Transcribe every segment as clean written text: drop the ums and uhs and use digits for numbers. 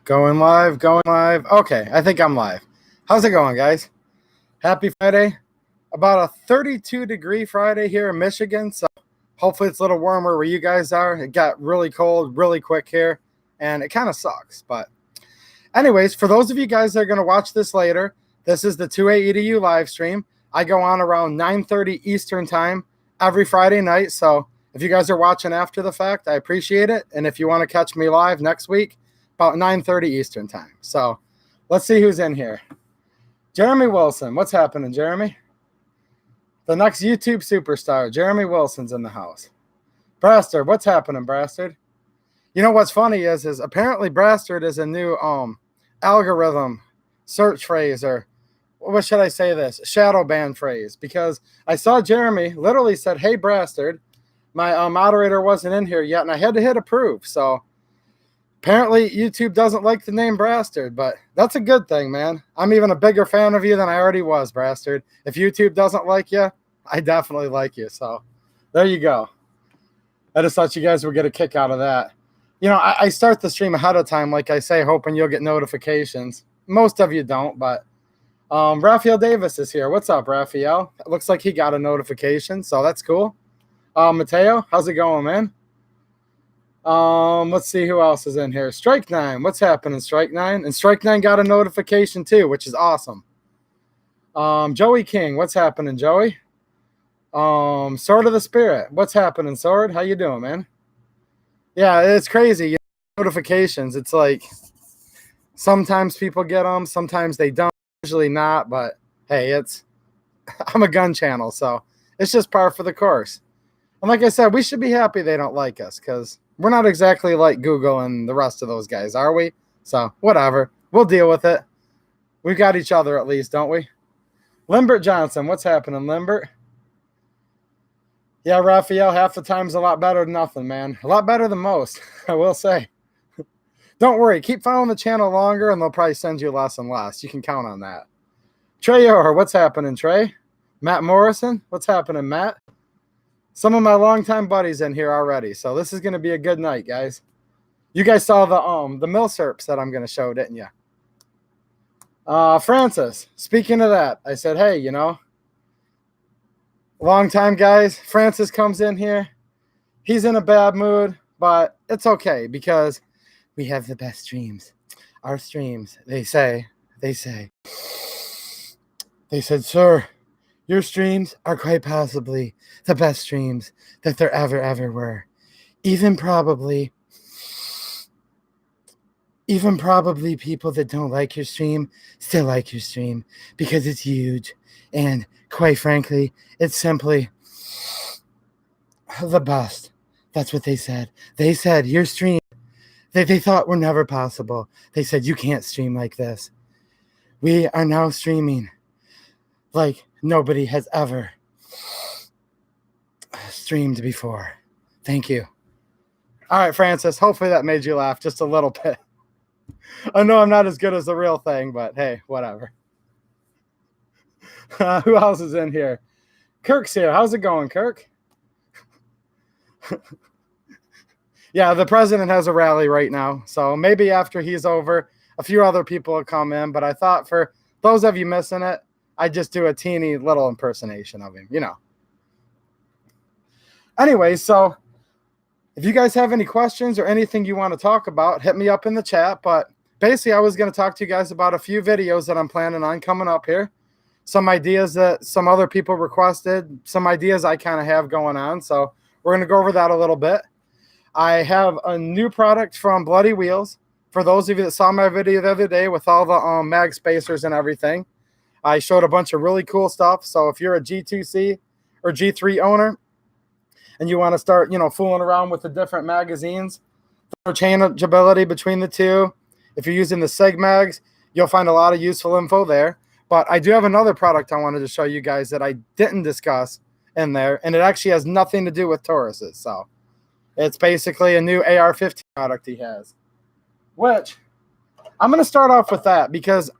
Going live, going live. Okay, I think I'm live. How's it going, guys? Happy Friday. About a 32-degree Friday here in Michigan, so hopefully it's a little warmer where you guys are. It got really cold really quick here, and it kind of sucks. But anyways, for those of you guys that are going to watch this later, this is the 2A EDU live stream. I go on around 9:30 Eastern time every Friday night, so if you guys are watching after the fact, I appreciate it. And if you want to catch me live next week, about 9:30 Eastern time. So let's see who's in here. Jeremy Wilson. What's happening, Jeremy? The next YouTube superstar, Jeremy Wilson's in the house. Brastard. What's happening, Brastard? You know what's funny is apparently Brastard is a new algorithm search phrase, or what should I say this? Shadow ban phrase. Because I saw Jeremy literally said, hey, Brastard. My moderator wasn't in here yet, and I had to hit approve. So apparently, YouTube doesn't like the name Brastard, but that's a good thing, man. I'm even a bigger fan of you than I already was, Brastard. If YouTube doesn't like you, I definitely like you. So there you go. I just thought you guys would get a kick out of that. You know, I start the stream ahead of time, like I say, hoping you'll get notifications. Most of you don't, but Raphael Davis is here. What's up, Raphael? It looks like he got a notification, so that's cool. Mateo, how's it going, man? Let's see who else is in here. Strike 9. What's happening, Strike 9? And Strike 9 got a notification too, which is awesome. Joey King. What's happening, Joey? Sword of the Spirit. What's happening, Sword? How you doing, man? Yeah, it's crazy. You know, notifications. It's like sometimes people get them, sometimes they don't. Usually not, but hey, I'm a gun channel, so it's just par for the course. And like I said, we should be happy they don't like us, because we're not exactly like Google and the rest of those guys, are we? So, whatever. We'll deal with it. We've got each other at least, don't we? Limbert Johnson. What's happening, Limbert? Yeah, Raphael, half the time's a lot better than nothing, man. A lot better than most, I will say. Don't worry. Keep following the channel longer, and they'll probably send you less and less. You can count on that. Trey Orr. What's happening, Trey? Matt Morrison. What's happening, Matt? Some of my longtime buddies in here already, so this is going to be a good night, guys. You guys saw the milsurps that I'm going to show, didn't you? Francis, speaking of that, I said, hey, you know, long time, guys. Francis comes in here. He's in a bad mood, but it's okay because we have the best streams. Our streams, they said, sir, your streams are quite possibly the best streams that there ever were. Even probably people that don't like your stream still like your stream because it's huge. And quite frankly, it's simply the best. That's what they said. They said your stream, they thought were never possible. They said you can't stream like this. We are now streaming like nobody has ever streamed before. Thank you. All right, Francis, hopefully that made you laugh just a little bit. I know I'm not as good as the real thing, but hey, whatever. Who else is in here? Kirk's here. How's it going, Kirk? Yeah, the president has a rally right now, so maybe after he's over, a few other people will come in, but I thought for those of you missing it, I just do a teeny little impersonation of him, you know. Anyway, so if you guys have any questions or anything you want to talk about, hit me up in the chat. But basically, I was going to talk to you guys about a few videos that I'm planning on coming up here. Some ideas that some other people requested, some ideas I kind of have going on. So we're going to go over that a little bit. I have a new product from Bloody Wheels. For those of you that saw my video the other day with all the mag spacers and everything, I showed a bunch of really cool stuff. So if you're a G2C or G3 owner and you want to start, you know, fooling around with the different magazines, the interchangeability between the two, if you're using the SIG mags, you'll find a lot of useful info there. But I do have another product I wanted to show you guys that I didn't discuss in there, and it actually has nothing to do with Tauruses. So it's basically a new AR-15 product he has, which I'm going to start off with that because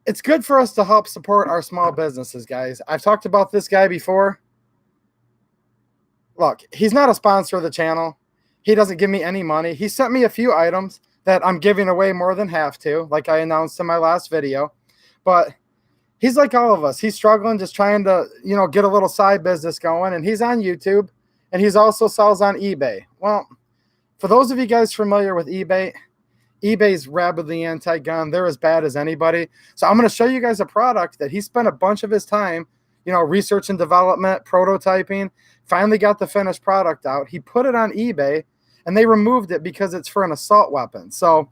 it's good for us to help support our small businesses, guys. I've talked about this guy before. Look, he's not a sponsor of the channel. He doesn't give me any money. He sent me a few items that I'm giving away more than half to, like I announced in my last video. But he's like all of us. He's struggling, just trying to, get a little side business going. And he's on YouTube, and he's also sells on eBay. Well, for those of you guys familiar with eBay, eBay's rabidly anti-gun. They're as bad as anybody. So I'm going to show you guys a product that he spent a bunch of his time, research and development, prototyping, finally got the finished product out. He put it on eBay, and they removed it because it's for an assault weapon. So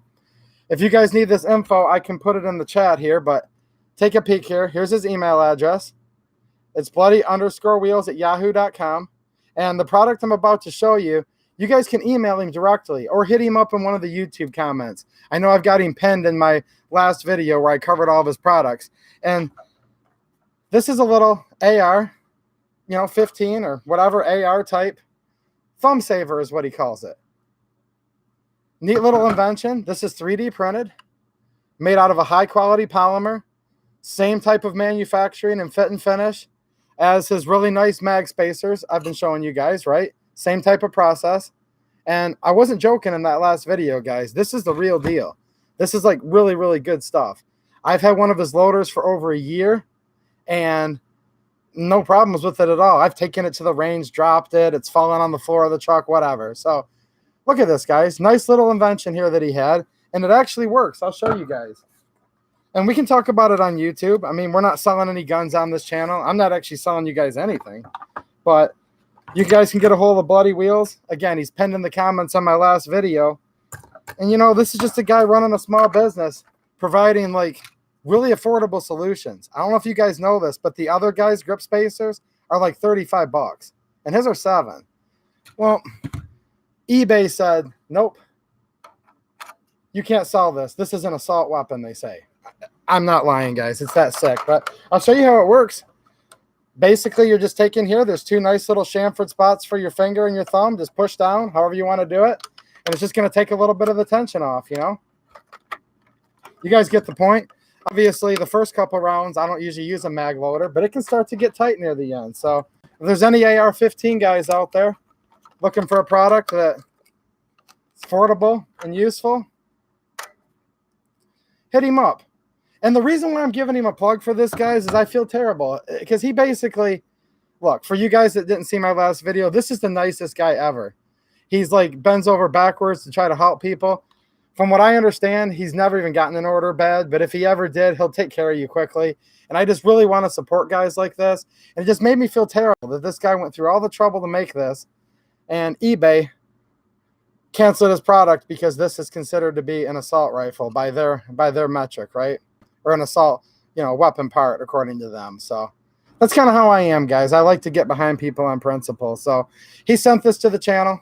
if you guys need this info, I can put it in the chat here, but take a peek here. Here's his email address. It's bloody_wheels@yahoo.com. And the product I'm about to show you, you guys can email him directly or hit him up in one of the YouTube comments. I know I've got him pinned in my last video where I covered all of his products. And this is a little AR, 15 or whatever AR type. Thumb saver is what he calls it. Neat little invention. This is 3D printed, made out of a high quality polymer. Same type of manufacturing and fit and finish as his really nice mag spacers I've been showing you guys, right? Same type of process. And I wasn't joking in that last video, guys. This is the real deal. This is like really, really good stuff. I've had one of his loaders for over a year and no problems with it at all. I've taken it to the range, dropped it. It's fallen on the floor of the truck, whatever. So look at this, guys. Nice little invention here that he had. And it actually works. I'll show you guys. And we can talk about it on YouTube. I mean, we're not selling any guns on this channel. I'm not actually selling you guys anything. But you guys can get a hold of Bloody Wheels. Again, he's pinned in the comments on my last video. And, this is just a guy running a small business, providing, like, really affordable solutions. I don't know if you guys know this, but the other guys' grip spacers are like $35. And his are $7. Well, eBay said, nope. You can't sell this. This is an assault weapon, they say. I'm not lying, guys. It's that sick. But I'll show you how it works. Basically, you're just taking here. There's two nice little chamfered spots for your finger and your thumb. Just push down, however you want to do it. And it's just going to take a little bit of the tension off, You guys get the point. Obviously, the first couple rounds, I don't usually use a mag loader, but it can start to get tight near the end. So if there's any AR-15 guys out there looking for a product that's affordable and useful, hit him up. And the reason why I'm giving him a plug for this, guys, is I feel terrible. Because he basically, look, for you guys that didn't see my last video, this is the nicest guy ever. He's like bends over backwards to try to help people. From what I understand, he's never even gotten an order bad. But if he ever did, he'll take care of you quickly. And I just really want to support guys like this. And it just made me feel terrible that this guy went through all the trouble to make this. And eBay canceled his product because this is considered to be an assault rifle by their metric, right? Or an assault, weapon part according to them. So that's kind of how I am, guys. I like to get behind people on principle. So he sent this to the channel.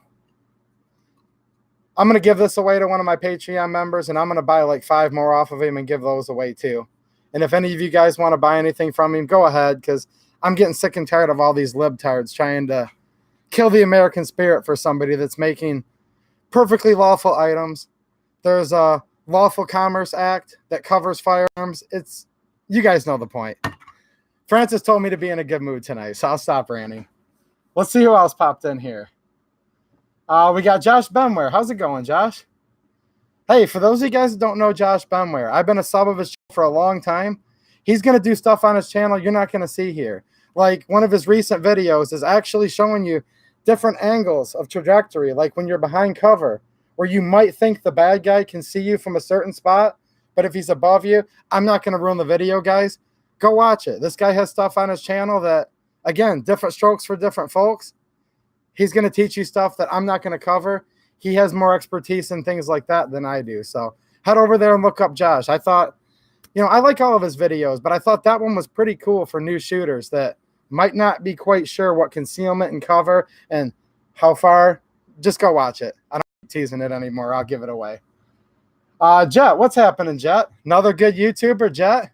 I'm going to give this away to one of my Patreon members, and I'm going to buy like 5 more off of him and give those away too. And if any of you guys want to buy anything from him, go ahead, because I'm getting sick and tired of all these libtards trying to kill the American spirit for somebody that's making perfectly lawful items. There's a Lawful Commerce Act that covers firearms. You guys know the point. Francis told me to be in a good mood tonight, so I'll stop ranting. Let's see who else popped in here. We got Josh Benware. How's it going, Josh? Hey, for those of you guys that don't know Josh Benware, I've been a sub of his channel for a long time. He's going to do stuff on his channel you're not going to see here. Like one of his recent videos is actually showing you different angles of trajectory, like when you're behind cover, where you might think the bad guy can see you from a certain spot, but if he's above you, I'm not going to ruin the video, guys. Go watch it. This guy has stuff on his channel that, again, different strokes for different folks. He's going to teach you stuff that I'm not going to cover. He has more expertise in things like that than I do. So head over there and look up Josh. I thought, I like all of his videos, but I thought that one was pretty cool for new shooters that might not be quite sure what concealment and cover and how far. Just go watch it. I don't teasing it anymore. I'll give it away. Jet, what's happening, Jet? Another good YouTuber, Jet?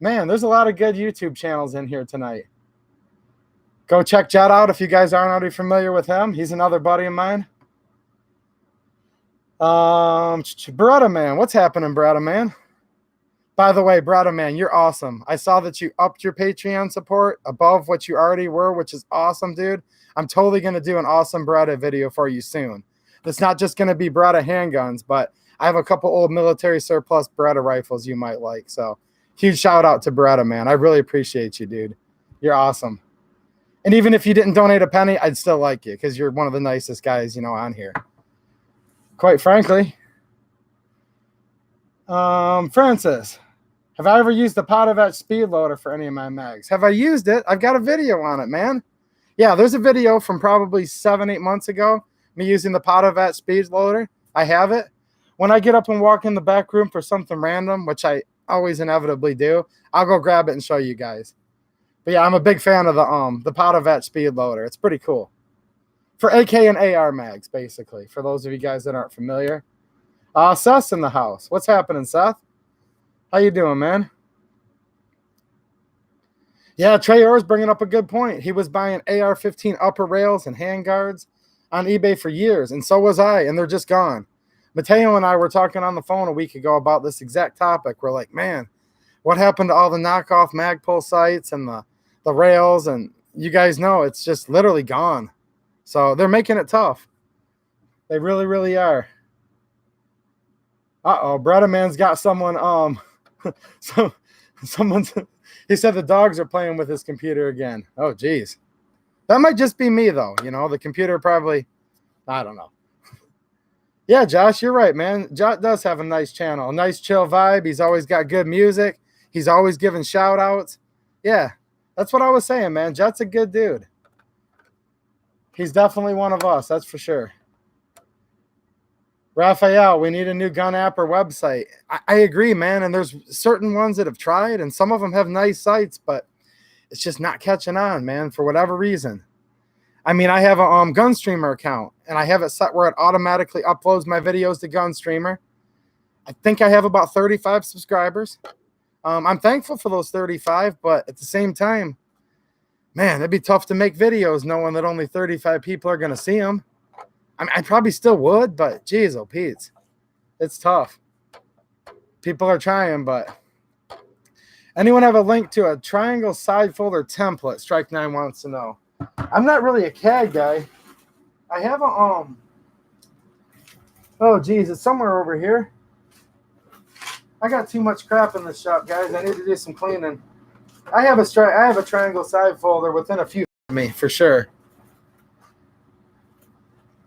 Man, there's a lot of good YouTube channels in here tonight. Go check Jet out if you guys aren't already familiar with him. He's another buddy of mine. Beretta Man, what's happening, Beretta Man? By the way, Beretta Man, you're awesome. I saw that you upped your Patreon support above what you already were, which is awesome, dude. I'm totally going to do an awesome Beretta video for you soon. It's not just going to be Beretta handguns, but I have a couple old military surplus Beretta rifles you might like. So huge shout out to Beretta, man. I really appreciate you, dude. You're awesome. And even if you didn't donate a penny, I'd still like you because you're one of the nicest guys, you know, on here. Quite frankly. Francis, have I ever used the Potovac speed loader for any of my mags? Have I used it? I've got a video on it, man. Yeah, there's a video from probably 7-8 months ago, me using the Potovac speed loader. I have it. When I get up and walk in the back room for something random, which I always inevitably do, I'll go grab it and show you guys. But yeah, I'm a big fan of the Potovac speed loader. It's pretty cool. For AK and AR mags, basically, for those of you guys that aren't familiar. Seth's in the house. What's happening, Seth? How you doing, man? Yeah, Trey Orr's bringing up a good point. He was buying AR-15 upper rails and handguards on eBay for years, and so was I, and they're just gone. Mateo and I were talking on the phone a week ago about this exact topic. We're like, man, what happened to all the knockoff Magpul sites and the rails? And you guys know it's just literally gone. So they're making it tough. They really, really are. Uh-oh, Bretta Man's got someone, someone's, he said the dogs are playing with his computer again. Oh, geez. That might just be me, though. You know, the computer probably, I don't know. Yeah, Josh, you're right, man. Josh does have a nice channel, a nice chill vibe. He's always got good music. He's always giving shout-outs. Yeah, that's what I was saying, man. Jot's a good dude. He's definitely one of us, that's for sure. Raphael, we need a new gun app or website. I agree, man. And there's certain ones that have tried, and some of them have nice sites, but it's just not catching on, man, for whatever reason. I mean, I have a Gunstreamer account, and I have it set where it automatically uploads my videos to Gunstreamer. I think I have about 35 subscribers. I'm thankful for those 35, but at the same time, man, it'd be tough to make videos knowing that only 35 people are going to see them. I mean, I probably still would, but geez, oh, Pete, it's tough. People are trying, but anyone have a link to a triangle side folder template? Strike 9 wants to know. I'm not really a CAD guy. I have a oh, geez, it's somewhere over here. I got too much crap in the shop, guys. I need to do some cleaning. I have a triangle side folder within a few of me for sure.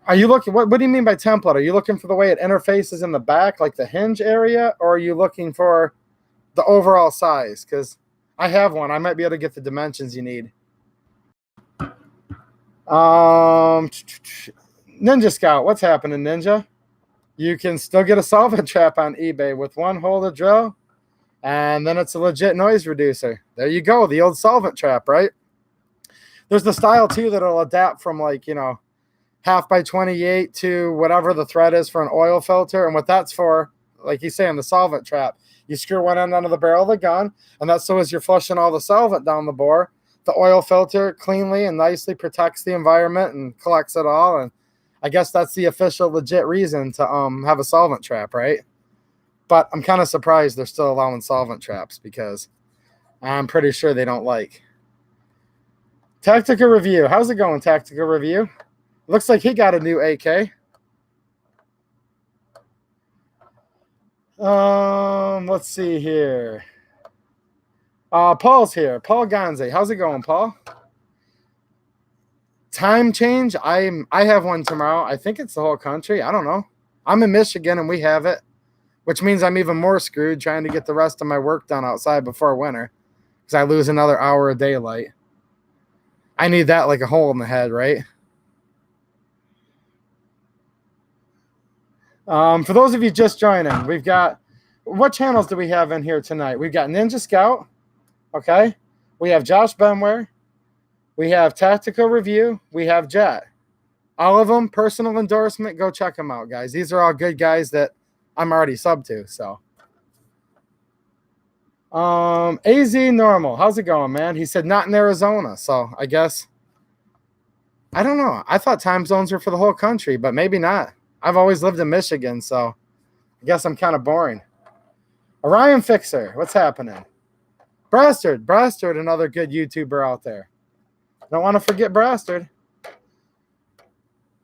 Are you looking, what do you mean by template? Are you looking for the way it interfaces in the back, like the hinge area, or are you looking for the overall size? Because I have one. I might be able to get the dimensions you need. Ninja Scout, what's happening, Ninja? You can still get a solvent trap on eBay with one hole to drill, and then it's a legit noise reducer. There you go, the old solvent trap, right? There's the style, too, that'll adapt from, like, you know, 1/2x28 to whatever the thread is for an oil filter. And what that's for, like he's saying, the solvent trap. You screw one end onto the barrel of the gun, and that's so as you're flushing all the solvent down the bore, the oil filter cleanly and nicely protects the environment and collects it all. And I guess that's the official legit reason to have a solvent trap, right? But I'm kind of surprised they're still allowing solvent traps because I'm pretty sure they don't like. Tactical Review. How's it going, Tactical Review? Looks like he got a new AK. Let's see here. Paul's here. Paul Gonze. How's it going, Paul? Time change. I have one tomorrow. I think it's the whole country. I don't know. I'm in Michigan and we have it, which means I'm even more screwed trying to get the rest of my work done outside before winter because I lose another hour of daylight. I need that like a hole in the head, right? For those of you just joining, we've got, what channels do we have in here tonight? We've got Ninja Scout, okay? We have Josh Benware. We have Tactical Review. We have Jet. All of them, personal endorsement. Go check them out, guys. These are all good guys that I'm already sub to, so. AZ Normal, how's it going, man? He said not in Arizona, so I guess, I don't know. I thought time zones were for the whole country, but maybe not. I've always lived in Michigan, so I guess I'm kind of boring. Orion Fixer, what's happening? Brastard, another good YouTuber out there. Don't want to forget Brastard.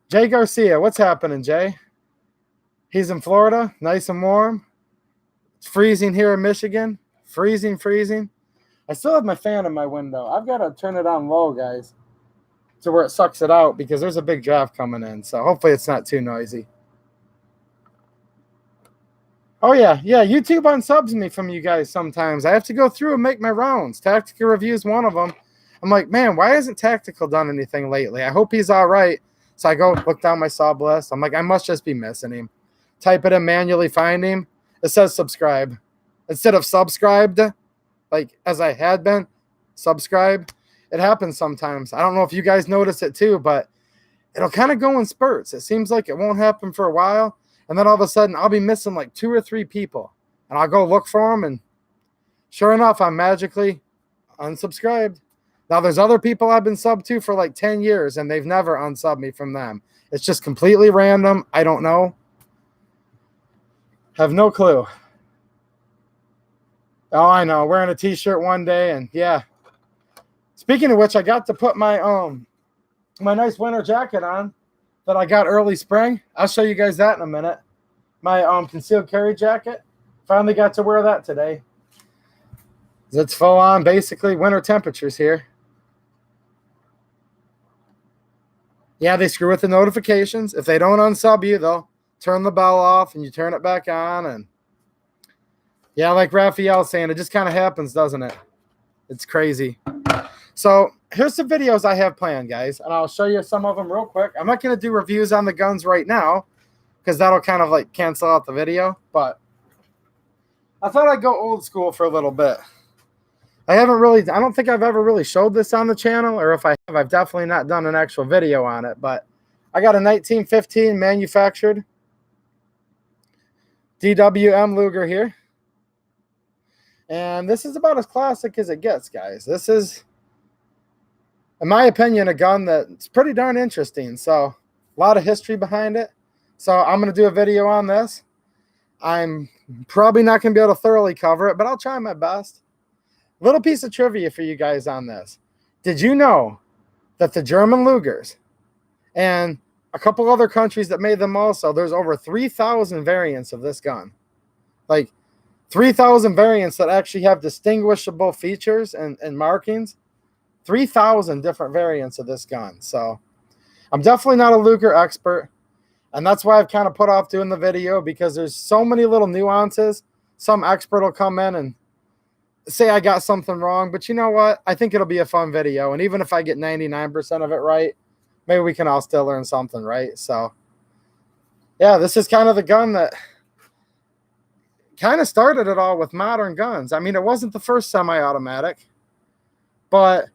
Jay Garcia, what's happening, Jay? He's in Florida, nice and warm. It's freezing here in Michigan. Freezing, freezing. I still have my fan in my window. I've got to turn it on low, guys, to where it sucks it out because there's a big draft coming in. So hopefully it's not too noisy. Oh, yeah. Yeah, YouTube unsubs me from you guys sometimes. I have to go through and make my rounds. Tactical Review is one of them. I'm like, man, why hasn't Tactical done anything lately? I hope he's all right. So I go look down my sub list. I'm like, I must just be missing him. Type it in, manually find him. It says subscribe. Instead of subscribed, like as I had been, subscribe. It happens sometimes. I don't know if you guys notice it too, but it'll kind of go in spurts. It seems like it won't happen for a while. And then all of a sudden, I'll be missing like 2 or 3 people. And I'll go look for them. And sure enough, I'm magically unsubscribed. Now, there's other people I've been subbed to for like 10 years, and they've never unsubbed me from them. It's just completely random. I don't know. Have no clue. Oh, I know. Wearing a t-shirt one day, and yeah. Speaking of which, I got to put my my nice winter jacket on that I got early spring. I'll show you guys that in a minute. My concealed carry jacket. Finally got to wear that today. It's full on, basically, winter temperatures here. Yeah, they screw with the notifications. If they don't unsub you, they'll turn the bell off and you turn it back on. And yeah, like Raphael saying, it just kind of happens, doesn't it? It's crazy. So here's some videos I have planned, guys, and I'll show you some of them real quick. I'm not going to do reviews on the guns right now because that'll kind of like cancel out the video, but I thought I'd go old school for a little bit. I don't think I've ever really showed this on the channel, or if I have, I've definitely not done an actual video on it, but I got a 1915 manufactured DWM Luger here. And this is about as classic as it gets, guys. This is, in my opinion, a gun that's pretty darn interesting. So a lot of history behind it. So I'm going to do a video on this. I'm probably not going to be able to thoroughly cover it, but I'll try my best. Little piece of trivia for you guys on this. Did you know that the German Lugers and a couple other countries that made them also, there's over 3,000 variants of this gun. Like 3,000 variants that actually have distinguishable features and markings. 3,000 different variants of this gun. So I'm definitely not a Luger expert. And that's why I've kind of put off doing the video, because there's so many little nuances. Some expert will come in and say I got something wrong, but you know what? I think it'll be a fun video. And even if I get 99% of it right, maybe we can all still learn something, right? So yeah, this is kind of the gun that kind of started it all with modern guns. I mean, it wasn't the first semi-automatic, but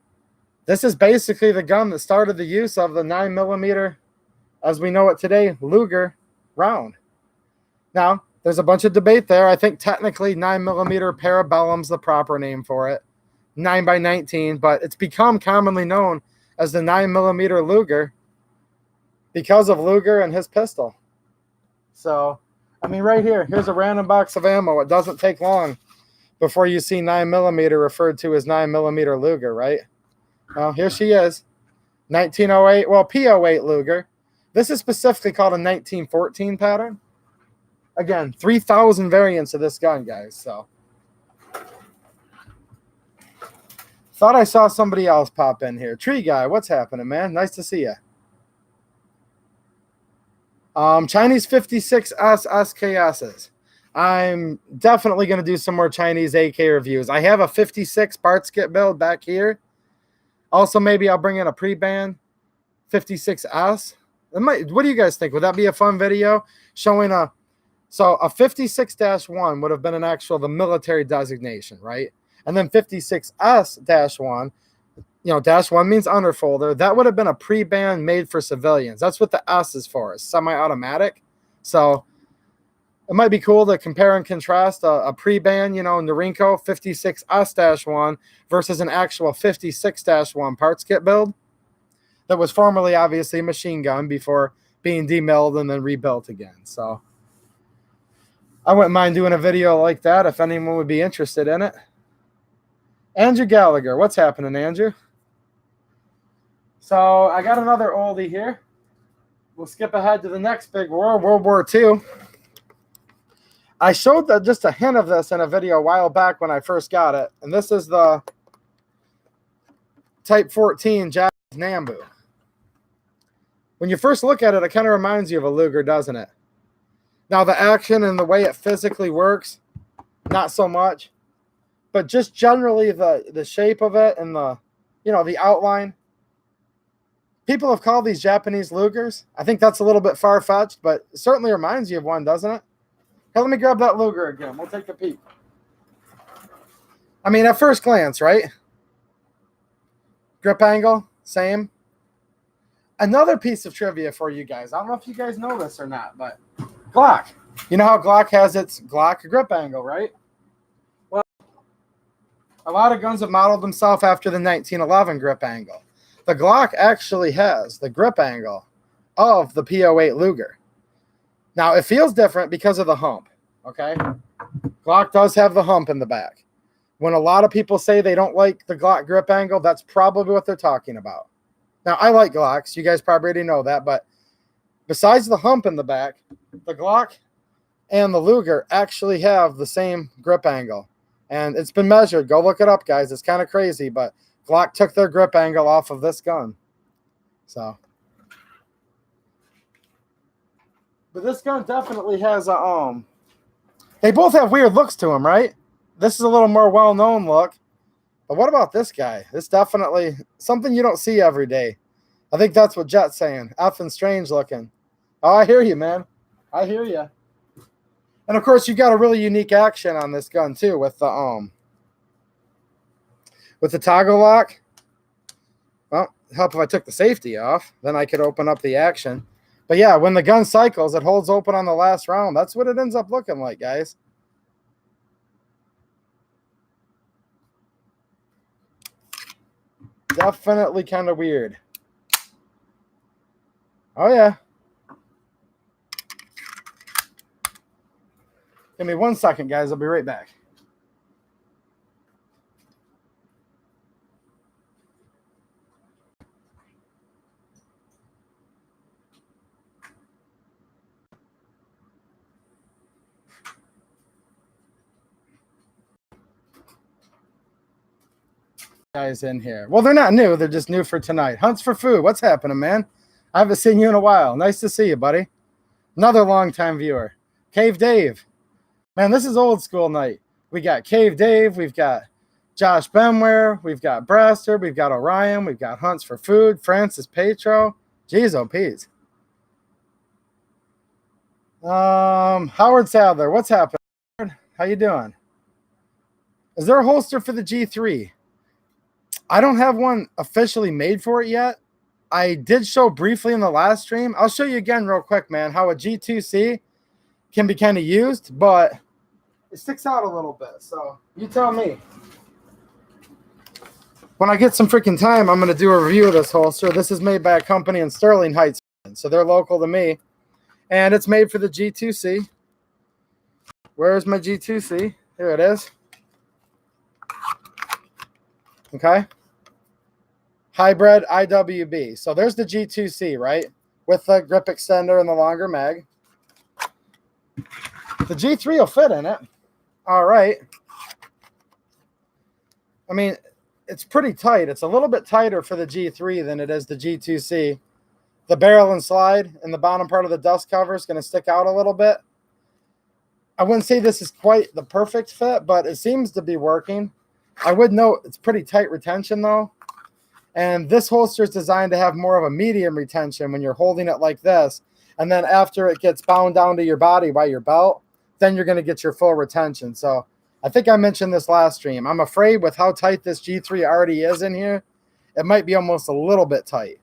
this is basically the gun that started the use of the 9mm, as we know it today, Luger round. Now, there's a bunch of debate there. I think technically 9mm Parabellum's the proper name for it, 9x19, but it's become commonly known as the 9mm Luger because of Luger and his pistol. So, I mean, right here, here's a random box of ammo. It doesn't take long before you see 9mm referred to as 9mm Luger, right? Well, here she is, 1908, well, P08 Luger. This is specifically called a 1914 pattern. Again, 3,000 variants of this gun, guys. So, thought I saw somebody else pop in here. Tree Guy, what's happening, man? Nice to see you. Chinese 56S SKSs. I'm definitely going to do some more Chinese AK reviews. I have a 56 parts kit build back here. Also, maybe I'll bring in a pre-band 56S. What do you guys think? Would that be a fun video showing a... So a 56-1 would have been the military designation, right? And then 56S-1, -1 means underfolder. That would have been a pre-band made for civilians. That's what the S is for, semi-automatic. So it might be cool to compare and contrast a pre-band, Norinco 56S-1 versus an actual 56-1 parts kit build that was formerly obviously a machine gun before being demilled and then rebuilt again. So I wouldn't mind doing a video like that if anyone would be interested in it. Andrew Gallagher, what's happening, Andrew? So I got another oldie here. We'll skip ahead to the next big war, World War II. I showed just a hint of this in a video a while back when I first got it. And this is the Type 14 Japanese Nambu. When you first look at it, it kind of reminds you of a Luger, doesn't it? Now, the action and the way it physically works, not so much. But just generally the shape of it and the outline. People have called these Japanese Lugers. I think that's a little bit far-fetched, but it certainly reminds you of one, doesn't it? Hey, let me grab that Luger again. We'll take a peek. I mean, at first glance, right? Grip angle, same. Another piece of trivia for you guys. I don't know if you guys know this or not, but Glock. You know how Glock has its Glock grip angle, right? Well, a lot of guns have modeled themselves after the 1911 grip angle. The Glock actually has the grip angle of the P08 Luger. Now, it feels different because of the hump, okay? Glock does have the hump in the back. When a lot of people say they don't like the Glock grip angle, that's probably what they're talking about. Now, I like Glocks. You guys probably already know that, but besides the hump in the back, the Glock and the Luger actually have the same grip angle. And it's been measured. Go look it up, guys. It's kind of crazy, but Glock took their grip angle off of this gun. So, but this gun definitely has a they both have weird looks to them, right? This is a little more well-known look. But what about this guy? It's definitely something you don't see every day. I think that's what Jet's saying. Effing strange looking. Oh, I hear you, man. I hear you. And of course, you got a really unique action on this gun too, with the toggle lock. Well, it'd help if I took the safety off. Then I could open up the action. But yeah, when the gun cycles, it holds open on the last round. That's what it ends up looking like, guys. Definitely kind of weird. Oh, yeah. Give me 1 second, guys. I'll be right back. Guys in here. Well, they're not new. They're just new for tonight. Hunts for Food. What's happening, man? I haven't seen you in a while. Nice to see you, buddy. Another longtime viewer. Cave Dave. Man, this is old school night. We got Cave Dave. We've got Josh Benware. We've got Braster. We've got Orion. We've got Hunts for Food. Francis Petro. Jeez, oh, P's. Howard Sadler. What's happening? How you doing? Is there a holster for the G3? I don't have one officially made for it yet. I did show briefly in the last stream. I'll show you again real quick, man, how a G2C can be kind of used, but it sticks out a little bit. So you tell me. When I get some freaking time, I'm going to do a review of this holster. This is made by a company in Sterling Heights, so they're local to me. And it's made for the G2C. Where's my G2C? Here it is. Okay. Hybrid IWB. So there's the G2C, right? With the grip extender and the longer mag. The G3 will fit in it. All right. I mean, it's pretty tight. It's a little bit tighter for the G3 than it is the G2C. The barrel and slide in the bottom part of the dust cover is going to stick out a little bit. I wouldn't say this is quite the perfect fit, but it seems to be working. I would note it's pretty tight retention, though. And this holster is designed to have more of a medium retention when you're holding it like this. And then after it gets bound down to your body by your belt, then you're going to get your full retention. So I think I mentioned this last stream. I'm afraid with how tight this G3 already is in here, it might be almost a little bit tight.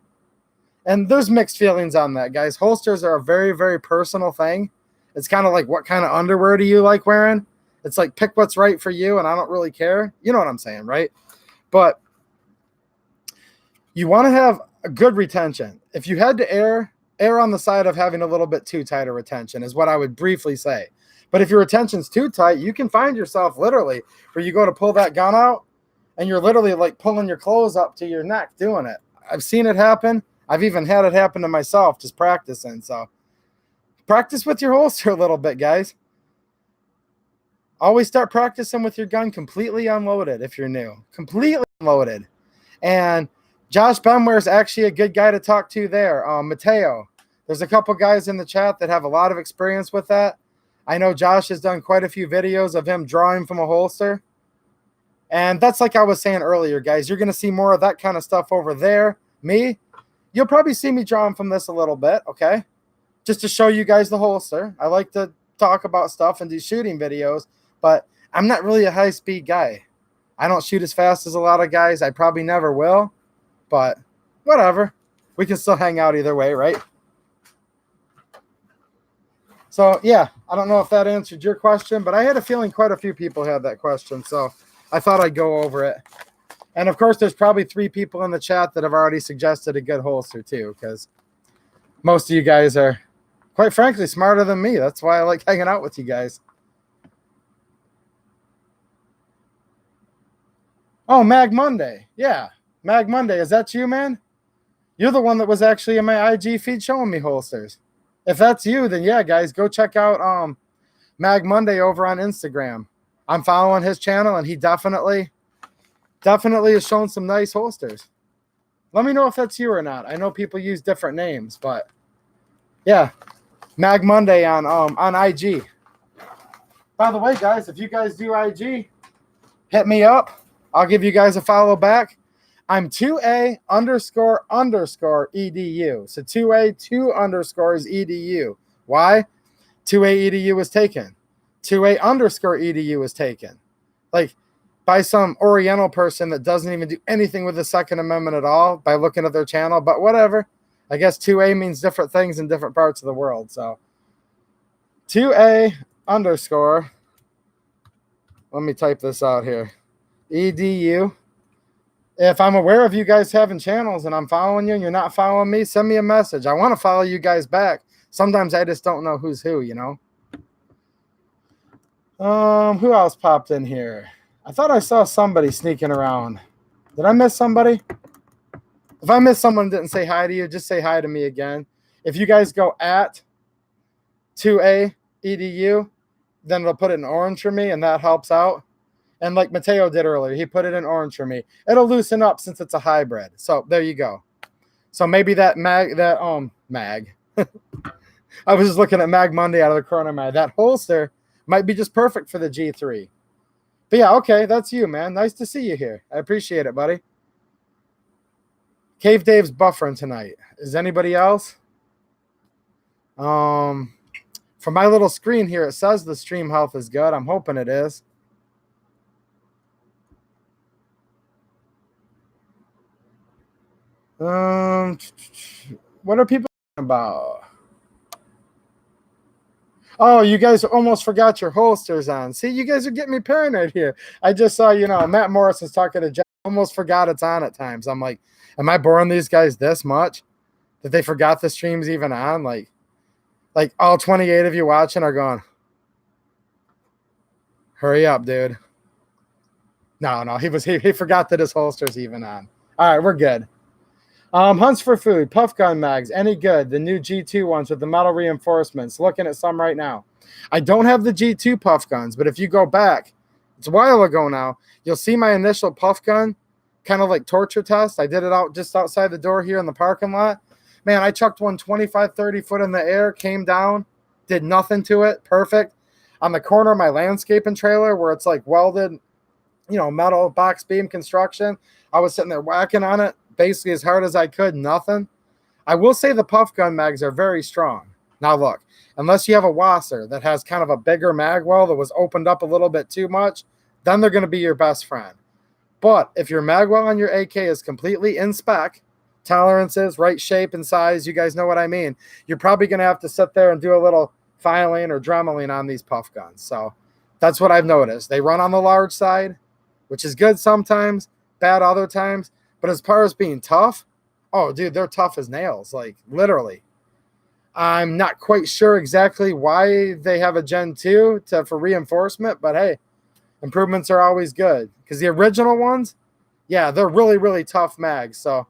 And there's mixed feelings on that, guys. Holsters are a very, very personal thing. It's kind of like, what kind of underwear do you like wearing? It's like, pick what's right for you, and I don't really care. You know what I'm saying, right? But you want to have a good retention. If you had to err on the side of having a little bit too tight a retention is what I would briefly say. But if your retention's too tight, you can find yourself literally where you go to pull that gun out and you're literally like pulling your clothes up to your neck doing it. I've seen it happen. I've even had it happen to myself just practicing. So practice with your holster a little bit, guys. always start practicing with your gun completely unloaded if you're new. Completely unloaded. And Josh Benware is actually a good guy to talk to there. Mateo, there's a couple guys in the chat that have a lot of experience with that. I know Josh has done quite a few videos of him drawing from a holster. And that's like I was saying earlier, guys. You're going to see more of that kind of stuff over there. Me, you'll probably see me drawing from this a little bit, okay? Just to show you guys the holster. I like to talk about stuff and do shooting videos, but I'm not really a high-speed guy. I don't shoot as fast as a lot of guys. I probably never will, but whatever. We can still hang out either way, right? So, yeah, I don't know if that answered your question, but I had a feeling quite a few people had that question, so I thought I'd go over it. And, of course, there's probably 3 people in the chat that have already suggested a good holster, too, because most of you guys are, quite frankly, smarter than me. That's why I like hanging out with you guys. Oh, Mag Monday. Yeah, Mag Monday. Is that you, man? You're the one that was actually in my IG feed showing me holsters. If that's you, then yeah, guys, go check out Mag Monday over on Instagram. I'm following his channel, and he definitely is showing some nice holsters. Let me know if that's you or not. I know people use different names, but yeah, Mag Monday on IG. By the way, guys, if you guys do IG, hit me up. I'll give you guys a follow back. I'm 2A __EDU. So 2A 2 underscores EDU. Why? 2A EDU was taken. 2A _EDU was taken. Like by some Oriental person that doesn't even do anything with the Second Amendment at all by looking at their channel. But whatever. I guess 2A means different things in different parts of the world. So 2A _ let me type this out here. EDU. If I'm aware of you guys having channels and I'm following you and you're not following me, send me a message. I want to follow you guys back. Sometimes I just don't know who's who, you know. Who else popped in here? I thought I saw somebody sneaking around. Did I miss somebody? If I missed someone and didn't say hi to you, just say hi to me again. If you guys go at 2A EDU, then it'll put it in orange for me, and that helps out. And like Mateo did earlier, he put it in orange for me. It'll loosen up since it's a hybrid. So there you go. So maybe that mag. I was just looking at Mag Monday out of the corner mag. That holster might be just perfect for the G3. But yeah, okay, that's you, man. Nice to see you here. I appreciate it, buddy. Cave Dave's buffering tonight. Is anybody else? For my little screen here, it says the stream health is good. I'm hoping it is. What are people talking about? Oh, you guys almost forgot your holsters on. See, you guys are getting me paranoid here. I just saw, Matt Morris is talking to Jeff. Almost forgot it's on at times. I'm like, am I boring these guys this much that they forgot the stream's even on? Like all 28 of you watching are going, hurry up, dude. No, he forgot that his holster's even on. All right, we're good. Hunts for food, puff gun mags, any good? The new G2 ones with the metal reinforcements. Looking at some right now. I don't have the G2 puff guns, but if you go back, it's a while ago now, you'll see my initial puff gun, kind of like torture test. I did it out just outside the door here in the parking lot. Man, I chucked one 25, 30 foot in the air, came down, did nothing to it, perfect. On the corner of my landscaping trailer where it's like welded, metal box beam construction, I was sitting there whacking on it, basically as hard as I could, nothing. I will say the puff gun mags are very strong. Now look, unless you have a Wasser that has kind of a bigger mag well that was opened up a little bit too much, then they're going to be your best friend. But if your mag well on your AK is completely in spec, tolerances, right shape and size, you guys know what I mean, you're probably going to have to sit there and do a little filing or dremeling on these puff guns. So that's what I've noticed. They run on the large side, which is good sometimes, bad other times. But as far as being tough, oh, dude, they're tough as nails, like literally. I'm not quite sure exactly why they have a Gen 2 for reinforcement, but hey, improvements are always good. Because the original ones, yeah, they're really, really tough mags. So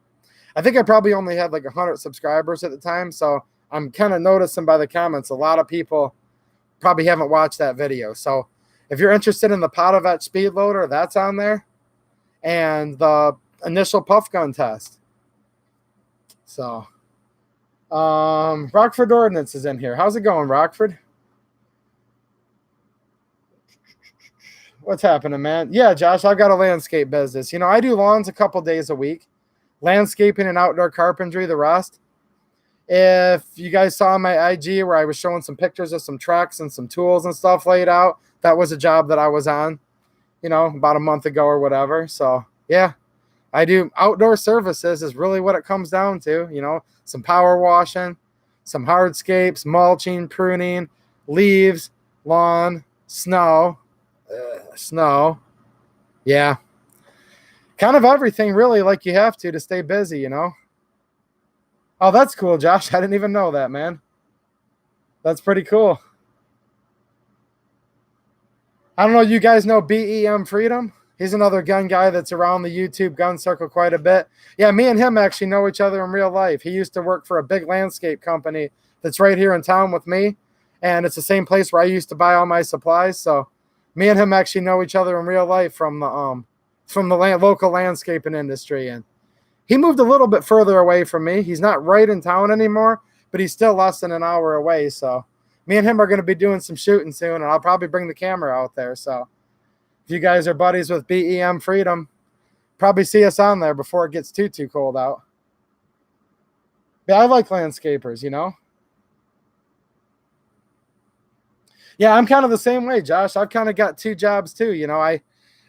I think I probably only had like 100 subscribers at the time. So I'm kind of noticing by the comments, a lot of people probably haven't watched that video. So If you're interested in the Potovet speed loader, that's on there. And the initial puff gun test. So, Rockford Ordnance is in here. How's it going, Rockford? What's happening, man? Yeah, Josh, I've got a landscape business. You know, I do lawns a couple days a week. Landscaping and outdoor carpentry, the rest. If you guys saw my IG where I was showing some pictures of some trucks and some tools and stuff laid out, that was a job that I was on, you know, about a month ago or whatever. So, yeah, I do outdoor services is really what it comes down to, you know, some power washing, some hardscapes, mulching, pruning, leaves, lawn, snow. Yeah. Kind of everything really, like you have to stay busy, you know. Oh, that's cool, Josh. I didn't even know that, man. That's pretty cool. I don't know, you guys know BEM Freedom? He's another gun guy that's around the YouTube gun circle quite a bit. Yeah, me and him actually know each other in real life. He used to work for a big landscape company that's right here in town with me, and it's the same place where I used to buy all my supplies. So me and him actually know each other in real life from the local landscaping industry. And he moved a little bit further away from me. He's not right in town anymore, but he's still less than an hour away. So me and him are going to be doing some shooting soon, and I'll probably bring the camera out there. So if you guys are buddies with BEM Freedom, probably see us on there before it gets too cold out. Yeah, I like landscapers, you know. Yeah, I'm kind of the same way, Josh. I've kind of got two jobs too, you know.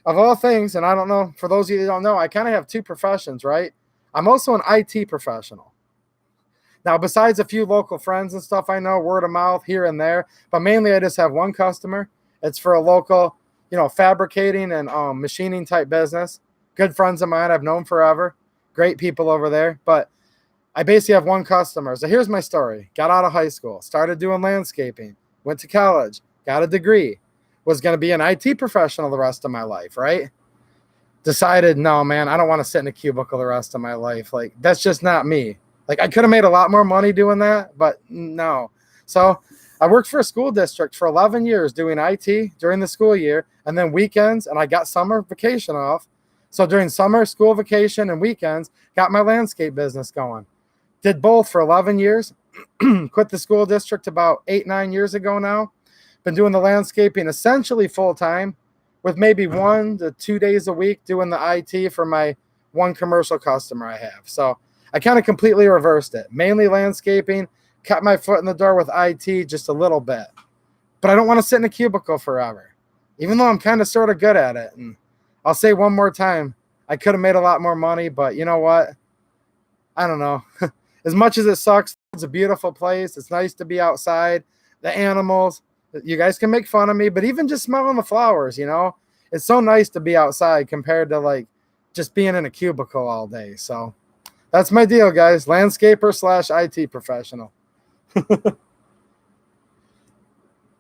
Of all things, and I don't know, for those of you that don't know, I kind of have two professions, right? I'm also an IT professional. Now, besides a few local friends and stuff I know, word of mouth here and there, but mainly I just have one customer. It's for a local, you know, fabricating and machining type business. Good friends of mine I've known forever. Great people over there. But I basically have one customer. So here's my story. Got out of high school, started doing landscaping, went to college, got a degree, was going to be an IT professional the rest of my life, right? Decided, no, man, I don't want to sit in a cubicle the rest of my life. Like, that's just not me. Like, I could have made a lot more money doing that, but no. So I worked for a school district for 11 years doing IT during the school year and then weekends, and I got summer vacation off. So during summer, school vacation, and weekends, got my landscape business going. Did both for 11 years. Quit the school district about 8-9 years ago now. Been doing the landscaping essentially full-time with maybe 1 to 2 days a week doing the IT for my one commercial customer I have. So I kind of completely reversed it. Mainly landscaping, cut my foot in the door with IT just a little bit. But I don't want to sit in a cubicle forever, even though I'm kind of sort of good at it. And I'll say one more time, I could have made a lot more money, but you know what? I don't know. As much as it sucks, it's a beautiful place. It's nice to be outside. The animals, you guys can make fun of me, but even just smelling the flowers, you know, it's so nice to be outside compared to like just being in a cubicle all day. So that's my deal, guys. Landscaper / IT professional.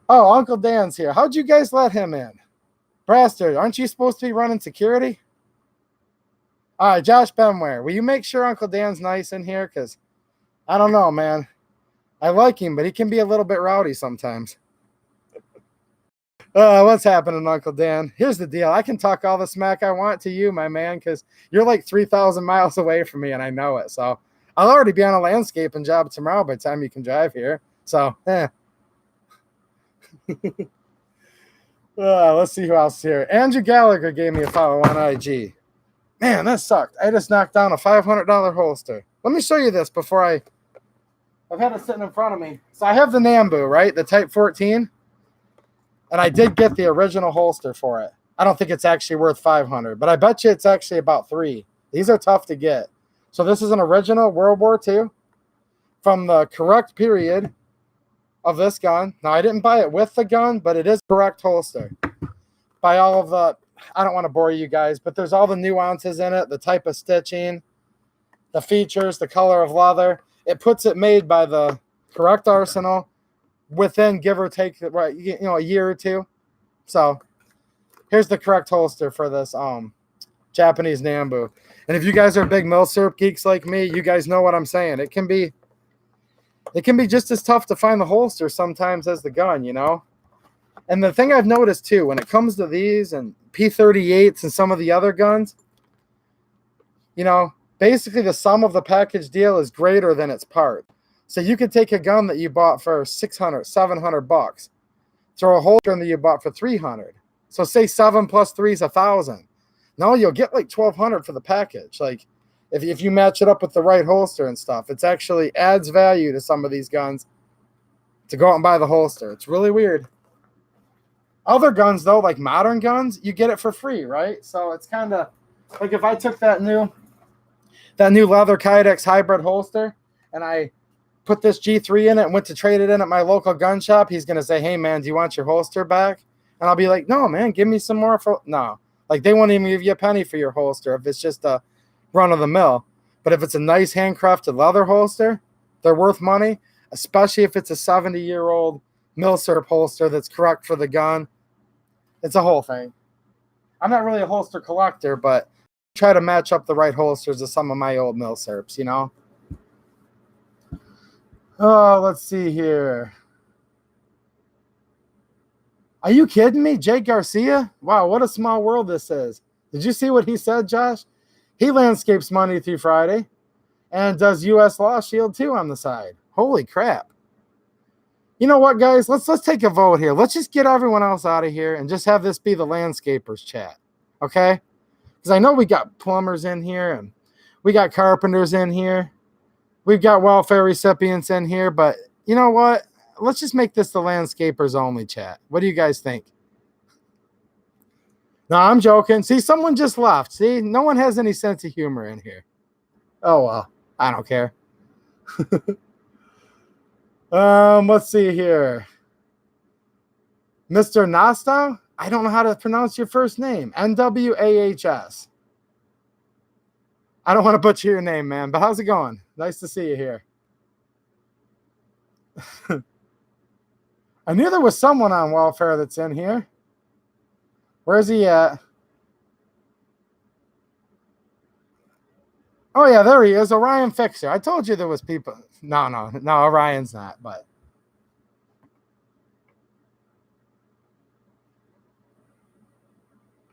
Oh, Uncle Dan's here. How'd you guys let him in? Braster, aren't you supposed to be running security? All right, Josh Benware, will you make sure Uncle Dan's nice in here? Because I don't know, man. I like him, but he can be a little bit rowdy sometimes. What's happening, Uncle Dan? Here's the deal. I can talk all the smack I want to you, my man, because you're like 3,000 miles away from me, and I know it. So I'll already be on a landscaping job tomorrow by the time you can drive here. So, let's see who else is here. Andrew Gallagher gave me a follow on IG. Man, that sucked. I just knocked down a $500 holster. Let me show you this before I've had it sitting in front of me. So I have the Nambu, right? The Type 14. And I did get the original holster for it. I don't think it's actually worth $500, but I bet you it's actually about $300. These are tough to get. So this is an original World War II from the correct period of this gun. Now, I didn't buy it with the gun, but it is correct holster. By all of the, I don't want to bore you guys, but there's all the nuances in it, the type of stitching, the features, the color of leather. It puts it made by the correct arsenal within, give or take, right, you know, a year or two. So here's the correct holster for this Japanese Nambu. And if you guys are big milsurp geeks like me, you guys know what I'm saying. It can be just as tough to find the holster sometimes as the gun, you know. And the thing I've noticed too, when it comes to these and P38s and some of the other guns, you know, basically the sum of the package deal is greater than its part. So you could take a gun that you bought for 600, 700 bucks, throw a holster in that you bought for 300. So say 7 plus 3 is 1,000. No, you'll get like 1,200 for the package. Like if you match it up with the right holster and stuff, it's actually adds value to some of these guns to go out and buy the holster. It's really weird. Other guns though, like modern guns, you get it for free, right? So it's kind of like if I took that new leather Kydex hybrid holster and I put this G3 in it and went to trade it in at my local gun shop, he's going to say, hey, man, do you want your holster back? And I'll be like, no, man, give me some more. No. Like, they won't even give you a penny for your holster if it's just a run-of-the-mill. But if it's a nice handcrafted leather holster, they're worth money, especially if it's a 70-year-old milsurp holster that's correct for the gun. It's a whole thing. I'm not really a holster collector, but try to match up the right holsters to some of my old milsurps, you know? Oh, let's see here. Are you kidding me? Jake Garcia? Wow, what a small world this is. Did you see what he said, Josh? He landscapes Monday through Friday and does U.S. Law Shield too on the side. Holy crap. You know what, guys? Let's take a vote here. Let's just get everyone else out of here and just have this be the landscapers chat, okay? Because I know we got plumbers in here and we got carpenters in here. We've got welfare recipients in here, but you know what? Let's just make this the landscapers only chat. What do you guys think? No, I'm joking. See, someone just left. See, no one has any sense of humor in here. Oh, well, I don't care. Let's see here. Mr. Nasta? I don't know how to pronounce your first name. NWAHS. I don't want to butcher your name, man, but how's it going? Nice to see you here. I knew there was someone on welfare that's in here. Where's he at? Oh, yeah, there he is. Orion Fixer. I told you there was people. No, Orion's not, but.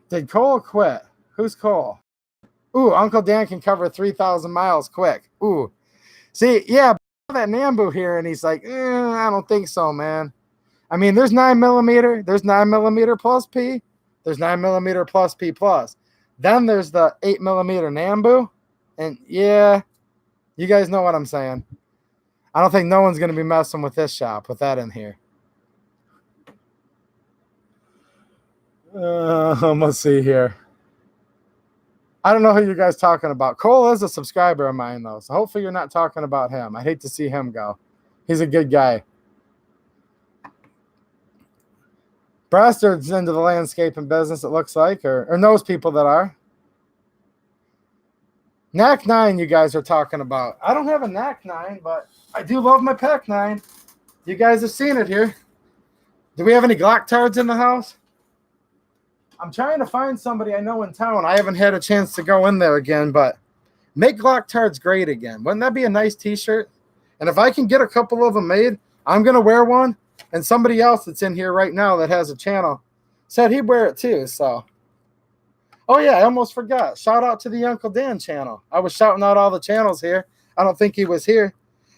Did Cole quit? Who's Cole? Ooh, Uncle Dan can cover 3,000 miles quick. Ooh. See, yeah, that Nambu here, and he's like, I don't think so, man. I mean, there's 9mm. There's 9mm plus P. There's 9mm plus P plus. Then there's the 8mm Nambu. And, yeah, you guys know what I'm saying. I don't think no one's going to be messing with this shop with that in here. Let's see here. I don't know who you guys talking about. Cole is a subscriber of mine, though, so hopefully you're not talking about him. I hate to see him go. He's a good guy. Brastard's into the landscaping business, it looks like, or knows people that are. NAC 9 you guys are talking about. I don't have a NAC 9, but I do love my PAC 9. You guys have seen it here. Do we have any Glock tards in the house? I'm trying to find somebody I know in town. I haven't had a chance to go in there again, but make Glock tards great again. Wouldn't that be a nice t-shirt? And if I can get a couple of them made, I'm going to wear one. And somebody else that's in here right now that has a channel said he'd wear it too. So, oh yeah, I almost forgot. Shout out to the Uncle Dan channel. I was shouting out all the channels here. I don't think he was here.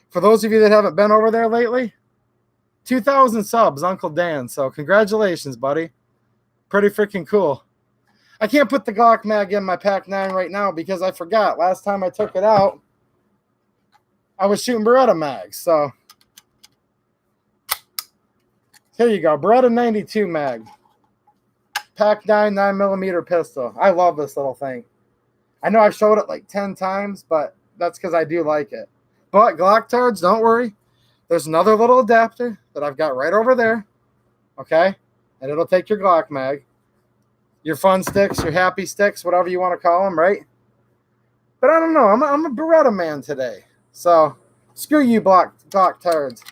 For those of you that haven't been over there lately, 2,000 subs, Uncle Dan. So congratulations, buddy. Pretty freaking cool. I can't put the Glock mag in my PAC 9 right now because I forgot. Last time I took it out, I was shooting Beretta mags. So here you go. Beretta 92 mag. PAC 9 9mm pistol. I love this little thing. I know I've showed it like 10 times, but that's because I do like it. But Glock tards, don't worry. There's another little adapter that I've got right over there. Okay? And it'll take your Glock mag, your fun sticks, your happy sticks, whatever you want to call them, right? But I don't know. I'm a Beretta man today. So screw you, Glock tards.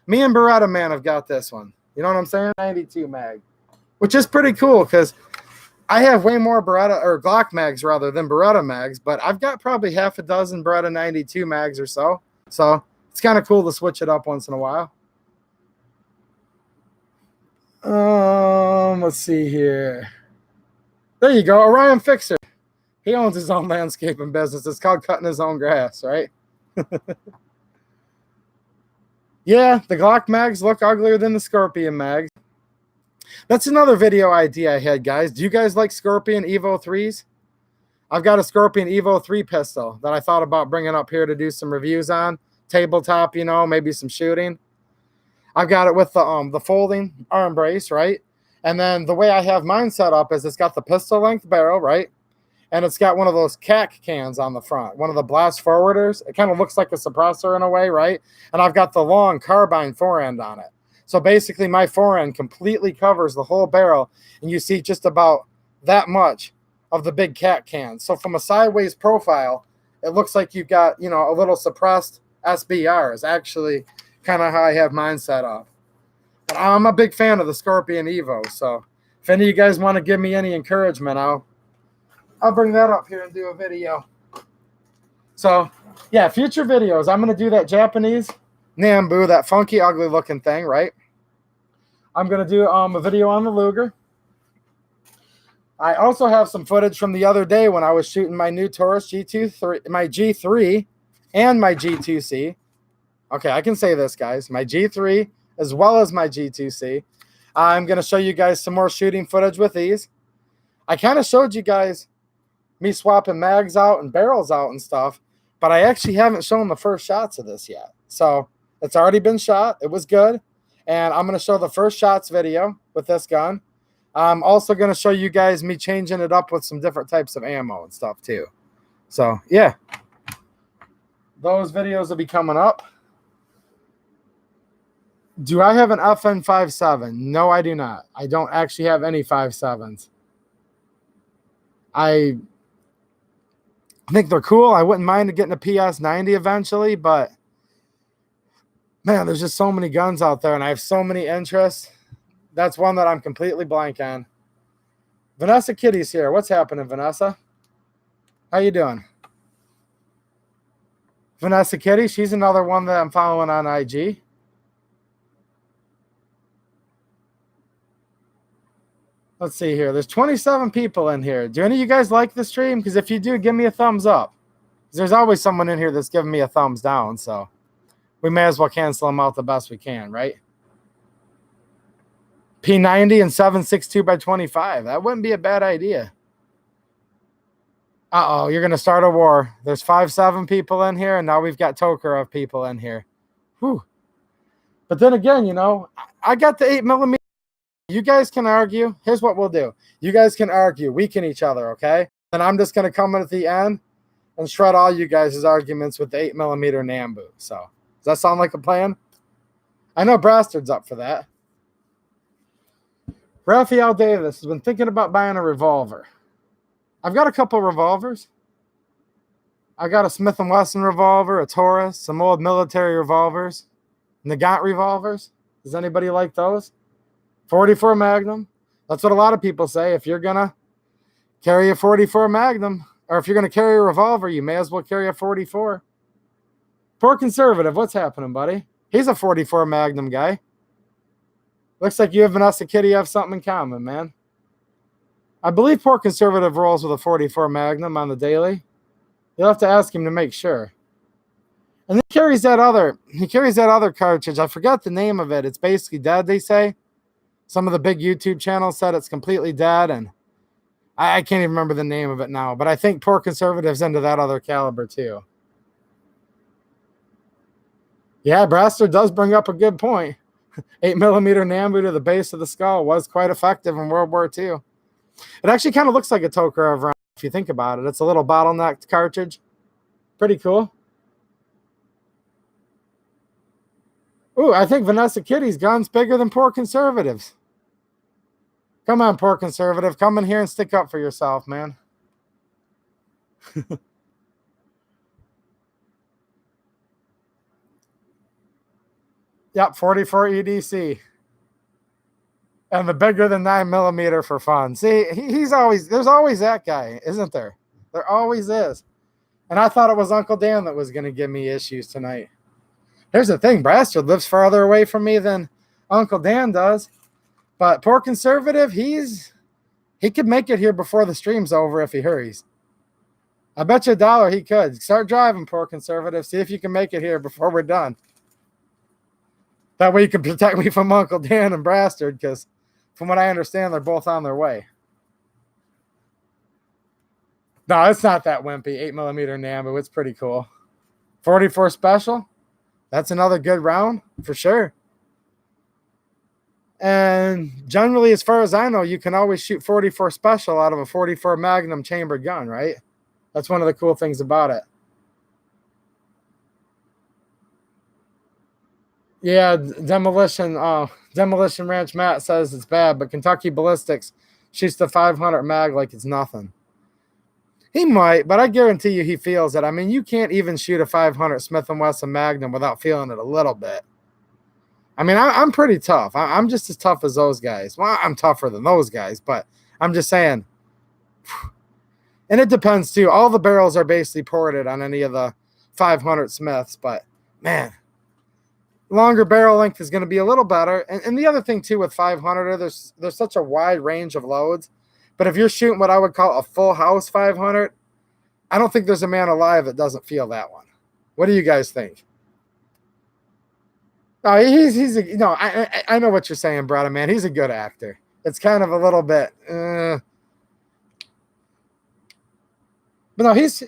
Me and Beretta man have got this one. You know what I'm saying? 92 mag. Which is pretty cool because I have way more Beretta or Glock mags rather than Beretta mags, but I've got probably half a dozen Beretta 92 mags or so. So it's kind of cool to switch it up once in a while. Let's see here. There you go, Orion Fixer. He owns his own landscaping business. It's called cutting his own grass, right? Yeah, the Glock mags look uglier than the Scorpion mags. That's another video idea I had, guys. Do you guys like Scorpion Evo 3s? I've got a Scorpion Evo 3 pistol that I thought about bringing up here to do some reviews on. Tabletop, you know, maybe some shooting. I've got it with the folding arm brace, right? And then the way I have mine set up is it's got the pistol length barrel, right? And it's got one of those CAC cans on the front, one of the blast forwarders. It kind of looks like a suppressor in a way, right? And I've got the long carbine forend on it. So basically my forend completely covers the whole barrel, and you see just about that much of the big CAC can. So from a sideways profile, it looks like you've got, you know, a little suppressed SBR is actually kind of how I have mine set up. But I'm a big fan of the Scorpion Evo. So if any of you guys want to give me any encouragement, I'll bring that up here and do a video. So yeah, future videos. I'm going to do that Japanese Nambu, that funky, ugly looking thing, right? I'm going to do a video on the Luger. I also have some footage from the other day when I was shooting my new Taurus G2, my G3 and my G2C. Okay, I can say this, guys. My G3 as well as my G2C. I'm going to show you guys some more shooting footage with these. I kind of showed you guys me swapping mags out and barrels out and stuff, but I actually haven't shown the first shots of this yet. So it's already been shot. It was good. And I'm going to show the first shots video with this gun. I'm also going to show you guys me changing it up with some different types of ammo and stuff too. So yeah, those videos will be coming up. Do I have an FN57? No, I do not. I don't actually have any 5.7s. I think they're cool. I wouldn't mind getting a PS90 eventually, but man, there's just so many guns out there and I have so many interests. That's one that I'm completely blank on. Vanessa Kitty's here. What's happening, Vanessa? How you doing? Vanessa Kitty, she's another one that I'm following on IG. Let's see here. There's 27 people in here. Do any of you guys like the stream? Because if you do, give me a thumbs up. There's always someone in here that's giving me a thumbs down, so we may as well cancel them out the best we can, right? P90 and 7.62 by 25. That wouldn't be a bad idea. Uh-oh, you're going to start a war. There's 5.7 people in here, and now we've got Tokarev people in here. Whew. But then again, you know, I got the 8mm. You guys can argue. Here's what we'll do. You guys can argue, weaken each other, okay? And I'm just going to come in at the end and shred all you guys' arguments with the 8mm Nambu. So, does that sound like a plan? I know Brastard's up for that. Raphael Davis has been thinking about buying a revolver. I've got a couple revolvers. I got a Smith & Wesson revolver, a Taurus, some old military revolvers, Nagant revolvers. Does anybody like those? 44 Magnum. That's what a lot of people say. If you're going to carry a 44 Magnum, or if you're going to carry a revolver, you may as well carry a 44. Poor Conservative, what's happening, buddy? He's a 44 Magnum guy. Looks like you and Vanessa Kitty have something in common, man. I believe Poor Conservative rolls with a 44 Magnum on the daily. You'll have to ask him to make sure. And he carries that other cartridge. I forgot the name of it. It's basically dead, they say. Some of the big YouTube channels said it's completely dead, and I can't even remember the name of it now, but I think Poor Conservative's into that other caliber too. Yeah, Braster does bring up a good point. 8mm Nambu to the base of the skull was quite effective in World War II. It actually kind of looks like a Tokarev round if you think about it. It's a little bottlenecked cartridge. Pretty cool. Ooh, I think Vanessa Kitty's gun's bigger than Poor Conservative's. Come on, Poor Conservative. Come in here and stick up for yourself, man. Yep, 44 EDC. And the bigger than 9mm for fun. See, there's always that guy, isn't there? There always is. And I thought it was Uncle Dan that was going to give me issues tonight. Here's the thing, Brastard lives farther away from me than Uncle Dan does. But poor conservative, he could make it here before the stream's over if he hurries. I bet you $1 he could. Start driving, poor conservative. See if you can make it here before we're done. That way you can protect me from Uncle Dan and Brastard, because from what I understand, they're both on their way. No, it's not that wimpy. 8mm Nambu. It's pretty cool. 44 special. That's another good round for sure. And generally, as far as I know, you can always shoot 44 special out of a 44 Magnum chambered gun, right? That's one of the cool things about it. Yeah, Demolition Ranch Matt says it's bad, but Kentucky Ballistics shoots the 500 mag like it's nothing. He might, but I guarantee you he feels it. I mean, you can't even shoot a 500 Smith & Wesson Magnum without feeling it a little bit. I mean, I'm pretty tough. I'm just as tough as those guys. Well, I'm tougher than those guys, but I'm just saying. And it depends, too. All the barrels are basically ported on any of the 500 Smiths, but, man, longer barrel length is going to be a little better. And the other thing, too, with 500, there's such a wide range of loads. But if you're shooting what I would call a full house 500, I don't think there's a man alive that doesn't feel that one. What do you guys think? No, I know what you're saying, brother, man. He's a good actor. It's kind of a little bit, but no, he's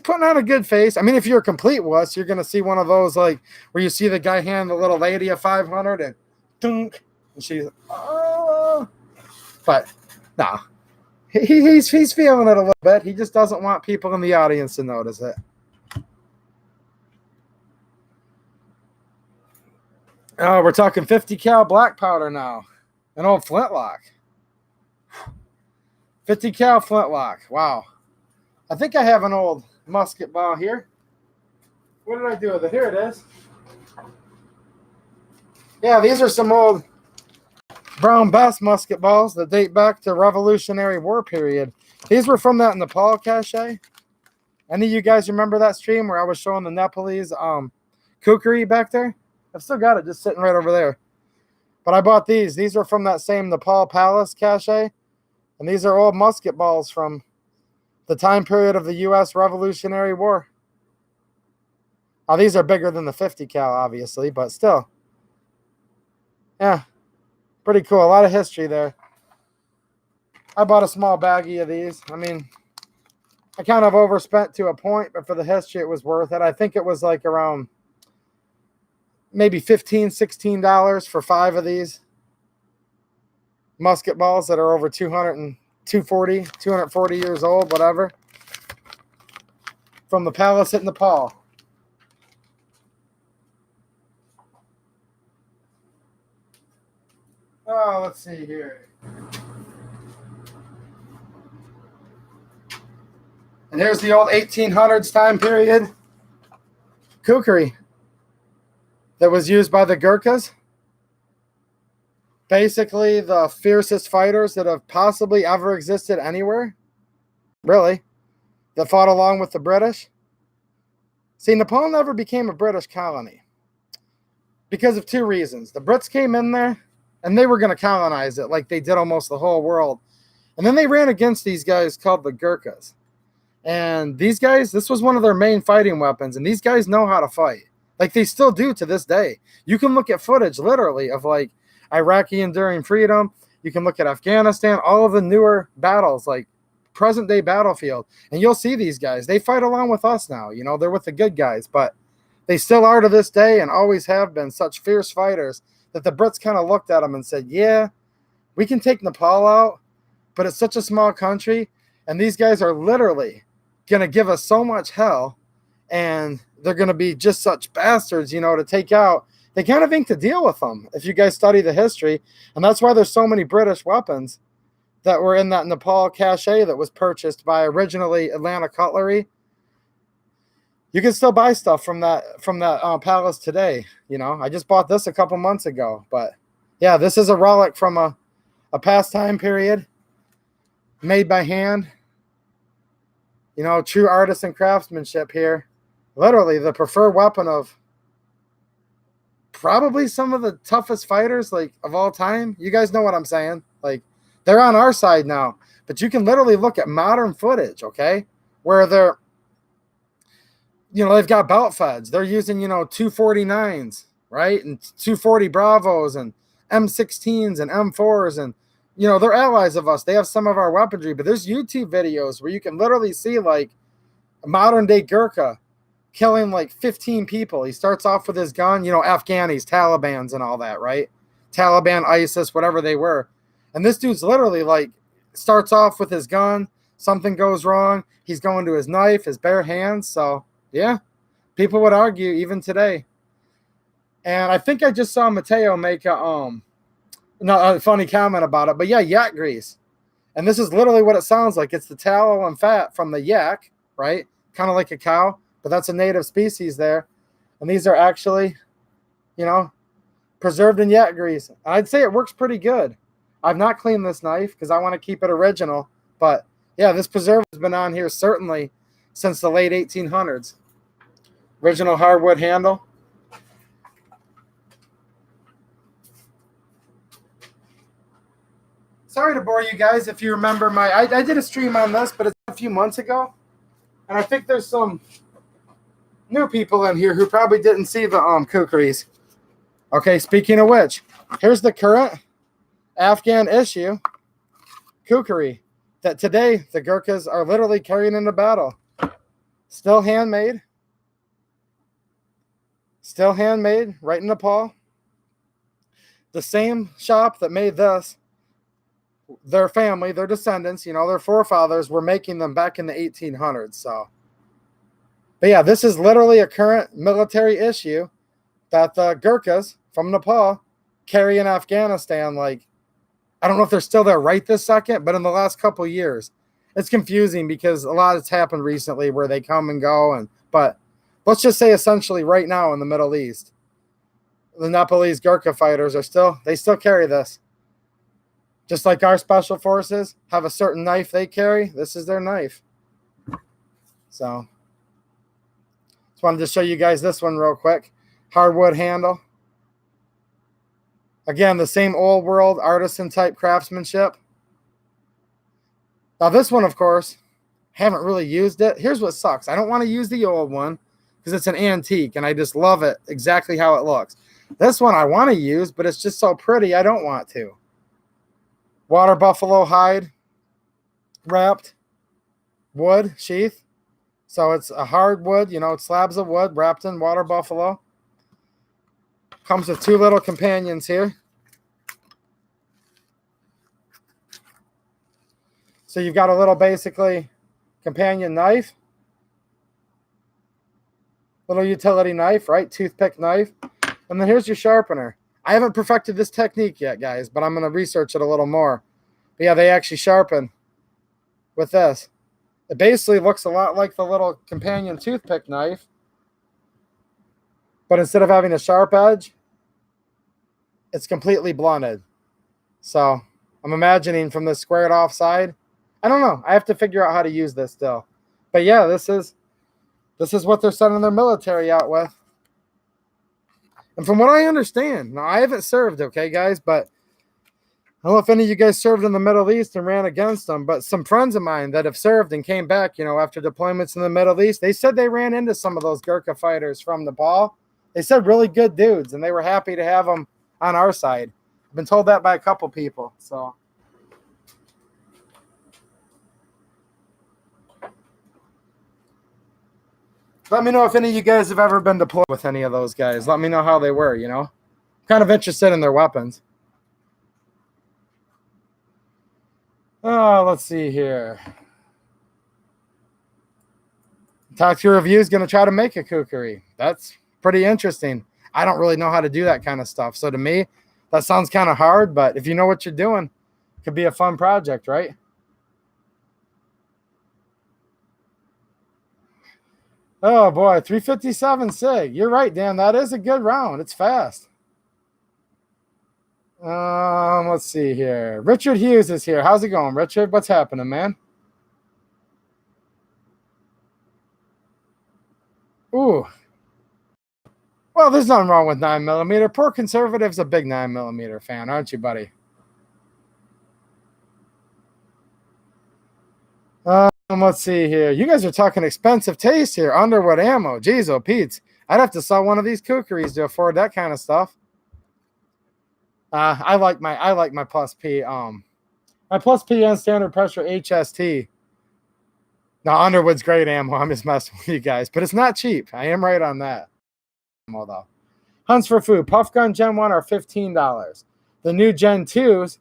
putting on a good face. I mean, if you're a complete wuss, you're gonna see one of those like where you see the guy hand the little lady a 500 and dunk, and she's oh, but no, he's feeling it a little bit. He just doesn't want people in the audience to notice it. Oh, we're talking 50 cal black powder now. An old flintlock. 50 cal flintlock. Wow. I think I have an old musket ball here. What did I do with it? Here it is. Yeah, these are some old Brown Bess musket balls that date back to Revolutionary War period. These were from that Nepal cache. Any of you guys remember that stream where I was showing the Nepalese kukri back there? I've still got it just sitting right over there. But I bought these. These are from that same Nepal Palace cache. And these are old musket balls from the time period of the U.S. Revolutionary War. Now, these are bigger than the 50 cal, obviously, but still. Yeah, pretty cool. A lot of history there. I bought a small baggie of these. I mean, I kind of overspent to a point, but for the history, it was worth it. I think it was like around maybe $15, $16 for 5 of these musket balls that are over 240 years old, whatever. From the palace at Nepal. Oh, let's see here. And here's the old 1800s time period kukri that was used by the Gurkhas. Basically, the fiercest fighters that have possibly ever existed anywhere, really, that fought along with the British. See, Nepal never became a British colony because of 2 reasons. The Brits came in there, and they were going to colonize it like they did almost the whole world. And then they ran against these guys called the Gurkhas. And these guys, this was one of their main fighting weapons, and these guys know how to fight. Like, they still do to this day. You can look at footage, literally, of, like, Iraqi Enduring Freedom. You can look at Afghanistan, all of the newer battles, like present-day battlefield. And you'll see these guys. They fight along with us now. You know, they're with the good guys. But they still are to this day and always have been such fierce fighters that the Brits kind of looked at them and said, yeah, we can take Nepal out, but it's such a small country, and these guys are literally going to give us so much hell, and they're going to be just such bastards, you know, to take out. They kind of inked a deal with them, if you guys study the history, and that's why there's so many British weapons that were in that Nepal cache that was purchased by originally Atlanta Cutlery. You can still buy stuff from that palace today. You know, I just bought this a couple months ago, but yeah, this is a relic from a past time period, made by hand. You know, true artisan craftsmanship here. Literally, the preferred weapon of probably some of the toughest fighters like of all time. You guys know what I'm saying? Like, they're on our side now, but you can literally look at modern footage, okay, where they're, they've got belt feds. They're using, 249s, right, and 240 Bravos and M16s and M4s, and they're allies of us. They have some of our weaponry, but there's YouTube videos where you can literally see like a modern day Gurkha killing like 15 people. He starts off with his gun, Afghanis, Talibans, and all that, right? Taliban, ISIS, whatever they were. And this dude's literally like starts off with his gun. Something goes wrong. He's going to his knife, his bare hands. So, yeah, people would argue even today. And I think I just saw Mateo make a funny comment about it. But yeah, yak grease. And this is literally what it sounds like. It's the tallow and fat from the yak, right? Kind of like a cow. But that's a native species there. And these are actually, preserved in yak grease. And I'd say it works pretty good. I've not cleaned this knife because I want to keep it original. But, yeah, this preserve has been on here certainly since the late 1800s. Original hardwood handle. Sorry to bore you guys if you remember I did a stream on this, but it's a few months ago. And I think there's some new people in here who probably didn't see the kukris. Okay, speaking of which, here's the current Afghan issue kukri that today the Gurkhas are literally carrying into battle. Still handmade. Still handmade, right in Nepal. The same shop that made this, their family, their descendants, their forefathers were making them back in the 1800s. So, but yeah, this is literally a current military issue that the Gurkhas from Nepal carry in Afghanistan. Like, I don't know if they're still there right this second, but in the last couple of years, it's confusing because a lot has happened recently where they come and go. But let's just say essentially right now in the Middle East, the Nepalese Gurkha fighters they still carry this. Just like our special forces have a certain knife they carry, this is their knife. So, just wanted to show you guys this one real quick. Hardwood handle. Again, the same old world artisan type craftsmanship. Now this one, of course, haven't really used it. Here's what sucks. I don't want to use the old one because it's an antique and I just love it exactly how it looks. This one I want to use, but it's just so pretty I don't want to. Water buffalo hide wrapped wood sheath. So it's a hardwood, it's slabs of wood wrapped in water buffalo. Comes with two little companions here. So you've got a little basically companion knife. Little utility knife, right? Toothpick knife. And then here's your sharpener. I haven't perfected this technique yet, guys, but I'm going to research it a little more. But yeah, they actually sharpen with this. It basically looks a lot like the little companion toothpick knife. But instead of having a sharp edge, it's completely blunted. So I'm imagining from the squared off side. I don't know. I have to figure out how to use this still. But yeah, this is what they're sending their military out with. And from what I understand, now I haven't served, okay, guys, but I don't know if any of you guys served in the Middle East and ran against them, but some friends of mine that have served and came back, after deployments in the Middle East, they said they ran into some of those Gurkha fighters from Nepal. They said really good dudes, and they were happy to have them on our side. I've been told that by a couple people, so. Let me know if any of you guys have ever been deployed with any of those guys. Let me know how they were, Kind of interested in their weapons. Oh, let's see here. Talk Review is going to try to make a kukri. That's pretty interesting. I don't really know how to do that kind of stuff. So to me, that sounds kind of hard, but if you know what you're doing, it could be a fun project, right? Oh, boy, 357 SIG. You're right, Dan. That is a good round. It's fast. Let's see here. Richard Hughes is here. How's it going, Richard? What's happening, man? Ooh. Well, there's nothing wrong with 9mm. Poor Conservative's a big 9mm fan, aren't you, buddy? Let's see here. You guys are talking expensive taste here. Underwood ammo. Jeez, oh, Pete. I'd have to sell one of these kookaries to afford that kind of stuff. I like my Plus P. My Plus P and standard pressure HST. Now, Underwood's great ammo. I'm just messing with you guys, but it's not cheap. I am right on that. Though. Hunts for food. Puff gun Gen 1 are $15. The new Gen 2s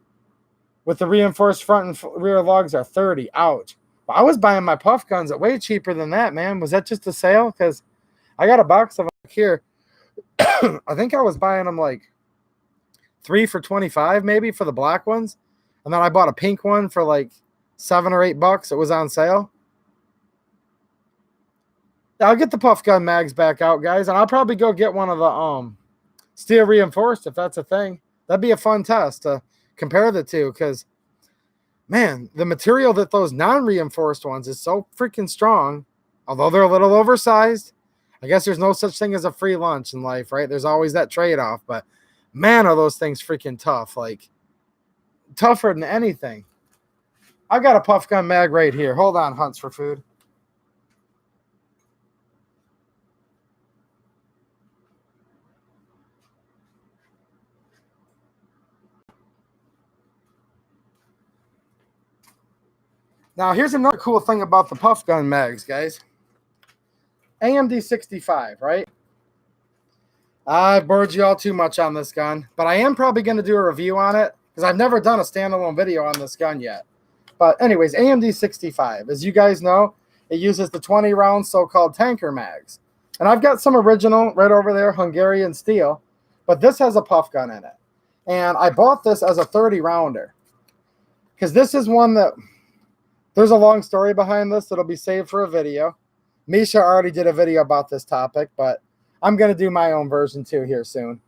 with the reinforced front and rear lugs are $30. Ouch. But I was buying my puff guns at way cheaper than that, man. Was that just a sale? Because I got a box of them here. I think I was buying them like 3 for $25 maybe for the black ones. And then I bought a pink one for like $7 or $8. It was on sale. I'll get the puff gun mags back out, guys, and I'll probably go get one of the steel reinforced if that's a thing. That'd be a fun test to compare the two because, man, the material that those non-reinforced ones is so freaking strong, although they're a little oversized. I guess there's no such thing as a free lunch in life, right? There's always that trade-off, but man, are those things freaking tough, like tougher than anything. I got a puff gun mag right here. Hold on, Hunts for Food. Now, here's another cool thing about the puff gun mags, guys. AMD 65, right? I've bored you all too much on this gun, but I am probably going to do a review on it because I've never done a standalone video on this gun yet. But anyways, AMD 65, as you guys know, it uses the 20-round so-called tanker mags. And I've got some original right over there, Hungarian steel, but this has a puff gun in it. And I bought this as a 30-rounder because this is one that... There's a long story behind this that'll be saved for a video. Misha already did a video about this topic, but I'm going to do my own version too here soon.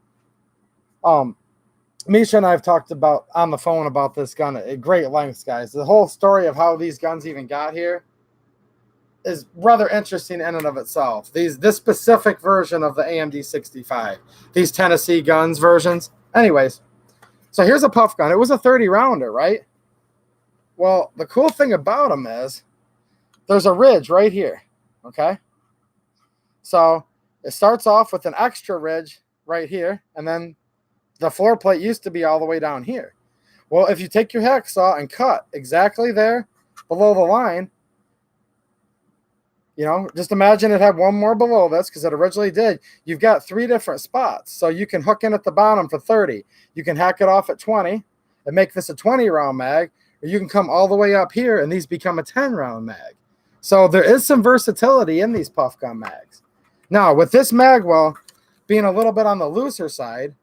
Misha and I have talked about on the phone about this gun at great lengths, guys. The whole story of how these guns even got here is rather interesting in and of itself. This specific version of the AMD 65, these Tennessee guns versions. Anyways, so here's a puff gun. It was a 30-rounder, right? Well, the cool thing about them is there's a ridge right here, okay? So it starts off with an extra ridge right here, and then the floor plate used to be all the way down here. Well, if you take your hacksaw and cut exactly there below the line, you know, just imagine it had one more below this because it originally did. You've got 3 different spots. So you can hook in at the bottom for 30. You can hack it off at 20 and make this a 20-round mag. Or you can come all the way up here and these become a 10-round mag. So there is some versatility in these puff gun mags. Now, with this mag well being a little bit on the looser side,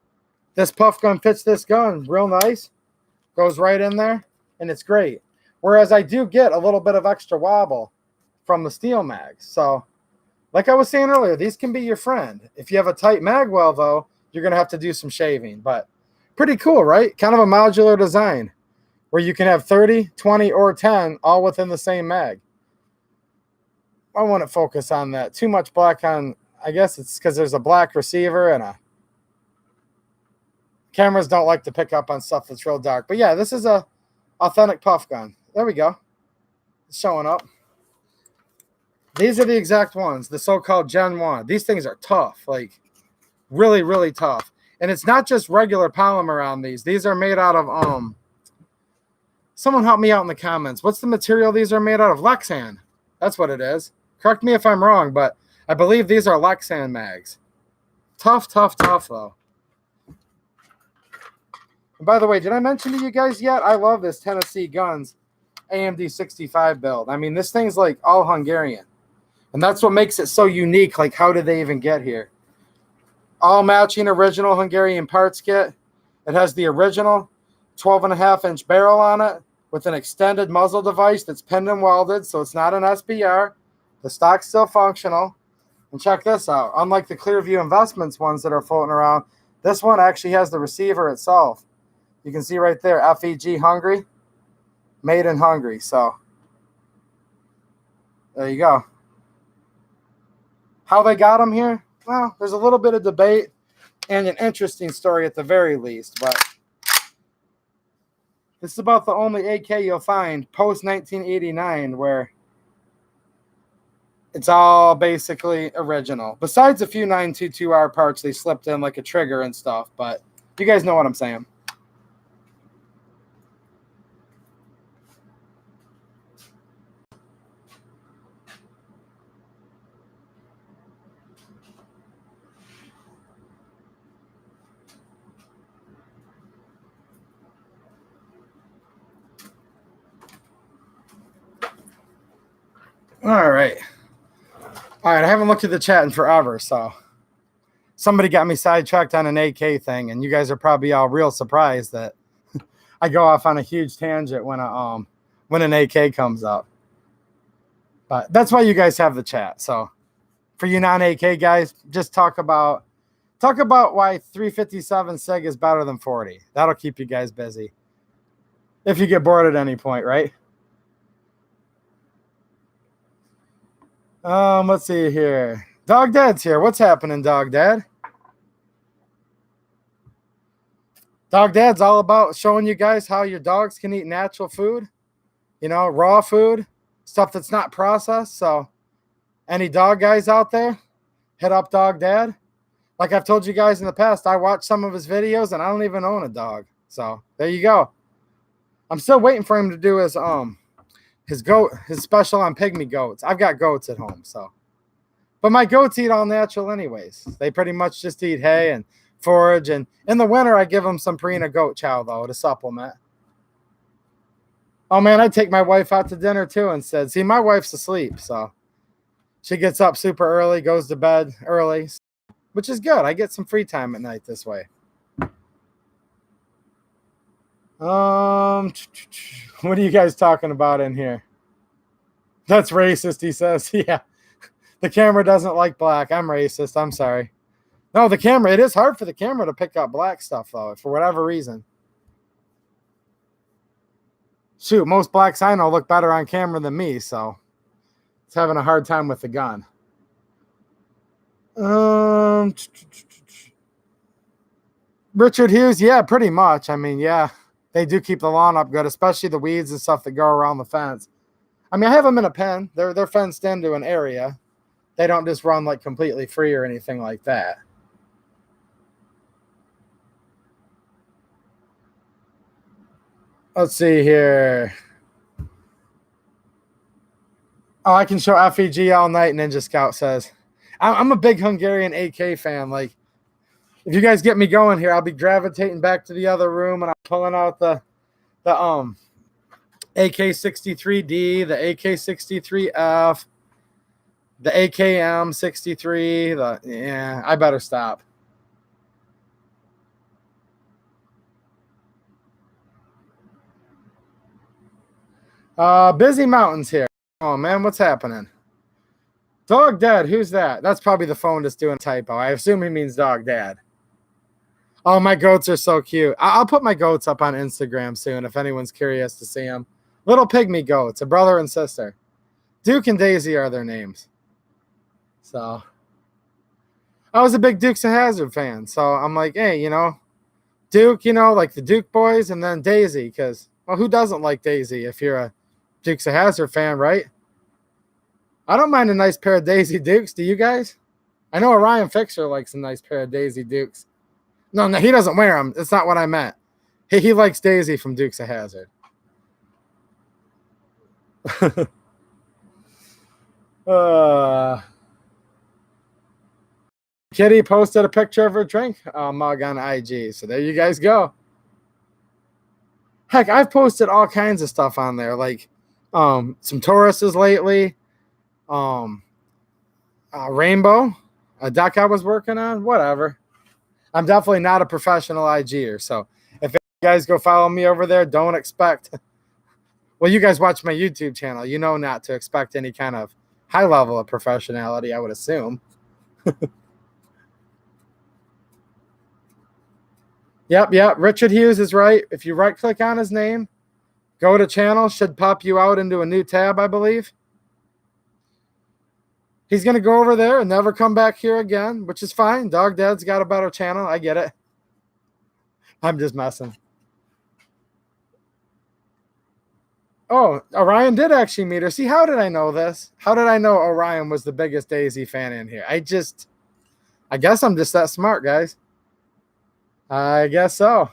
this puff gun fits this gun real nice, goes right in there, and it's great. Whereas I do get a little bit of extra wobble from the steel mags. So, like I was saying earlier, these can be your friend. If you have a tight mag well, though, you're going to have to do some shaving. But pretty cool, right? Kind of a modular design, where you can have 30, 20, or 10 all within the same mag. I wouldn't focus on that. Too much black on, I guess it's because there's a black receiver and a... Cameras don't like to pick up on stuff that's real dark. But yeah, this is a authentic puff gun. There we go. It's showing up. These are the exact ones, the so-called Gen 1. These things are tough, like really, really tough. And it's not just regular polymer on these. These are made out of... Someone help me out in the comments. What's the material these are made out of? Lexan. That's what it is. Correct me if I'm wrong, but I believe these are Lexan mags. Tough, tough, tough, though. And by the way, did I mention to you guys yet? I love this Tennessee Guns AMD 65 build. I mean, this thing's like all Hungarian. And that's what makes it so unique. Like, how did they even get here? All matching original Hungarian parts kit. It has the original 12.5-inch barrel on it with an extended muzzle device that's pinned and welded, so it's not an SBR. The stock's still functional. And check this out. Unlike the Clearview Investments ones that are floating around, this one actually has the receiver itself. You can see right there, FEG Hungary, made in Hungary. So there you go. How they got them here? well, there's a little bit of debate and an interesting story at the very least, but this is about the only AK you'll find post 1989 where it's all basically original. Besides a few 922R parts they slipped in like a trigger and stuff, but you guys know what I'm saying. All right. All right, I haven't looked at the chat in forever, so somebody got me sidetracked on an AK thing, and you guys are probably all real surprised that I go off on a huge tangent when an AK comes up. But that's why you guys have the chat. So for you non-AK guys, just talk about why 357 SIG is better than 40. That'll keep you guys busy. If you get bored at any point, right? Let's see here. Dog Dad's here. What's happening, Dog Dad? Dog Dad's all about showing you guys how your dogs can eat natural food, you know, raw food, stuff that's not processed. So any dog guys out there, hit up Dog Dad. Like I've told you guys in the past, I watch some of his videos and I don't even own a dog. So there you go. I'm still waiting for him to do his special on pygmy goats. I've got goats at home, so. But my goats eat all natural anyways. They pretty much just eat hay and forage. And in the winter, I give them some Purina goat chow, though, to supplement. Oh, man, I take my wife out to dinner, too, instead. See, my wife's asleep, so. She gets up super early, goes to bed early, which is good. I get some free time at night this way. What are you guys talking about in here? That's racist, he says. Yeah. The camera doesn't like black. I'm racist. I'm sorry. No, the camera, it is hard for the camera to pick up black stuff, though, for whatever reason. Shoot, most blacks I know look better on camera than me, so it's having a hard time with the gun. Richard Hughes, yeah, pretty much. I mean, yeah. They do keep the lawn up good, especially the weeds and stuff that go around the fence. I mean, I have them in a pen. They're fenced into an area. They don't just run like completely free or anything like that. Let's see here. Oh, I can show FEG all night, Ninja Scout says. I'm a big Hungarian AK fan. Like, if you guys get me going here, I'll be gravitating back to the other room and I'm pulling out the AK-63D, the AK-63F, the AKM-63. Yeah, I better stop. Busy Mountains here. Oh, man, what's happening? Dog Dad, who's that? That's probably the phone that's doing typo. I assume he means Dog Dad. Oh, my goats are so cute. I'll put my goats up on Instagram soon if anyone's curious to see them. Little pygmy goats, a brother and sister. Duke and Daisy are their names. So, I was a big Dukes of Hazzard fan. So, I'm like, hey, you know, Duke, you know, like the Duke boys, and then Daisy. Because, well, who doesn't like Daisy if you're a Dukes of Hazzard fan, right? I don't mind a nice pair of Daisy Dukes. Do you guys? I know Orion Fixer likes a nice pair of Daisy Dukes. No, he doesn't wear them. It's not what I meant. He likes Daisy from Dukes of Hazzard. Kitty posted a picture of her drink mug on IG. So there you guys go. Heck, I've posted all kinds of stuff on there, like some Tauruses lately, Rainbow, a deck I was working on, whatever. I'm definitely not a professional IGer, so if you guys go follow me over there, don't expect. Well, you guys watch my YouTube channel. You know not to expect any kind of high level of professionality, I would assume. Yep. Richard Hughes is right. If you right-click on his name, go to channel, should pop you out into a new tab, I believe. He's going to go over there and never come back here again, which is fine. Dog Dad's got a better channel. I get it. I'm just messing. Oh, Orion did actually meet her. See, how did I know this? How did I know Orion was the biggest Daisy fan in here? I guess I'm just that smart, guys. I guess so.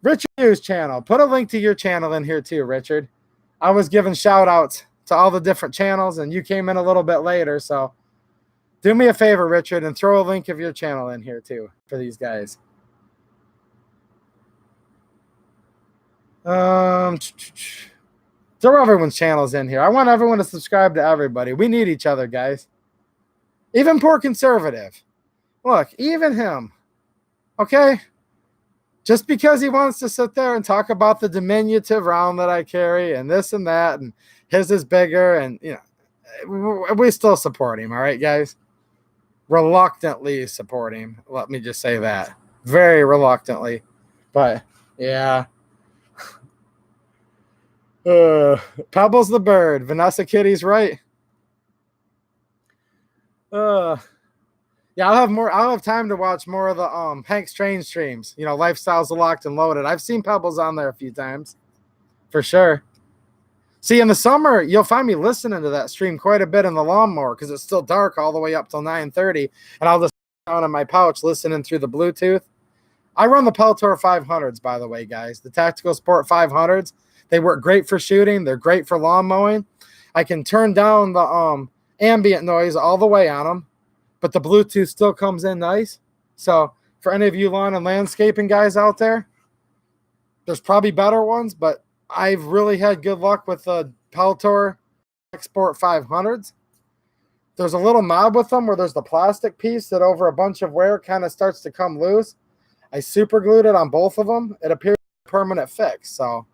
Richard Hughes channel. Put a link to your channel in here too, Richard. I was giving shout outs to all the different channels and you came in a little bit later. So do me a favor, Richard, and throw a link of your channel in here too for these guys. Throw everyone's channels in here. I want everyone to subscribe to everybody. We need each other, guys. Even poor conservative. Look, even him. Okay? Just because he wants to sit there and talk about the diminutive round that I carry and this and that, and his is bigger, and you know, we still support him, all right, guys? Reluctantly support him. Let me just say that. Very reluctantly. But yeah. Pebbles the bird. Vanessa Kitty's right. Yeah, I'll have time to watch more of the Hank Strange streams. You know, Lifestyles of Locked and Loaded. I've seen Pebbles on there a few times. For sure. See, in the summer, you'll find me listening to that stream quite a bit in the lawnmower because it's still dark all the way up till 9:30. And I'll just down in my pouch listening through the Bluetooth. I run the Peltor 500s, by the way, guys. The Tactical Sport 500s. They work great for shooting. They're great for lawn mowing. I can turn down the ambient noise all the way on them, but the Bluetooth still comes in nice. So for any of you lawn and landscaping guys out there, there's probably better ones, but I've really had good luck with the Peltor Sport 500s. There's a little knob with them where there's the plastic piece that over a bunch of wear kind of starts to come loose. I super glued it on both of them. It appears a permanent fix. So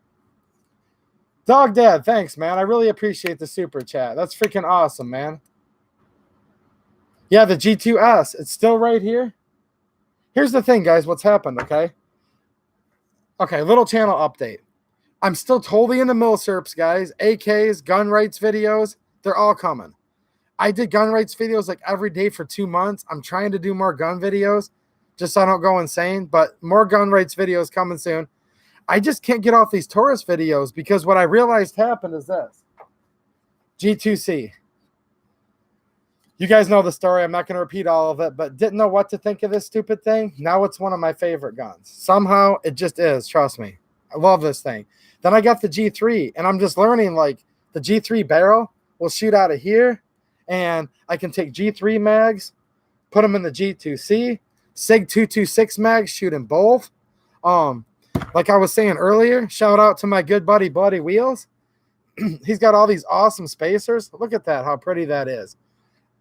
Dog Dad, thanks, man. I really appreciate the super chat. That's freaking awesome, man. Yeah, the G2S. It's still right here. Here's the thing, guys. What's happened, okay? Okay, little channel update. I'm still totally into milsurps, guys. AKs, gun rights videos. They're all coming. I did gun rights videos like every day for 2 months. I'm trying to do more gun videos just so I don't go insane. But more gun rights videos coming soon. I just can't get off these Taurus videos because what I realized happened is this. G2C. You guys know the story. I'm not going to repeat all of it, but didn't know what to think of this stupid thing. Now it's one of my favorite guns. Somehow it just is. Trust me. I love this thing. Then I got the G3, and I'm just learning, like, the G3 barrel will shoot out of here, and I can take G3 mags, put them in the G2C, SIG 226 mags, shoot in both. Like I was saying earlier, shout out to my good buddy, Bloody Wheels. He's got all these awesome spacers. Look at that, how pretty that is.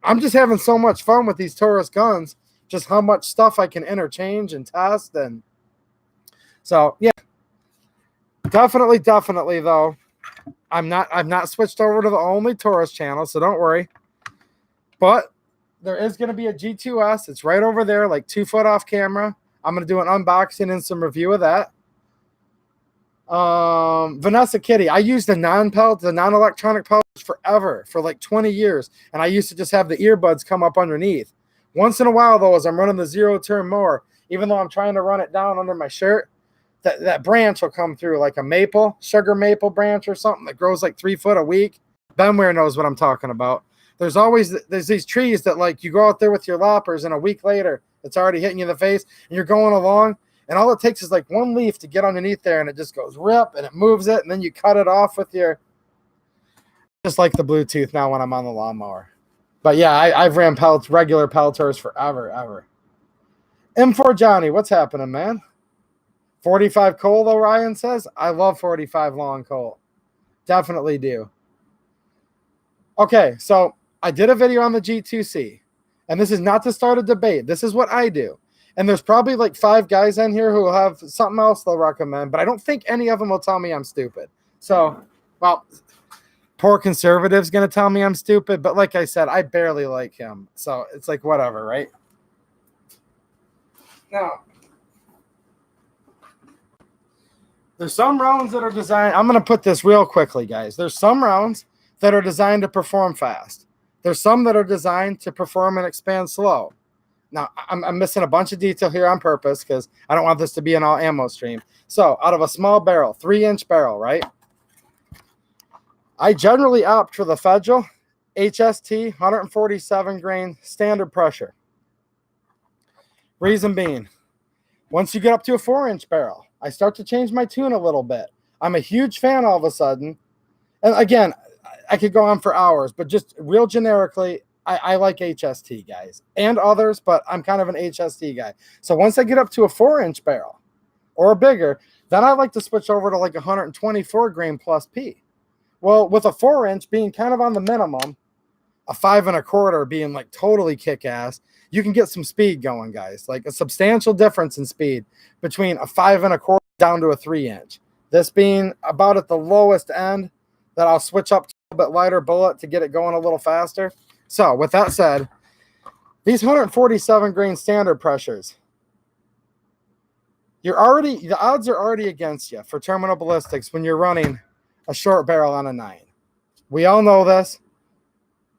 I'm just having so much fun with these Taurus guns, just how much stuff I can interchange and test. And so, yeah, definitely, though, I've not switched over to the only Taurus channel, so don't worry. But there is going to be a G2S. It's right over there, like 2 foot off camera. I'm going to do an unboxing and some review of that. Vanessa Kitty, I used the non-electronic pellets forever, for like 20 years, and I used to just have the earbuds come up underneath. Once in a while, though, as I'm running the zero-turn mower, even though I'm trying to run it down under my shirt, that branch will come through, like a sugar maple branch or something that grows like 3 foot a week. Benware knows what I'm talking about. There's these trees that, like, you go out there with your loppers, and a week later, it's already hitting you in the face, and you're going along, and all it takes is like one leaf to get underneath there, and it just goes rip, and it moves it, and then you cut it off with your, just like the Bluetooth now when I'm on the lawnmower. But yeah, I've ran regular Peltors forever, ever. M4 Johnny, what's happening, man? 45 Colt, though, Ryan says. I love 45 long Colt. Definitely do. Okay, so I did a video on the G2C, and this is not to start a debate. This is what I do. And there's probably like 5 guys in here who will have something else they'll recommend, but I don't think any of them will tell me I'm stupid. So, well, poor conservative's going to tell me I'm stupid, but like I said, I barely like him. So it's like whatever, right? Now, There's some rounds that are designed. I'm going to put this real quickly, guys. There's some rounds that are designed to perform fast. There's some that are designed to perform and expand slow. Now, I'm missing a bunch of detail here on purpose because I don't want this to be an all ammo stream. So, out of a small barrel, 3-inch barrel, right? I generally opt for the Federal HST 147 grain standard pressure. Reason being, once you get up to a 4-inch barrel, I start to change my tune a little bit. I'm a huge fan all of a sudden. And again, I could go on for hours, but just real generically, I like HST, guys, and others, but I'm kind of an HST guy. So once I get up to a 4-inch barrel or bigger, then I like to switch over to like 124 grain plus P. Well, with a 4-inch being kind of on the minimum, a 5 1/4 being like totally kick-ass, you can get some speed going, guys. Like a substantial difference in speed between a 5 1/4 down to a 3-inch. This being about at the lowest end that I'll switch up to a little bit lighter bullet to get it going a little faster. So with that said, these 147 grain standard pressures, the odds are already against you for terminal ballistics when you're running a short barrel on a 9. We all know this.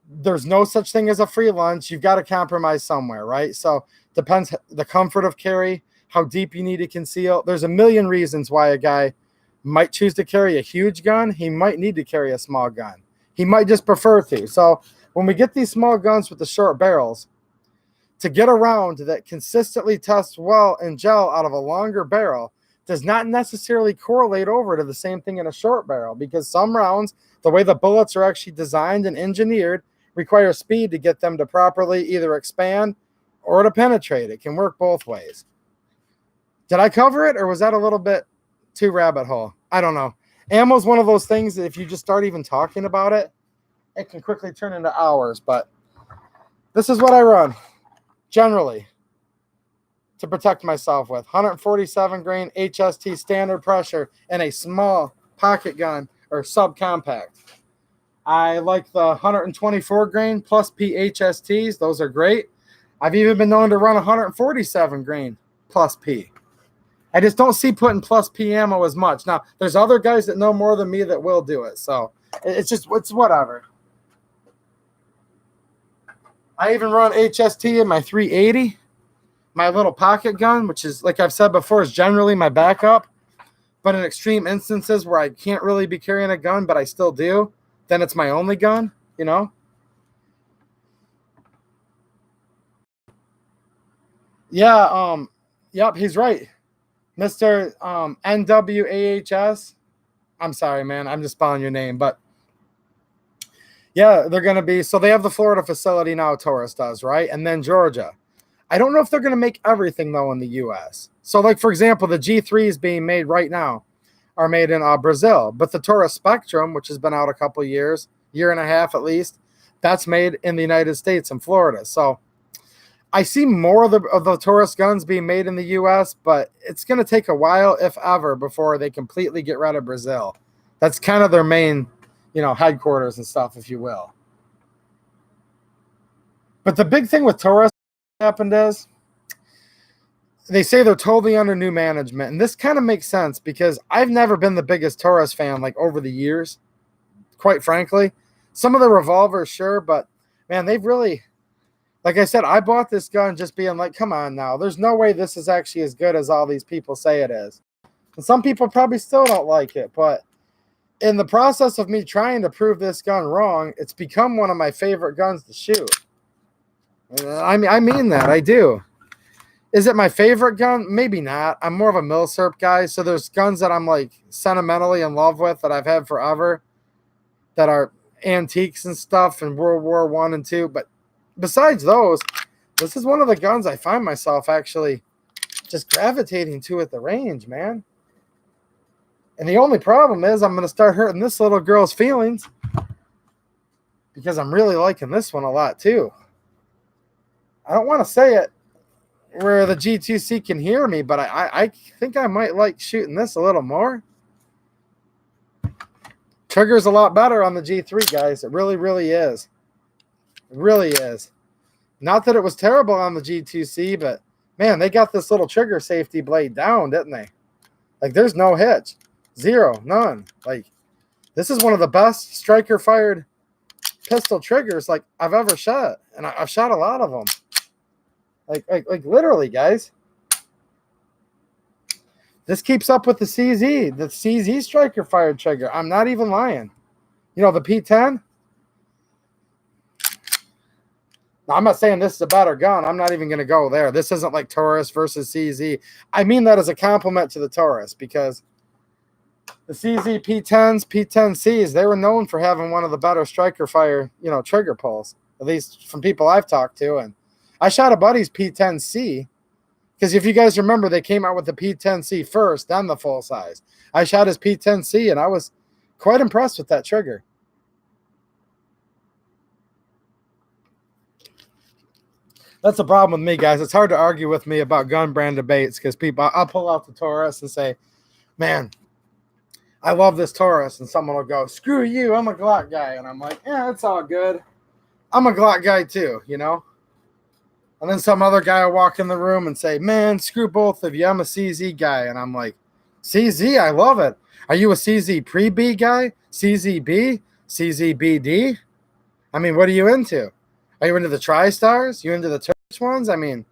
There's no such thing as a free lunch. You've got to compromise somewhere, right? So depends the comfort of carry, how deep you need to conceal. There's a million reasons why a guy might choose to carry a huge gun. He might need to carry a small gun. He might just prefer to. So when we get these small guns with the short barrels, to get a round that consistently tests well in gel out of a longer barrel does not necessarily correlate over to the same thing in a short barrel, because some rounds, the way the bullets are actually designed and engineered, require speed to get them to properly either expand or to penetrate. It can work both ways. Did I cover it, or was that a little bit too rabbit hole? I don't know. Ammo is one of those things that if you just start even talking about it, it can quickly turn into hours. But this is what I run generally to protect myself with. 147 grain HST standard pressure and a small pocket gun or subcompact. I like the 124 grain plus P HSTs. Those are great. I've even been known to run 147 grain plus P. I just don't see putting plus P ammo as much. Now, there's other guys that know more than me that will do it. So it's whatever. I even run HST in my 380, my little pocket gun, which is, like I've said before, is generally my backup. But in extreme instances where I can't really be carrying a gun, but I still do, then it's my only gun, you know? Yeah, yep, he's right. Mr. NWAHS. I'm sorry, man. I'm just spelling your name, but yeah, they're going to be, so they have the Florida facility now, Taurus does, right? And then Georgia. I don't know if they're going to make everything, though, in the U.S. So, like, for example, the G3s being made right now are made in Brazil. But the Taurus Spectrum, which has been out a couple years, year and a half at least, that's made in the United States in Florida. So I see more of the Taurus guns being made in the U.S., but it's going to take a while, if ever, before they completely get rid of Brazil. That's kind of their main, headquarters and stuff, if you will. But the big thing with Taurus happened is they say they're totally under new management. And this kind of makes sense because I've never been the biggest Taurus fan, like, over the years, quite frankly. Some of the revolvers, sure, but, man, they've really, like I said, I bought this gun just being like, come on now. There's no way this is actually as good as all these people say it is. And some people probably still don't like it, but in the process of me trying to prove this gun wrong, it's become one of my favorite guns to shoot. I mean that. I do. Is it my favorite gun? Maybe not. I'm more of a milsurp guy, so there's guns that I'm, like, sentimentally in love with that I've had forever that are antiques and stuff in World War I and II. But besides those, this is one of the guns I find myself actually just gravitating to at the range, man. And the only problem is I'm going to start hurting this little girl's feelings because I'm really liking this one a lot too. I don't want to say it where the G2C can hear me, but I think I might like shooting this a little more. Trigger's a lot better on the G3, guys. It really, really is. It really is. Not that it was terrible on the G2C, but, man, they got this little trigger safety blade down, didn't they? Like, there's no hitch. Zero, none. Like, this is one of the best striker fired pistol triggers like I've ever shot, and I've shot a lot of them. Like literally, guys. This keeps up with the CZ striker fired trigger. I'm not even lying. You know, the P10. Now, I'm not saying this is a better gun. I'm not even going to go there. This isn't like Taurus versus CZ. I mean that as a compliment to the Taurus, because the CZ P10s, P10Cs, they were known for having one of the better striker fire, you know, trigger pulls, at least from people I've talked to. And I shot a buddy's P10C, because if you guys remember, they came out with the P10C first, then the full size. I shot his P10C, and I was quite impressed with that trigger. That's the problem with me, guys. It's hard to argue with me about gun brand debates, because I'll pull out the Taurus and say, man, I love this Taurus, and someone will go, screw you, I'm a Glock guy. And I'm like, yeah, it's all good. I'm a Glock guy too, you know? And then some other guy will walk in the room and say, man, screw both of you. I'm a CZ guy. And I'm like, CZ, I love it. Are you a CZ pre-B guy? CZB? CZBD? I mean, what are you into? Are you into the Tri-Stars? You into the Turkish ones? I mean,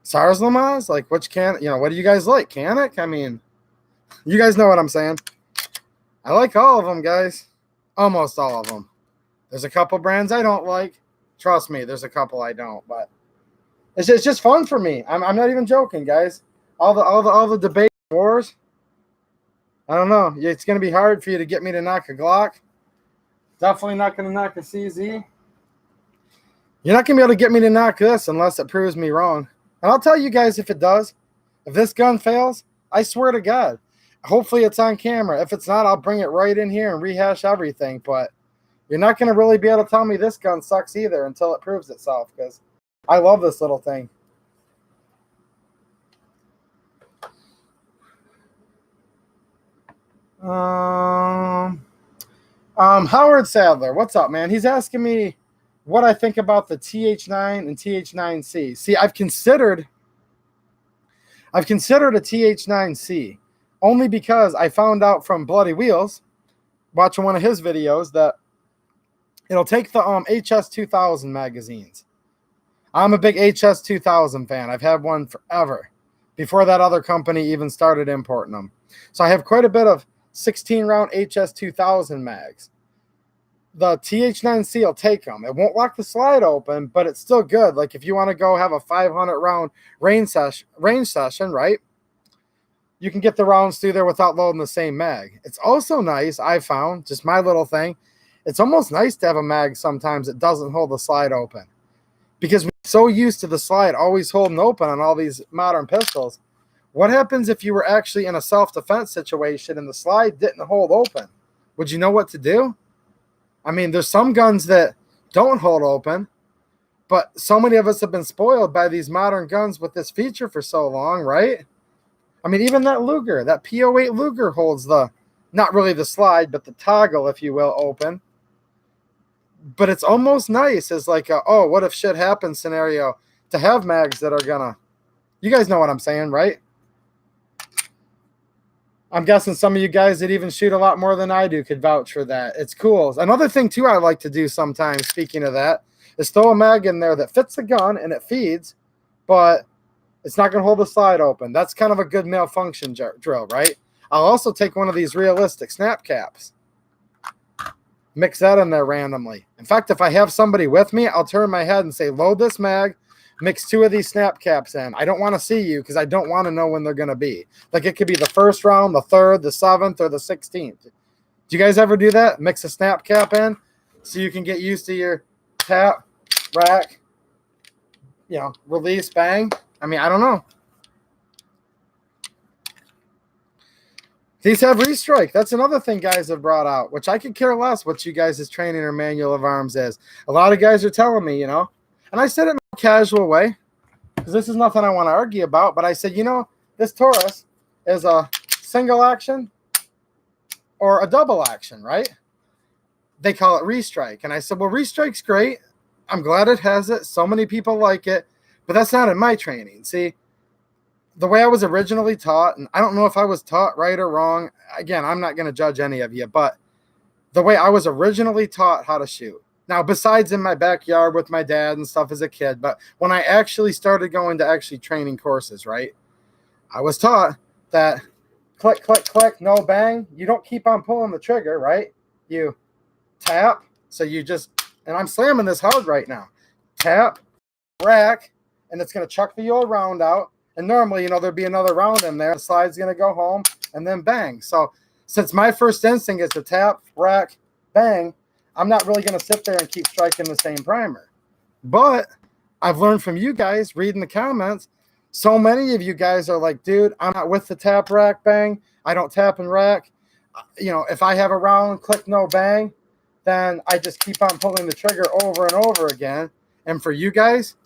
SARS Lamaz? Like, which what do you guys like? Canik? I mean, you guys know what I'm saying. I like all of them, guys. Almost all of them. There's a couple brands I don't like. Trust me, there's a couple I don't, but it's just fun for me. I'm not even joking, guys. All the debate wars. I don't know. It's gonna be hard for you to get me to knock a Glock. Definitely not gonna knock a CZ. You're not gonna be able to get me to knock this unless it proves me wrong. And I'll tell you guys if it does. If this gun fails, I swear to God. Hopefully it's on camera. If it's not, I'll bring it right in here and rehash everything. But you're not going to really be able to tell me this gun sucks either until it proves itself, because I love this little thing. Howard Sadler, what's up, man? He's asking me what I think about the TH9 and TH9C. See, I've considered a TH9C only because I found out from Bloody Wheels, watching one of his videos, that it'll take the HS2000 magazines. I'm a big HS2000 fan. I've had one forever, before that other company even started importing them. So I have quite a bit of 16-round HS2000 mags. The TH9C will take them. It won't lock the slide open, but it's still good. Like if you want to go have a 500-round range session, right? You can get the rounds through there without loading the same mag. It's also nice, I found, just my little thing, it's almost nice to have a mag sometimes that doesn't hold the slide open, because we're so used to the slide always holding open on all these modern pistols. What happens if you were actually in a self-defense situation and the slide didn't hold open? Would you know what to do? I mean, there's some guns that don't hold open, but so many of us have been spoiled by these modern guns with this feature for so long, right? I mean, even that Luger, that P08 Luger holds the, not really the slide, but the toggle, if you will, open. But it's almost nice as like a, oh, what if shit happens scenario to have mags that are gonna, you guys know what I'm saying, right? I'm guessing some of you guys that even shoot a lot more than I do could vouch for that. It's cool. Another thing too I like to do sometimes, speaking of that, is throw a mag in there that fits the gun and it feeds, but it's not going to hold the slide open. That's kind of a good malfunction drill, right? I'll also take one of these realistic snap caps, mix that in there randomly. In fact, if I have somebody with me, I'll turn my head and say, load this mag, mix 2 of these snap caps in. I don't want to see you because I don't want to know when they're going to be. Like it could be the first round, the 3rd, the 7th, or the 16th. Do you guys ever do that? Mix a snap cap in so you can get used to your tap, rack, release, bang. I mean, I don't know. These have restrike. That's another thing guys have brought out, which I could care less what you guys' training or manual of arms is. A lot of guys are telling me, and I said it in a casual way, because this is nothing I want to argue about, but I said, this Taurus is a single action or a double action, right? They call it restrike. And I said, well, restrike's great. I'm glad it has it. So many people like it, but that's not in my training. See, the way I was originally taught, and I don't know if I was taught right or wrong. Again, I'm not going to judge any of you, but the way I was originally taught how to shoot. Now, besides in my backyard with my dad and stuff as a kid, but when I actually started going to actually training courses, right, I was taught that click, click, click, no bang. You don't keep on pulling the trigger, right? You tap. So you just, and I'm slamming this hard right now. Tap, rack, and it's going to chuck the old round out. And normally, there'd be another round in there. The slide's going to go home and then bang. So since my first instinct is to tap, rack, bang, I'm not really going to sit there and keep striking the same primer. But I've learned from you guys reading the comments. So many of you guys are like, dude, I'm not with the tap, rack, bang. I don't tap and rack. If I have a round, click, no bang, then I just keep on pulling the trigger over and over again. And for you guys,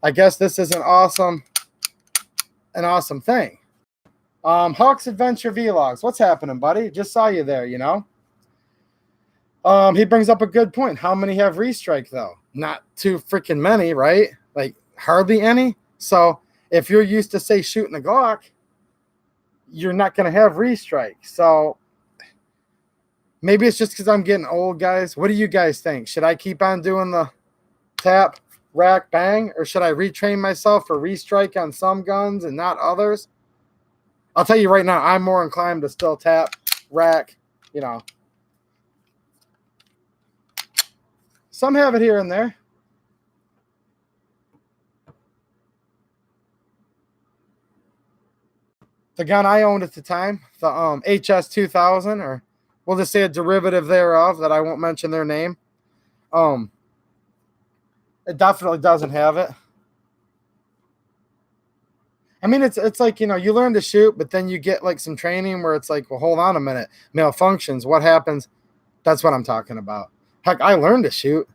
I guess this is an awesome thing. Hawk's Adventure Vlogs. What's happening, buddy? Just saw you there, He brings up a good point. How many have restrike, though? Not too freaking many, right? Like, hardly any. So if you're used to, say, shooting a Glock, you're not going to have restrike. So maybe it's just because I'm getting old, guys. What do you guys think? Should I keep on doing the tap, rack, bang, or should I retrain myself for restrike on some guns and not others? I'll tell you right now, I'm more inclined to still tap, rack, Some have it here and there. The gun I owned at the time, the HS-2000, or we'll just say a derivative thereof that I won't mention their name. It definitely doesn't have it. I mean, it's like, you learn to shoot, but then you get like some training where it's like, well, hold on a minute. Malfunctions, what happens? That's what I'm talking about. Heck, I learned to shoot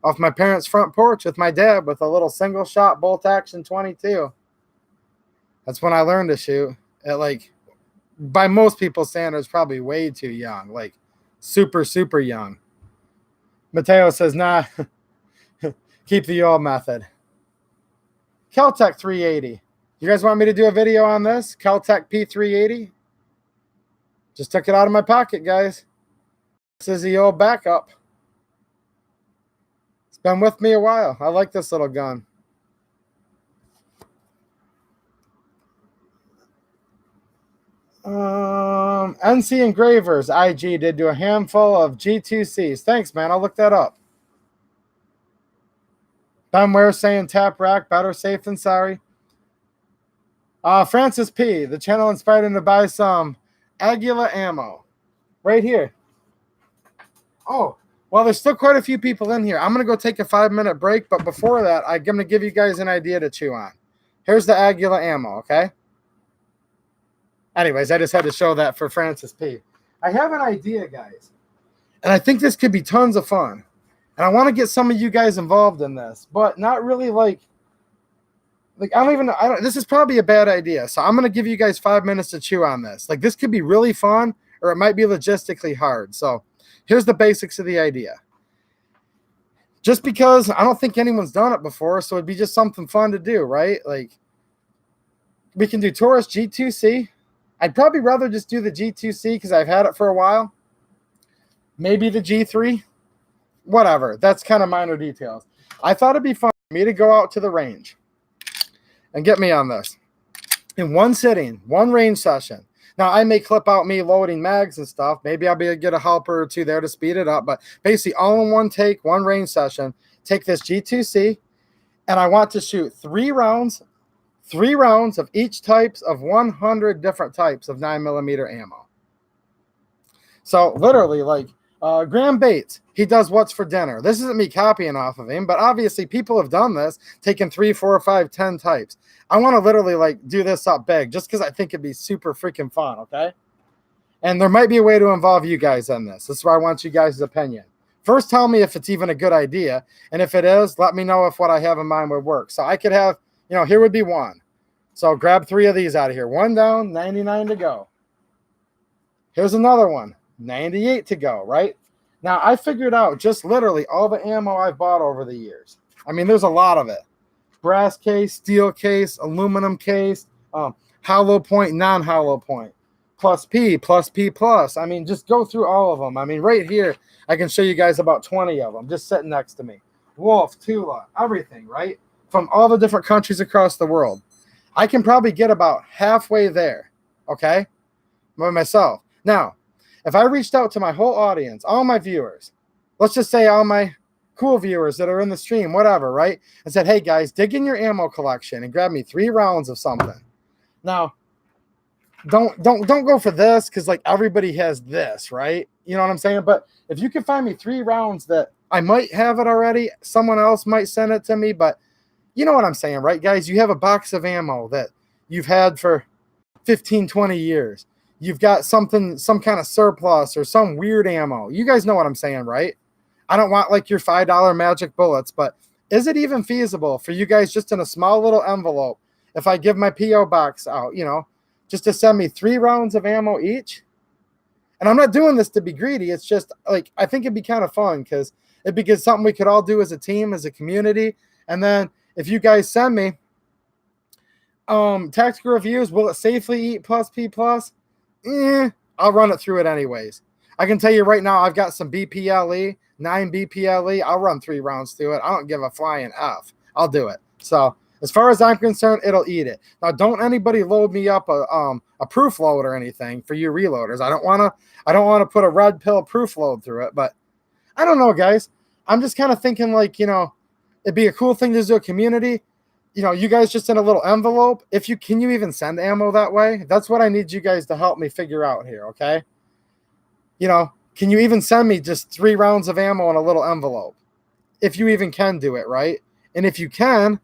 off my parents' front porch with my dad with a little single shot bolt action 22. That's when I learned to shoot at, like, by most people's standards, probably way too young, like super, super young. Mateo says, nah, keep the old method. Kel-Tec 380. You guys want me to do a video on this? Kel-Tec P380? Just took it out of my pocket, guys. This is the old backup. It's been with me a while. I like this little gun. NC Engravers, IG, did do a handful of G2Cs. Thanks, man. I'll look that up. Ben Ware saying tap rack, better safe than sorry. Francis P, the channel inspired him to buy some Aguila ammo. Right here. Oh, well, there's still quite a few people in here. I'm going to go take a 5-minute break, but before that, I'm going to give you guys an idea to chew on. Here's the Aguila ammo, okay? Anyways, I just had to show that for Francis P. I have an idea, guys, and I think this could be tons of fun. And I want to get some of you guys involved in this, but not really like this is probably a bad idea. So I'm going to give you guys 5 minutes to chew on this. Like, this could be really fun, or it might be logistically hard. So here's the basics of the idea. Just because I don't think anyone's done it before, so it'd be just something fun to do, right? Like, we can do Taurus G2C. I'd probably rather just do the G2C because I've had it for a while. Maybe the G3. Whatever. That's kind of minor details. I thought it'd be fun for me to go out to the range and get me on this in one sitting, one range session. Now, I may clip out me loading mags and stuff. Maybe I'll be able to get a helper or two there to speed it up. But basically, all in one take, one range session, take this G2C, and I want to shoot 3 rounds of each types of 100 different types of 9mm ammo. So literally, like, Graham Bates, he does what's for dinner. This isn't me copying off of him, but obviously people have done this, taken 3, 4, 5, 10 types. I want to literally like do this up big just because I think it'd be super freaking fun, okay? And there might be a way to involve you guys in this. This is where I want you guys' opinion. First, tell me if it's even a good idea. And if it is, let me know if what I have in mind would work. So I could have, here would be one. So grab 3 of these out of here. 1 down, 99 to go. Here's another one, 98 to go, right? Now, I figured out just literally all the ammo I've bought over the years. I mean, there's a lot of it. Brass case, steel case, aluminum case, Hollow point, non-hollow point, plus P, plus P plus. I mean, just go through all of them. I mean, right here, I can show you guys about 20 of them just sitting next to me. Wolf, Tula, everything, right? From all the different countries across the world. I can probably get about halfway there, okay, by myself. Now, if I reached out to my whole audience, all my viewers, let's just say all my cool viewers that are in the stream, whatever, right? And said, hey guys, dig in your ammo collection and grab me 3 rounds of something. Now, don't go for this because like everybody has this, right? You know what I'm saying? But if you can find me 3 rounds that I might have it already, someone else might send it to me, but you know what I'm saying, right, guys? You have a box of ammo that you've had for 15, 20 years. You've got something, some kind of surplus or some weird ammo. You guys know what I'm saying, right? I don't want like your $5 magic bullets, but is it even feasible for you guys just in a small little envelope, if I give my P.O. box out, you know, just to send me 3 rounds of ammo each? And I'm not doing this to be greedy. It's just like, I think it'd be kind of fun because it'd be something we could all do as a team, as a community. And then if you guys send me tactical reviews, will it safely eat plus P plus? I'll run it through it anyways. I can tell you right now, I've got some BPLE, 9 BPLE. I'll run 3 rounds through it. I don't give a flying F. I'll do it. So as far as I'm concerned, it'll eat it. Now, don't anybody load me up a proof load or anything for you reloaders. I don't want to put a red pill proof load through it, but I don't know, guys. I'm just kind of thinking like, you know, it'd be a cool thing to do a community. You know, you guys just in a little envelope. Can you even send ammo that way? That's what I need you guys to help me figure out here, okay? You know, can you even send me just 3 rounds of ammo in a little envelope? If you even can do it, right? And if you can,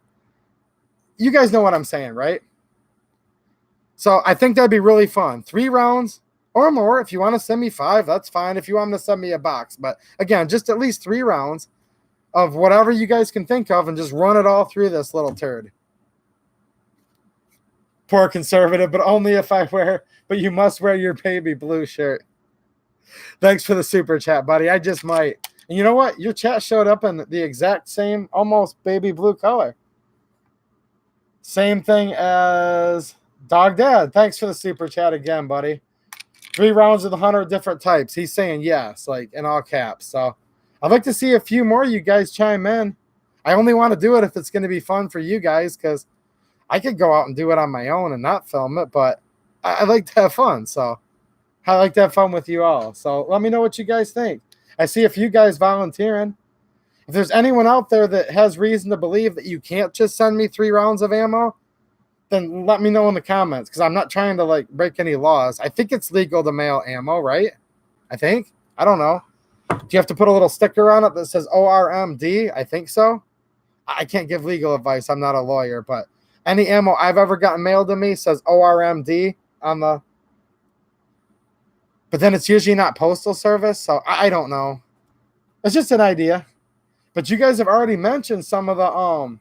you guys know what I'm saying, right? So I think that'd be really fun. 3 rounds or more. If you want to send me 5, that's fine. If you want to send me a box. But again, just at least 3 rounds of whatever you guys can think of and just run it all through this little turd. Poor conservative, but only if I wear, but you must wear your baby blue shirt. Thanks for the super chat, buddy. I just might. And you know what? Your chat showed up in the exact same, almost baby blue color. Same thing as Dog Dad. Thanks for the super chat again, buddy. 3 rounds with 100 different types. He's saying yes, like in all caps. So I'd like to see a few more you guys chime in. I only want to do it if it's going to be fun for you guys because I could go out and do it on my own and not film it, but I like to have fun. So I like to have fun with you all. So let me know what you guys think. I see a few guys volunteering. If there's anyone out there that has reason to believe that you can't just send me 3 rounds of ammo, then let me know in the comments because I'm not trying to like break any laws. I think it's legal to mail ammo, right? I think. I don't know. Do you have to put a little sticker on it that says ORMD? I think so. I can't give legal advice. I'm not a lawyer, but any ammo I've ever gotten mailed to me says ORMD on the... But then it's usually not postal service, so I don't know. It's just an idea. But you guys have already mentioned some of the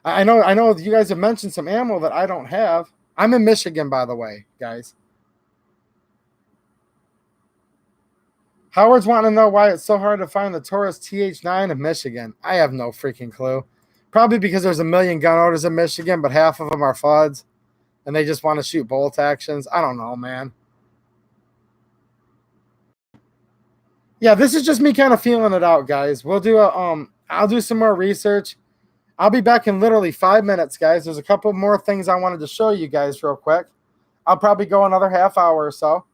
I know you guys have mentioned some ammo that I don't have. I'm in Michigan, by the way, guys. Howard's wanting to know why it's so hard to find the Taurus TH9 in Michigan. I have no freaking clue. Probably because there's a million gun owners in Michigan, but half of them are FUDs, and they just want to shoot bolt actions. I don't know, man. Yeah, this is just me kind of feeling it out, guys. We'll do I'll do some more research. I'll be back in literally 5 minutes, guys. There's a couple more things I wanted to show you guys real quick. I'll probably go another half hour or so.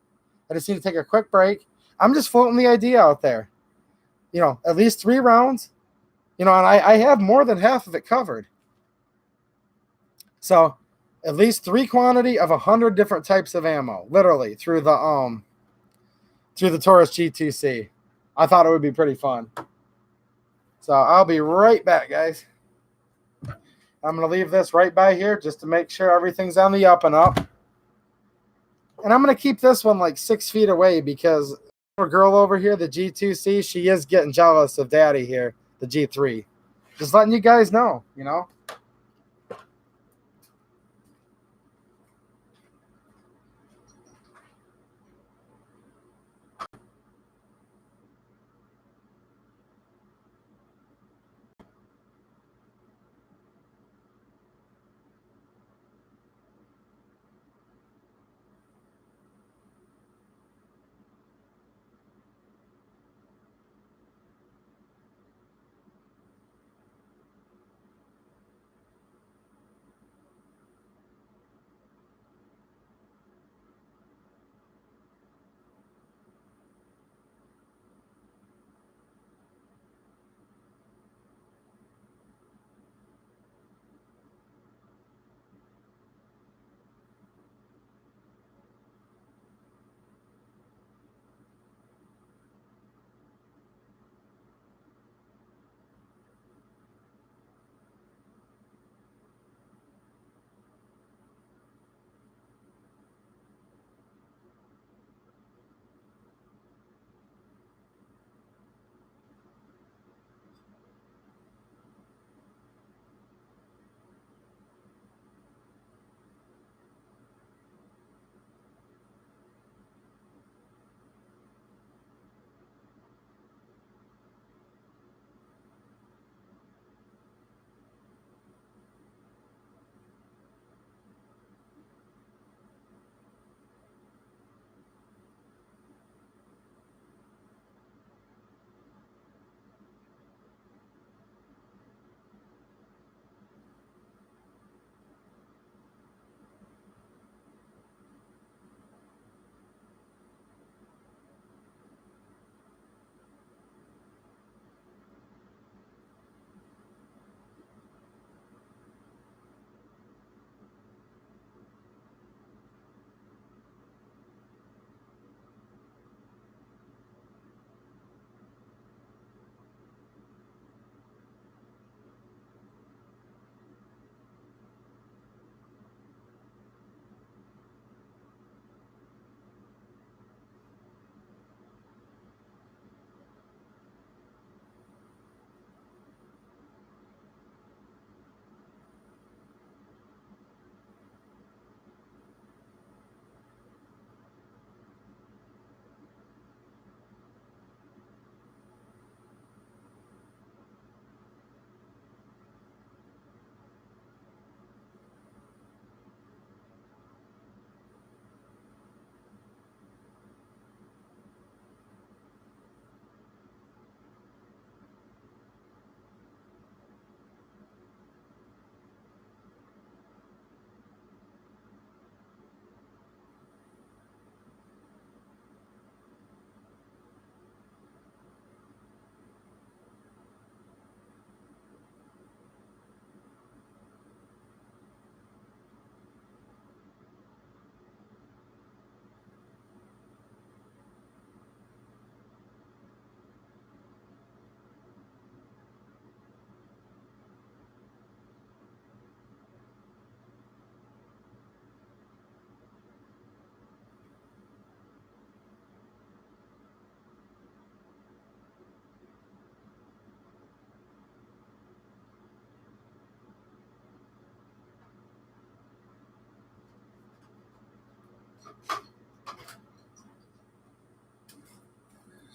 I just need to take a quick break. I'm just floating the idea out there. You know, at least 3 rounds. You know, and I have more than half of it covered. So, at least 3 quantity of 100 different types of ammo, literally through the Taurus G2C. I thought it would be pretty fun. So I'll be right back, guys. I'm going to leave this right by here just to make sure everything's on the up and up. And I'm going to keep this one like 6 feet away because our girl over here, the G2C, she is getting jealous of daddy here, the G3. Just letting you guys know, you know.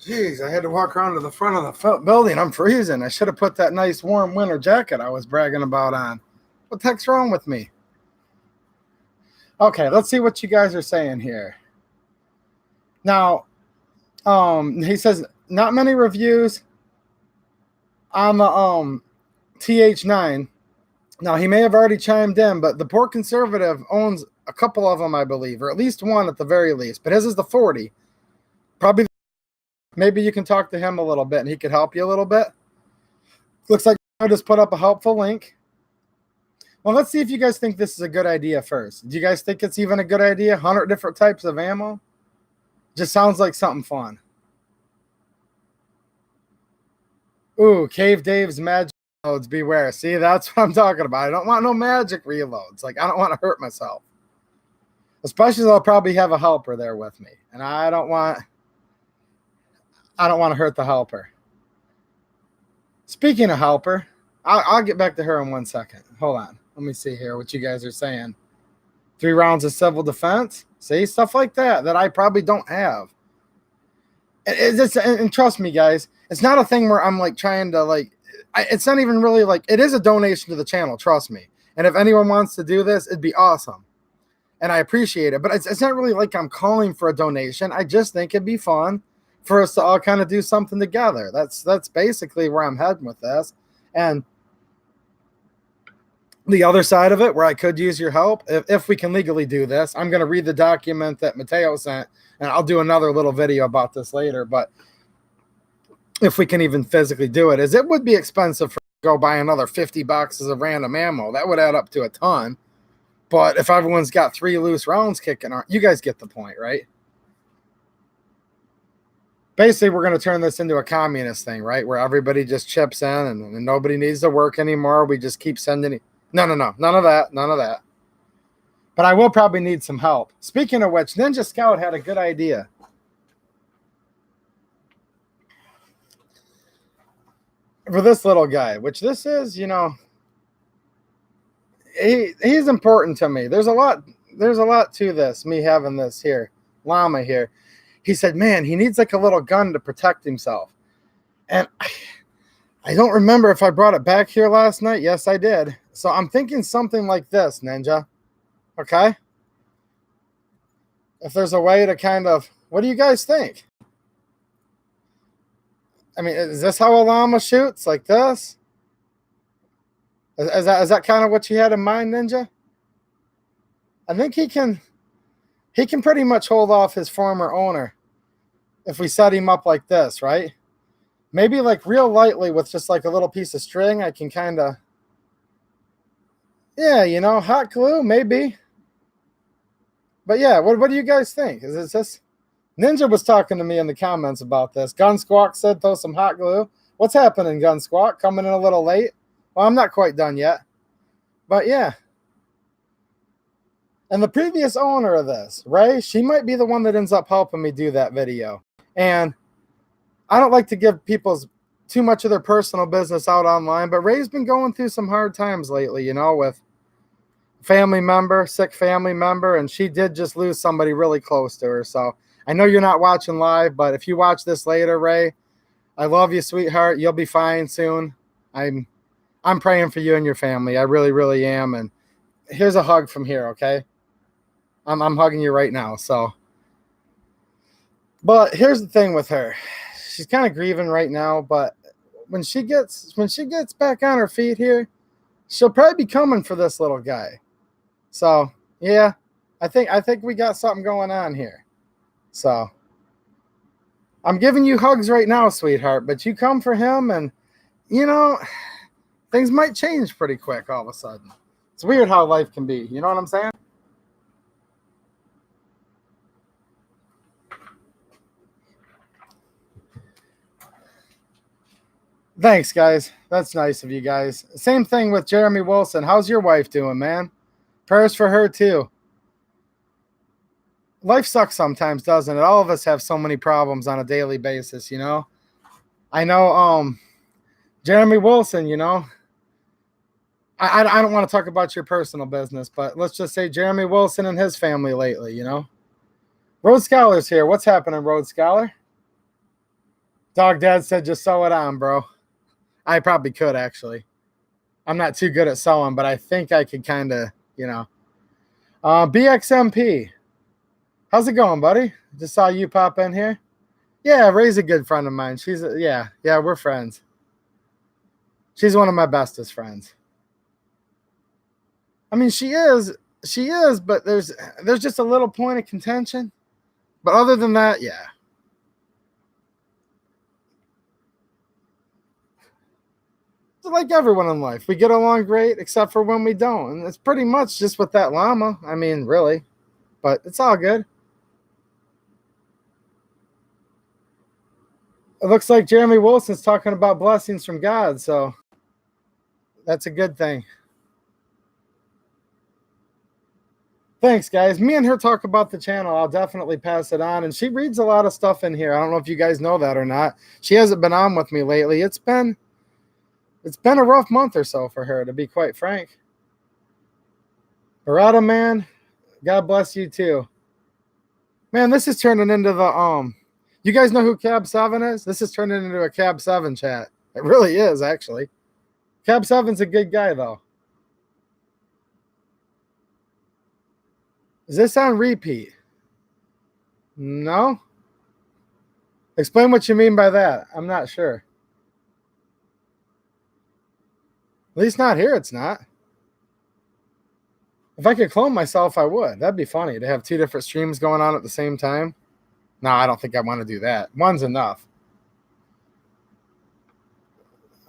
Jeez, I had to walk around to the front of the building. I'm freezing. I should have put that nice warm winter jacket I was bragging about on. What the heck's wrong with me? Okay, let's see what you guys are saying here. Now, he says not many reviews on the TH9. Now, he may have already chimed in, but the Poor Conservative owns a couple of them, I believe, or at least one at the very least. But his is the 40. Probably. Maybe you can talk to him a little bit and he could help you a little bit. Looks like I just put up a helpful link. Well, let's see if you guys think this is a good idea first. Do you guys think it's even a good idea? 100 different types of ammo? Just sounds like something fun. Ooh, Cave Dave's magic reloads, beware. See, that's what I'm talking about. I don't want no magic reloads. Like, I don't want to hurt myself. Especially though I'll probably have a helper there with me. And I don't want to hurt the helper. Speaking of helper, I'll get back to her in 1 second. Hold on. Let me see here what you guys are saying. 3 rounds of civil defense. See, stuff like that I probably don't have. And trust me, guys, it's not a thing where I'm like trying to like. It's not even really like. It is a donation to the channel. Trust me. And if anyone wants to do this, it'd be awesome. And I appreciate it. But it's not really like I'm calling for a donation. I just think it'd be fun for us to all kind of do something together. That's basically where I'm heading with this. And the other side of it, where I could use your help, if we can legally do this, I'm going to read the document that Mateo sent, and I'll do another little video about this later. But if we can even physically do it, it would be expensive for go buy another 50 boxes of random ammo. That would add up to a ton. But if everyone's got 3 loose rounds kicking on, you guys get the point, right? Basically, we're going to turn this into a communist thing, right? Where everybody just chips in and nobody needs to work anymore. We just keep sending it. No. None of that. But I will probably need some help. Speaking of which, Ninja Scout had a good idea. For this little guy, which this is, you know, he's important to me. There's a lot to this, me having this here, llama here. He said, man, he needs like a little gun to protect himself. And I don't remember if I brought it back here last night. Yes, I did. So I'm thinking something like this, Ninja. Okay? If there's a way to kind of, what do you guys think? I mean, is this how a llama shoots? Like this? Is that kind of what you had in mind, Ninja? I think he can pretty much hold off his former owner if we set him up like this, right? Maybe like real lightly with just like a little piece of string. I can kind of, yeah, you know, hot glue, maybe. But yeah, what do you guys think? Is this? Ninja was talking to me in the comments about this. Gun Squawk said throw some hot glue. What's happening, Gun Squawk? Coming in a little late? Well, I'm not quite done yet. But yeah. And the previous owner of this, Ray, she might be the one that ends up helping me do that video. And I don't like to give people's too much of their personal business out online, but Ray's been going through some hard times lately, you know, with sick family member, and she did just lose somebody really close to her. So I know you're not watching live, but if you watch this later, Ray, I love you, sweetheart. You'll be fine soon. I'm praying for you and your family. I really, really am. And here's a hug from here, okay? I'm hugging you right now. So, but here's the thing with her. She's kind of grieving right now, but when she gets back on her feet here, she'll probably be coming for this little guy. So, yeah, I think we got something going on here. So, I'm giving you hugs right now, sweetheart, but you come for him and, you know, things might change pretty quick all of a sudden. It's weird how life can be. You know what I'm saying? Thanks, guys. That's nice of you guys. Same thing with Jeremy Wilson. How's your wife doing, man? Prayers for her, too. Life sucks sometimes, doesn't it? All of us have so many problems on a daily basis, you know? I know Jeremy Wilson, you know? I don't want to talk about your personal business, but let's just say Jeremy Wilson and his family lately, you know? Road Scholar's here. What's happening, Road Scholar? Dog Dad said just sew it on, bro. I probably could, actually. I'm not too good at sewing, but I think I could kind of, you know. BXMP. How's it going, buddy? Just saw you pop in here. Yeah, Ray's a good friend of mine. Yeah, we're friends. She's one of my bestest friends. I mean, she is, but there's just a little point of contention. But other than that, yeah. It's like everyone in life. We get along great, except for when we don't. And it's pretty much just with that llama. I mean, really. But it's all good. It looks like Jeremy Wilson's talking about blessings from God, so that's a good thing. Thanks, guys. Me and her talk about the channel. I'll definitely pass it on. And she reads a lot of stuff in here. I don't know if you guys know that or not. She hasn't been on with me lately. It's been a rough month or so for her, to be quite frank. Barada, man, God bless you too. Man, this is turning into the you guys know who Cab 7 is? This is turning into a Cab 7 chat. It really is, actually. Cab 7's a good guy, though. Is this on repeat? No? Explain what you mean by that. I'm not sure. At least not here, it's not. If I could clone myself, I would. That'd be funny to have two different streams going on at the same time. No, I don't think I want to do that. One's enough.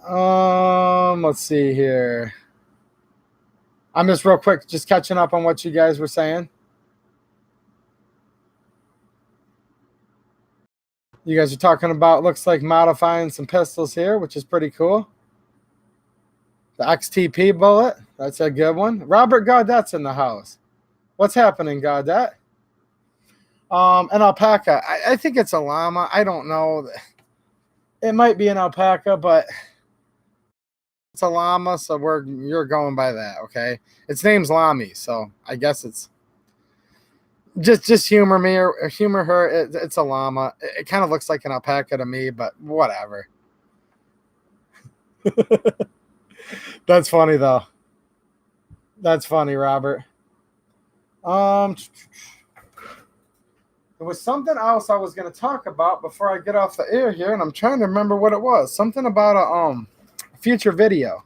Let's see here. I'm just real quick, just catching up on what you guys were saying. You guys are talking about, looks like modifying some pistols here, which is pretty cool. The XTP bullet, that's a good one. Robert Gaudet's in the house. What's happening, Gaudet? An alpaca. I think it's a llama. I don't know. It might be an alpaca, but it's a llama, so you're going by that, okay? Its name's Lami, so I guess it's just humor me or humor her. It's a llama. It kind of looks like an alpaca to me, but whatever. That's funny though. That's funny, Robert. There was something else I was going to talk about before I get off the air here, and I'm trying to remember what it was. Something about a future video.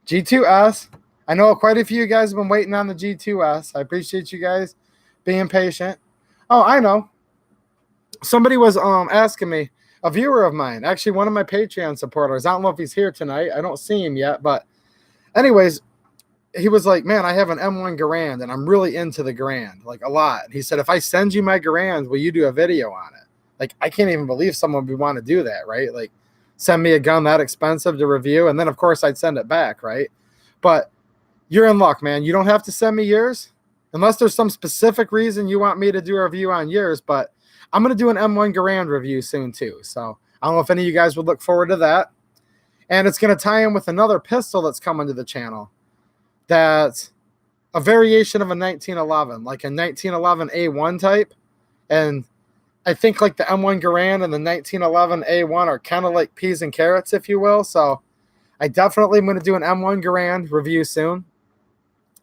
G2S. I know quite a few of you guys have been waiting on the G2S. I appreciate you guys being patient. Oh, I know. Somebody was asking me, a viewer of mine, actually one of my Patreon supporters. I don't know if he's here tonight. I don't see him yet, but anyways, he was like, man, I have an M1 Garand, and I'm really into the Garand, like a lot. He said, if I send you my Garand, will you do a video on it? Like, I can't even believe someone would want to do that, right? Like, send me a gun that expensive to review, and then, of course, I'd send it back, right? But you're in luck, man. You don't have to send me yours, unless there's some specific reason you want me to do a review on yours, but I'm going to do an M1 Garand review soon, too. So I don't know if any of you guys would look forward to that. And it's going to tie in with another pistol that's coming to the channel. That's a variation of a 1911, like a 1911 A1 type. And I think like the M1 Garand and the 1911 A1 are kind of like peas and carrots, if you will. So I definitely am going to do an M1 Garand review soon.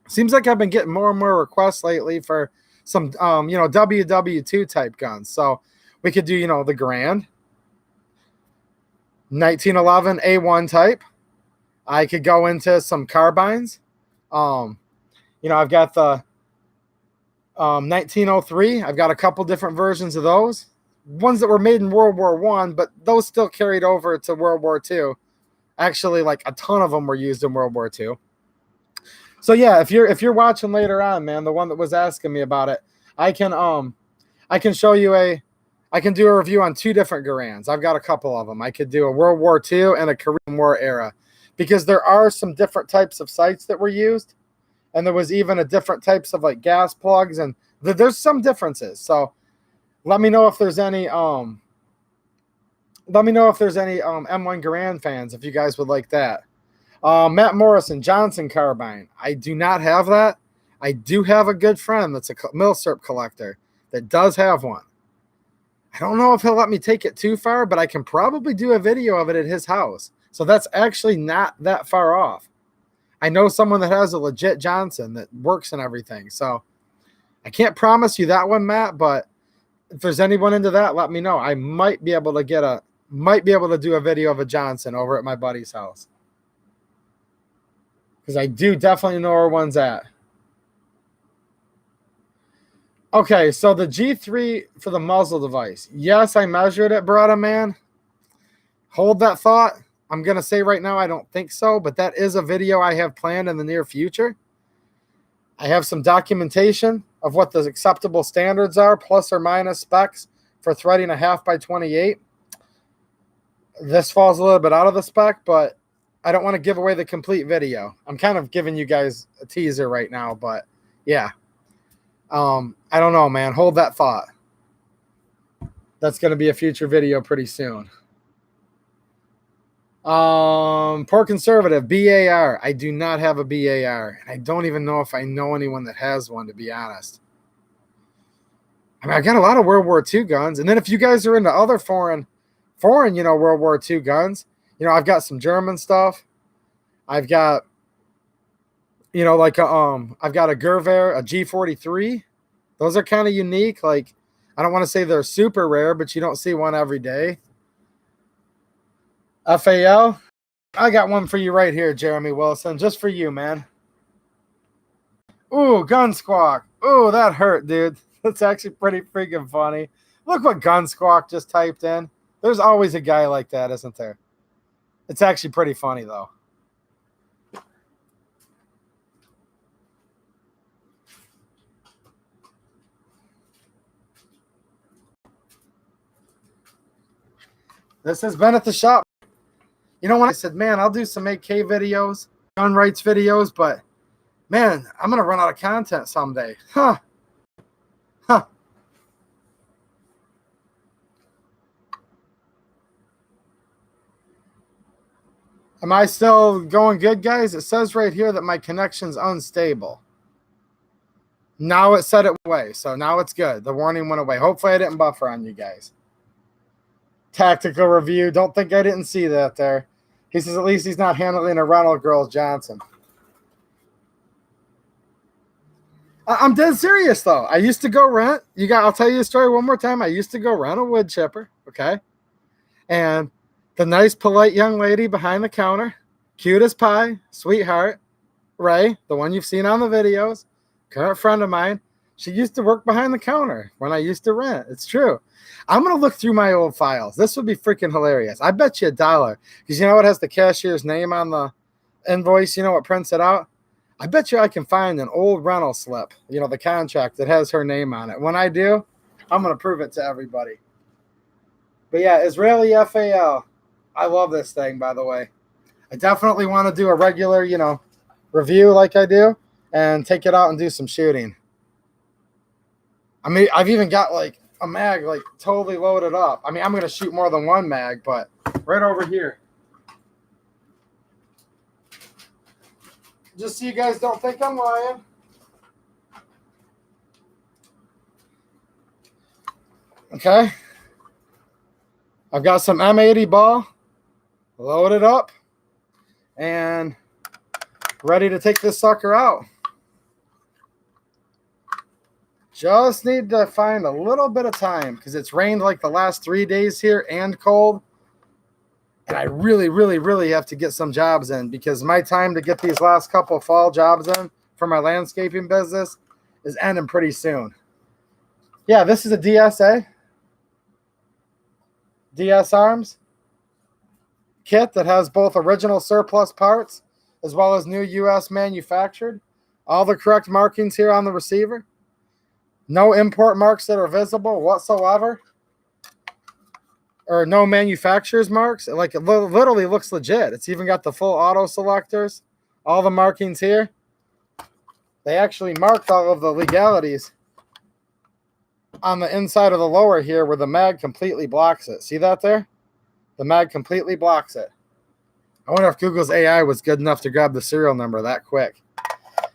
Seems like I've been getting more and more requests lately for some, WW2 type guns. So we could do, the Garand, 1911 A1 type. I could go into some carbines. I've got the 1903. I've got a couple different versions of those. Ones that were made in World War I, but those still carried over to World War II. Actually, like a ton of them were used in World War II. So yeah, if you're watching later on, man, the one that was asking me about it, I can show you I can do a review on two different Garands. I've got a couple of them. I could do a World War II and a Korean War era, because there are some different types of sights that were used, and there was even a different types of like gas plugs, and there's some differences. So let me know if there's any M1 Garand fans, if you guys would like that. Matt Morrison, Johnson carbine. I do not have that. I do have a good friend that's a milsurp collector that does have one. I don't know if he'll let me take it too far, but I can probably do a video of it at his house. So that's actually not that far off. I know someone that has a legit Johnson that works and everything. So I can't promise you that one, Matt, but if there's anyone into that, let me know. I might be able to do a video of a Johnson over at my buddy's house. Because I do definitely know where one's at. Okay, so the G3 for the muzzle device. Yes, I measured it, brother man. Hold that thought. I'm going to say right now I don't think so, but that is a video I have planned in the near future. I have some documentation of what the acceptable standards are, plus or minus specs for threading a 1/2x28. This falls a little bit out of the spec, but I don't want to give away the complete video. I'm kind of giving you guys a teaser right now, but yeah. I don't know, man. Hold that thought. That's going to be a future video pretty soon. Poor conservative, BAR. I do not have a BAR, and I don't even know if I know anyone that has one, to be honest. I mean, I got a lot of World War II guns, and then if you guys are into other foreign, World War II guns, I've got some German stuff. I've got, I've got a Gurkha, a G43. Those are kind of unique. Like, I don't want to say they're super rare, but you don't see one every day. FAL. I got one for you right here, Jeremy Wilson. Just for you, man. Ooh, gun squawk. Ooh, that hurt, dude. That's actually pretty freaking funny. Look what gun squawk just typed in. There's always a guy like that, isn't there? It's actually pretty funny, though. This has been at the shop. When I said, man, I'll do some AK videos, gun rights videos, but, man, I'm going to run out of content someday. Huh. Am I still going good, guys? It says right here that my connection's unstable. Now it said it away, so now it's good. The warning went away. Hopefully I didn't buffer on you guys. Tactical review. Don't think I didn't see that there. He says at least he's not handling a rental girl's Johnson. I'm dead serious, though. I used to go rent. I'll tell you a story one more time. I used to go rent a wood chipper, okay? And the nice, polite young lady behind the counter, cute as pie, sweetheart, Ray, the one you've seen on the videos, current friend of mine, she used to work behind the counter when I used to rent. It's true. I'm going to look through my old files. This would be freaking hilarious. I bet you $1. Because it has the cashier's name on the invoice, it prints it out. I bet you I can find an old rental slip, the contract that has her name on it. When I do, I'm going to prove it to everybody. But yeah, Israeli FAL. I love this thing, by the way. I definitely want to do a regular, review like I do and take it out and do some shooting. I mean, I've even got like a mag like totally loaded up. I mean, I'm going to shoot more than one mag, but right over here. Just so you guys don't think I'm lying. Okay. I've got some M80 ball loaded up and ready to take this sucker out. Just need to find a little bit of time because it's rained like the last 3 days here and cold. And I really, really, really have to get some jobs in because my time to get these last couple fall jobs in for my landscaping business is ending pretty soon. Yeah, this is a DSA. DS Arms kit that has both original surplus parts as well as new U.S. manufactured. All the correct markings here on the receiver. No import marks that are visible whatsoever. Or no manufacturer's marks. Like it literally looks legit. It's even got the full auto selectors. All the markings here. They actually marked all of the legalities on the inside of the lower here where the mag completely blocks it. See that there? The mag completely blocks it. I wonder if Google's AI was good enough to grab the serial number that quick.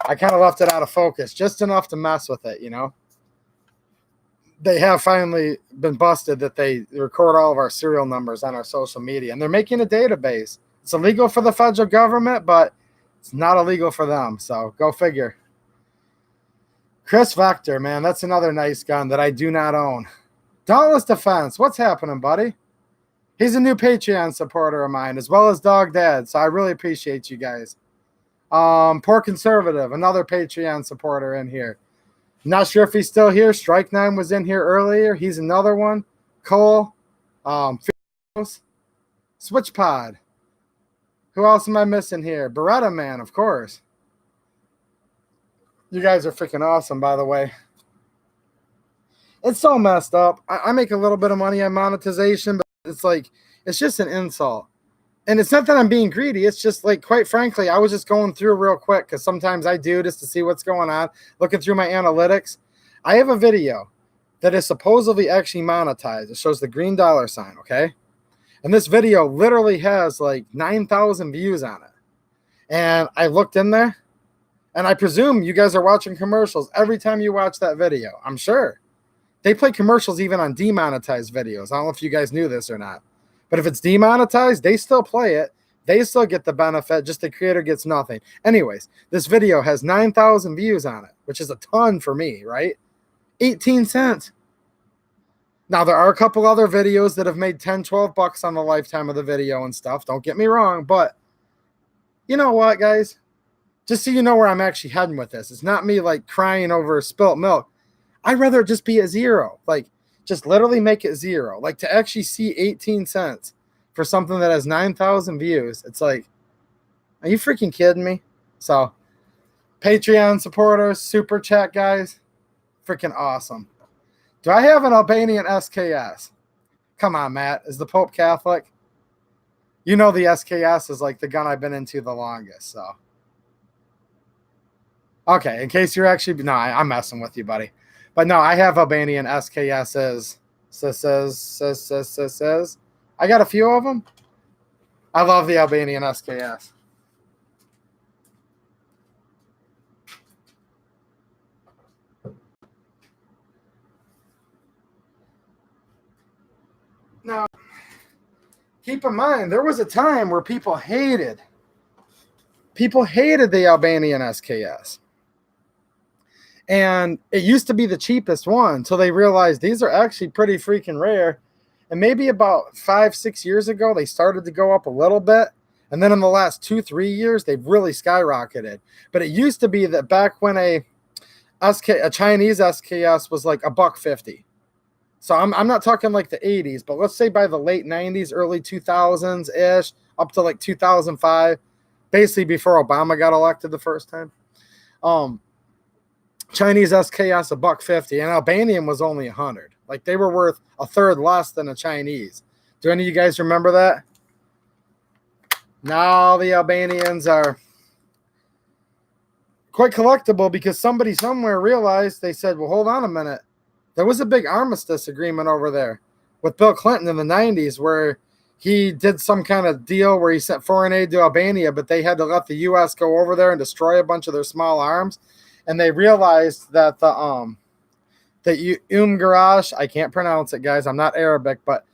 I kind of left it out of focus, just enough to mess with it, they have finally been busted that they record all of our serial numbers on our social media, and they're making a database. It's illegal for the federal government, but it's not illegal for them. So go figure. Chris Vector, man, that's another nice gun that I do not own. Dauntless Defense, what's happening, buddy? He's a new Patreon supporter of mine, as well as Dog Dad, so I really appreciate you guys. Poor Conservative, another Patreon supporter in here. Not sure if he's still here. Strike 9 was in here earlier. He's another one. Cole, Switch Pod. Who else am I missing here? Beretta Man, of course. You guys are freaking awesome, by the way. It's so messed up. I make a little bit of money on monetization, but it's like, it's just an insult. And it's not that I'm being greedy. It's just like, quite frankly, I was just going through real quick because sometimes I do just to see what's going on, looking through my analytics. I have a video that is supposedly actually monetized. It shows the green dollar sign, okay? And this video literally has like 9,000 views on it. And I looked in there, and I presume you guys are watching commercials every time you watch that video. I'm sure. They play commercials even on demonetized videos. I don't know if you guys knew this or not. But if it's demonetized, they still play it. They still get the benefit. Just the creator gets nothing. Anyways, this video has 9,000 views on it, which is a ton for me, right? 18 cents. Now, there are a couple other videos that have made 10, 12 bucks on the lifetime of the video and stuff. Don't get me wrong. But you know what, guys? Just so you know where I'm actually heading with this. It's not me like crying over spilt milk. I'd rather it just be a zero. Like, just literally make it zero. Like, to actually see 18 cents for something that has 9,000 views, it's like, are you freaking kidding me? So, Patreon supporters, super chat guys, freaking awesome. Do I have an Albanian SKS? Come on, Matt. Is the Pope Catholic? You know the SKS is like the gun I've been into the longest, so. Okay, in case you're actually, no, I'm messing with you, buddy. But no, I have Albanian SKSs. Says. I got a few of them. I love the Albanian SKS. Now, keep in mind, there was a time where people hated the Albanian SKS. And it used to be the cheapest one until they realized these are actually pretty freaking rare. And maybe about 5-6 years ago, they started to go up a little bit. And then in the last 2-3 years, they've really skyrocketed. But it used to be that back when a Chinese SKS was like $150. So I'm not talking like the 80s, but let's say by the late 90s, early 2000s-ish, up to like 2005, basically before Obama got elected the first time. Chinese SKS $150, and Albanian was only 100. Like, they were worth a third less than a Chinese. Do any of you guys remember that? Now the Albanians are quite collectible because somebody somewhere realized, they said, well, hold on a minute. There was a big armistice agreement over there with Bill Clinton in the 90s where he did some kind of deal where he sent foreign aid to Albania, but they had to let the U.S. go over there and destroy a bunch of their small arms. And they realized that the Garage, I can't pronounce it, guys. I'm not Arabic, but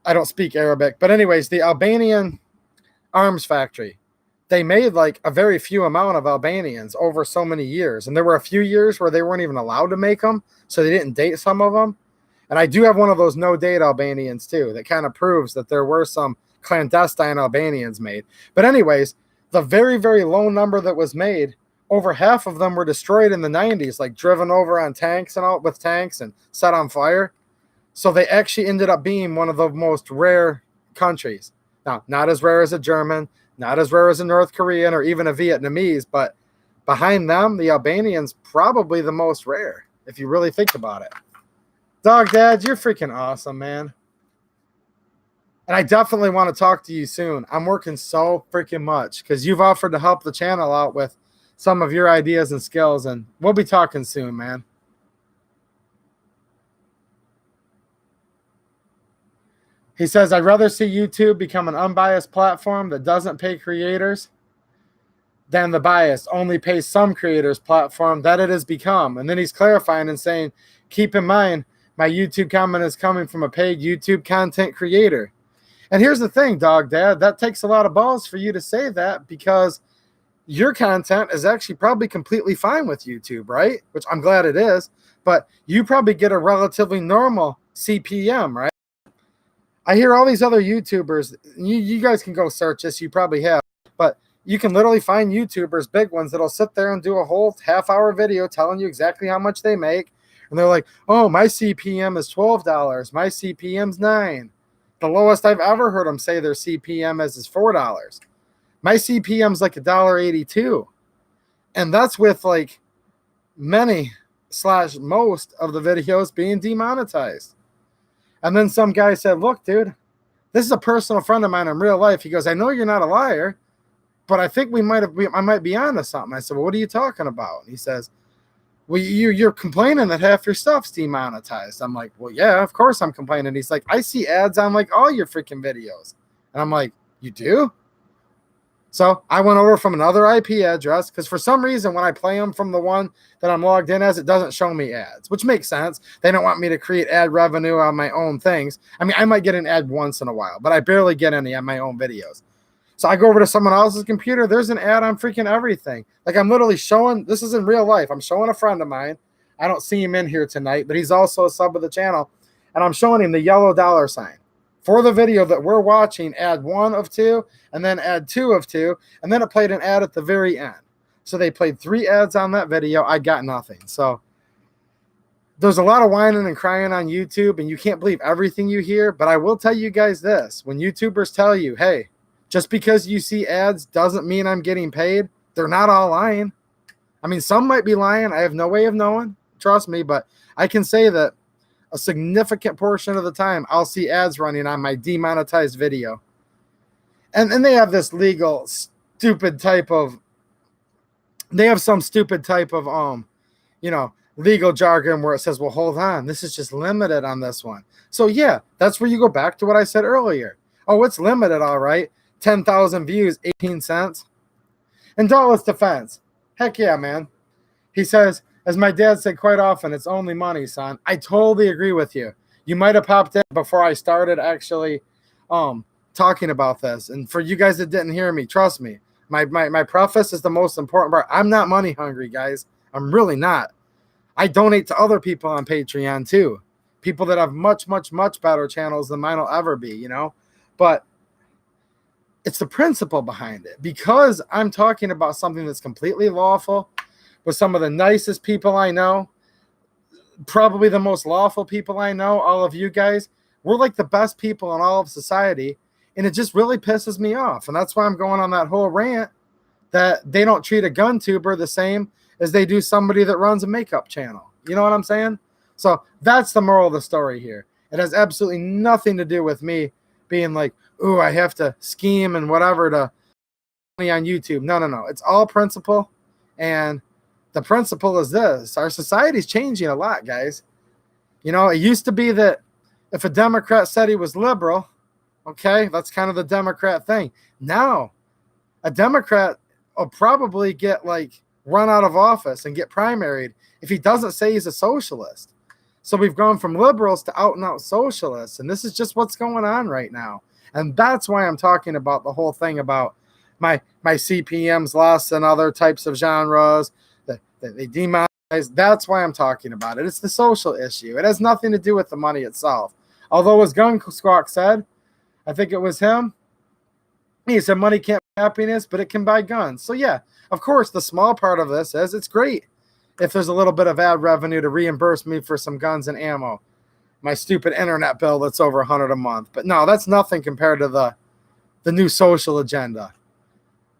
I don't speak Arabic. But anyways, the Albanian arms factory, they made like a very few amount of Albanians over so many years. And there were a few years where they weren't even allowed to make them, so they didn't date some of them. And I do have one of those no-date Albanians too. That kind of proves that there were some clandestine Albanians made. But anyways, the very, very low number that was made, over half of them were destroyed in the 90s, like driven over on tanks and all with tanks and set on fire. So they actually ended up being one of the most rare countries. Now, not as rare as a German, not as rare as a North Korean or even a Vietnamese, but behind them, the Albanians probably the most rare, if you really think about it. Dog Dad, you're freaking awesome, man. And I definitely want to talk to you soon. I'm working so freaking much because you've offered to help the channel out with some of your ideas and skills, and we'll be talking soon, man. He says, I'd rather see YouTube become an unbiased platform that doesn't pay creators then the bias only pays some creators platform that it has become. And then he's clarifying and saying, keep in mind, my YouTube comment is coming from a paid YouTube content creator. And here's the thing, Dog Dad, that takes a lot of balls for you to say that, because your content is actually probably completely fine with YouTube, right? Which I'm glad it is, but you probably get a relatively normal CPM, right? I hear all these other YouTubers, you guys can go search this, you probably have, but you can literally find YouTubers, big ones, that'll sit there and do a whole half-hour video telling you exactly how much they make. And they're like, oh, my CPM is $12. My CPM's $9. The lowest I've ever heard them say their CPM is $4. My CPM's like $1.82. And that's with like many / most of the videos being demonetized. And then some guy said, look, dude, this is a personal friend of mine in real life. He goes, I know you're not a liar, but I think I might be onto something. I said, well, what are you talking about? And he says, well, you're complaining that half your stuff's demonetized. I'm like, well, yeah, of course I'm complaining. He's like, I see ads on like all your freaking videos. And I'm like, you do? So I went over from another IP address, because for some reason when I play them from the one that I'm logged in as, it doesn't show me ads, which makes sense. They don't want me to create ad revenue on my own things. I mean, I might get an ad once in a while, but I barely get any on my own videos. So I go over to someone else's computer. There's an ad on freaking everything. Like, I'm literally showing, this is in real life. I'm showing a friend of mine. I don't see him in here tonight, but he's also a sub of the channel. And I'm showing him the yellow $sign. For the video that we're watching, ad 1 of 2, and then ad 2 of 2, and then it played an ad at the very end. So they played 3 ads on that video. I got nothing. So there's a lot of whining and crying on YouTube, and you can't believe everything you hear. But I will tell you guys this. When YouTubers tell you, hey, just because you see ads doesn't mean I'm getting paid, they're not all lying. I mean, some might be lying. I have no way of knowing. Trust me. But I can say that a significant portion of the time, I'll see ads running on my demonetized video. And they have this legal stupid type of, they have some stupid type of, legal jargon where it says, well, hold on, this is just limited on this one. So yeah, that's where you go back to what I said earlier. Oh, it's limited, all right. 10,000 views, 18 cents. In Dauntless defense, heck yeah, man. He says, as my dad said quite often, it's only money, son. I totally agree with you. You might have popped in before I started actually talking about this. And for you guys that didn't hear me, trust me, my preface is the most important part. I'm not money hungry, guys. I'm really not. I donate to other people on Patreon too. People that have much, much, much better channels than mine will ever be, But it's the principle behind it. Because I'm talking about something that's completely lawful, with some of the nicest people I know, probably the most lawful people I know, all of you guys, we're like the best people in all of society, and it just really pisses me off. And that's why I'm going on that whole rant that they don't treat a gun tuber the same as they do somebody that runs a makeup channel. You know what I'm saying? So that's the moral of the story here. It has absolutely nothing to do with me being like, ooh, I have to scheme and whatever to money on YouTube. No. It's all principle, and the principle is this. Our society is changing a lot, guys. It used to be that if a Democrat said he was liberal, okay, that's kind of the Democrat thing. Now, a Democrat will probably get run out of office and get primaried if he doesn't say he's a socialist. So we've gone from liberals to out and out socialists. And this is just what's going on right now. And that's why I'm talking about the whole thing about my CPMs less than other types of genres. They demonetize. That's why I'm talking about it. It's the social issue. It has nothing to do with the money itself. Although, as Gun Squawk said, I think it was him, he said money can't buy happiness, but it can buy guns. So yeah, of course, the small part of this is it's great if there's a little bit of ad revenue to reimburse me for some guns and ammo. My stupid internet bill that's over $100 a month. But no, that's nothing compared to the new social agenda.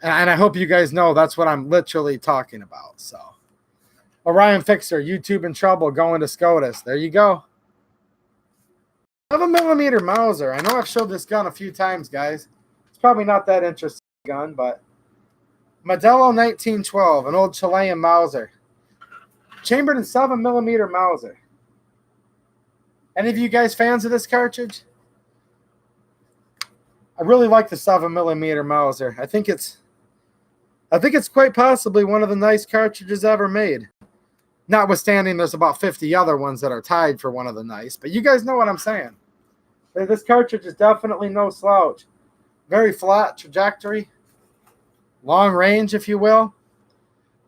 And I hope you guys know that's what I'm literally talking about. So, Orion Fixer, YouTube in trouble, going to SCOTUS. There you go. 7mm Mauser. I know I've showed this gun a few times, guys. It's probably not that interesting gun, but Modelo 1912, an old Chilean Mauser. Chambered in 7mm Mauser. Any of you guys fans of this cartridge? I really like the 7mm Mauser. I think it's I think it's quite possibly one of the nice cartridges ever made. Notwithstanding, there's about 50 other ones that are tied for one of the nice, but you guys know what I'm saying. This cartridge is definitely no slouch. Very flat trajectory, long range, if you will.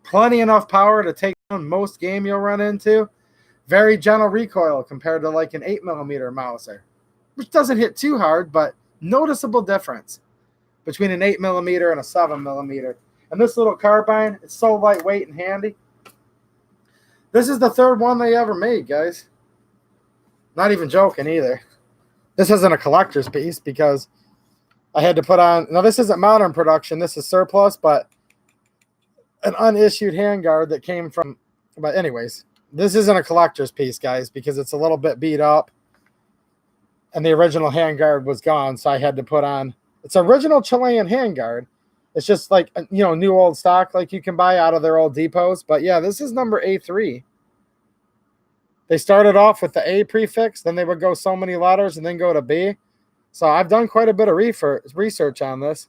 Plenty enough power to take down most game you'll run into. Very gentle recoil compared to like an 8mm Mauser, which doesn't hit too hard, but noticeable difference between an 8mm and a 7mm. And this little carbine, it's so lightweight and handy. This is the third one they ever made, guys. Not even joking either. This isn't a collector's piece because I had to put on, now this isn't modern production, this is surplus, but an unissued handguard that came from, but anyways, this isn't a collector's piece, guys, because it's a little bit beat up and the original handguard was gone, so I had to put on, it's original Chilean handguard. It's just like, you know, new old stock like you can buy out of their old depots. But yeah, this is number A3. They started off with the A prefix, then they would go so many letters and then go to B. So I've done quite a bit of research on this.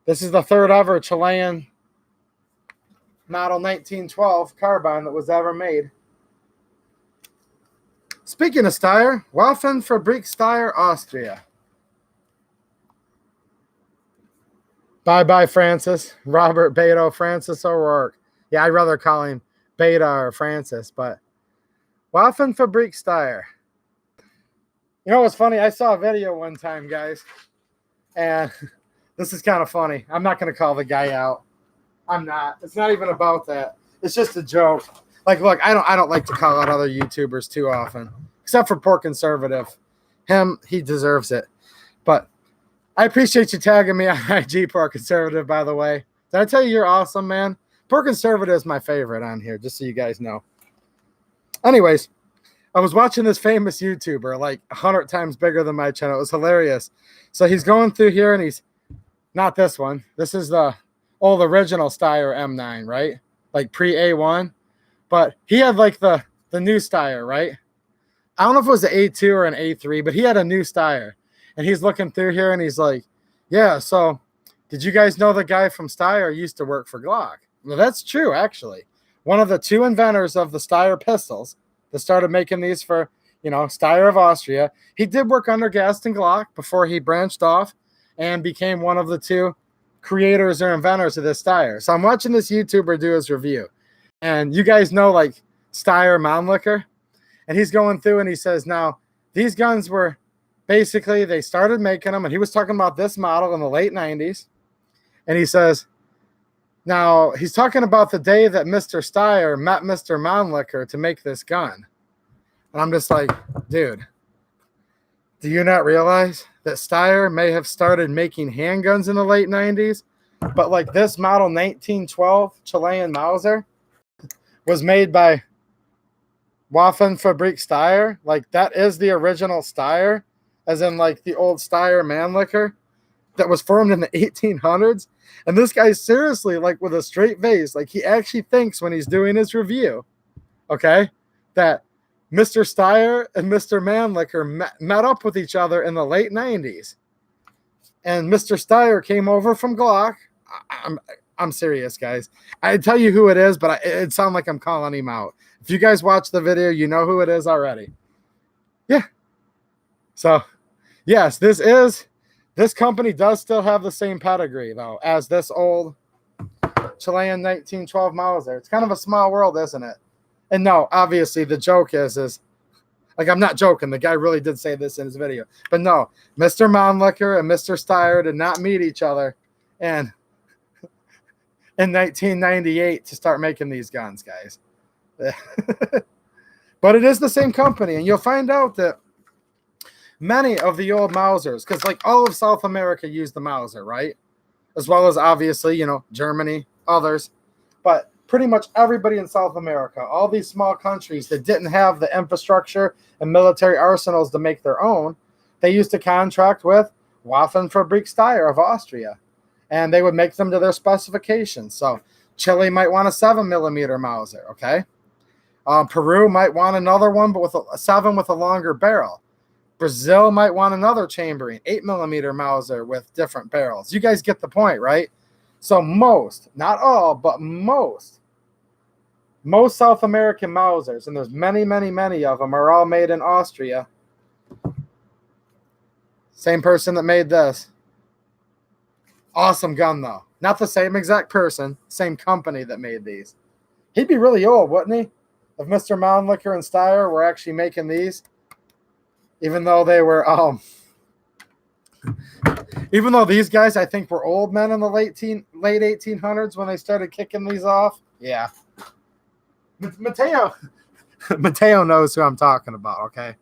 This is the third ever Chilean model 1912 carbine that was ever made. Speaking of Steyr, Waffenfabrik Steyr, Austria. Bye-bye, Francis. Robert Beto, Francis O'Rourke. Yeah, I'd rather call him Beta or Francis, but Waffenfabrik Steyr. You know what's funny? I saw a video one time, guys, and this is kind of funny. I'm not going to call the guy out. I'm not. It's not even about that. It's just a joke. Like, look, I don't like to call out other YouTubers too often, except for Poor Conservative. Him, he deserves it. But I appreciate you tagging me on IG, Poor Conservative, by the way. Did I tell you you're awesome, man? Poor Conservative is my favorite on here, just so you guys know. Anyways, I was watching this famous YouTuber, like 100 times bigger than my channel. It was hilarious. So he's going through here, and he's not this one. This is the old original Steyr M9, right? Like pre-A1. But he had like the new Steyr, right? I don't know if it was an A2 or an A3, but he had a new Steyr. And he's looking through here, and he's like, yeah, so did you guys know the guy from Steyr used to work for Glock? Well, that's true, actually. One of the two inventors of the Steyr pistols that started making these for, you know, Steyr of Austria. He did work under Gaston Glock before he branched off and became one of the two creators or inventors of this Steyr. So I'm watching this YouTuber do his review. And you guys know, like, Steyr Mannlicher. And he's going through, and he says, now, these guns were basically, they started making them, and he was talking about this model in the late 90s. And he says, now, he's talking about the day that Mr. Steyr met Mr. Mannlicher to make this gun. And I'm just like, dude, do you not realize that Steyr may have started making handguns in the late 90s? But like this model 1912 Chilean Mauser was made by Waffenfabrik Steyr. Like, that is the original Steyr, as in like the old Steyr Mannlicher that was formed in the 1800s. And this guy, seriously, like, with a straight face, like, he actually thinks when he's doing his review, okay, that Mr. Steyr and Mr. Mannlicher met up with each other in the late 90s. And Mr. Steyr came over from Glock. I'm serious, guys. I'd tell you who it is, but it sounds like I'm calling him out. If you guys watch the video, you know who it is already. Yeah. So, yes, this company does still have the same pedigree, though, as this old Chilean 1912 Mauser. It's kind of a small world, isn't it? And no, obviously, the joke is like, I'm not joking. The guy really did say this in his video. But no, Mr. Mannlicher and Mr. Steyr did not meet each other in 1998 to start making these guns, guys. But it is the same company, and you'll find out that many of the old Mausers, because like all of South America used the Mauser, right? As well as, obviously, you know, Germany, others. But pretty much everybody in South America, all these small countries that didn't have the infrastructure and military arsenals to make their own, they used to contract with Waffenfabrik Steyr of Austria. And they would make them to their specifications. So Chile might want a 7mm Mauser, okay? Peru might want another one, but with a 7 with a longer barrel. Brazil might want another chambering, 8mm Mauser with different barrels. You guys get the point, right? So most, not all, but most South American Mausers, and there's many, many, many of them, are all made in Austria. Same person that made this. Awesome gun, though. Not the same exact person, same company that made these. He'd be really old, wouldn't he? If Mr. Mannlicher and Steyer were actually making these, even though they were, even though these guys, I think, were old men in the late 1800s when they started kicking these off. Yeah. Mateo knows who I'm talking about, okay?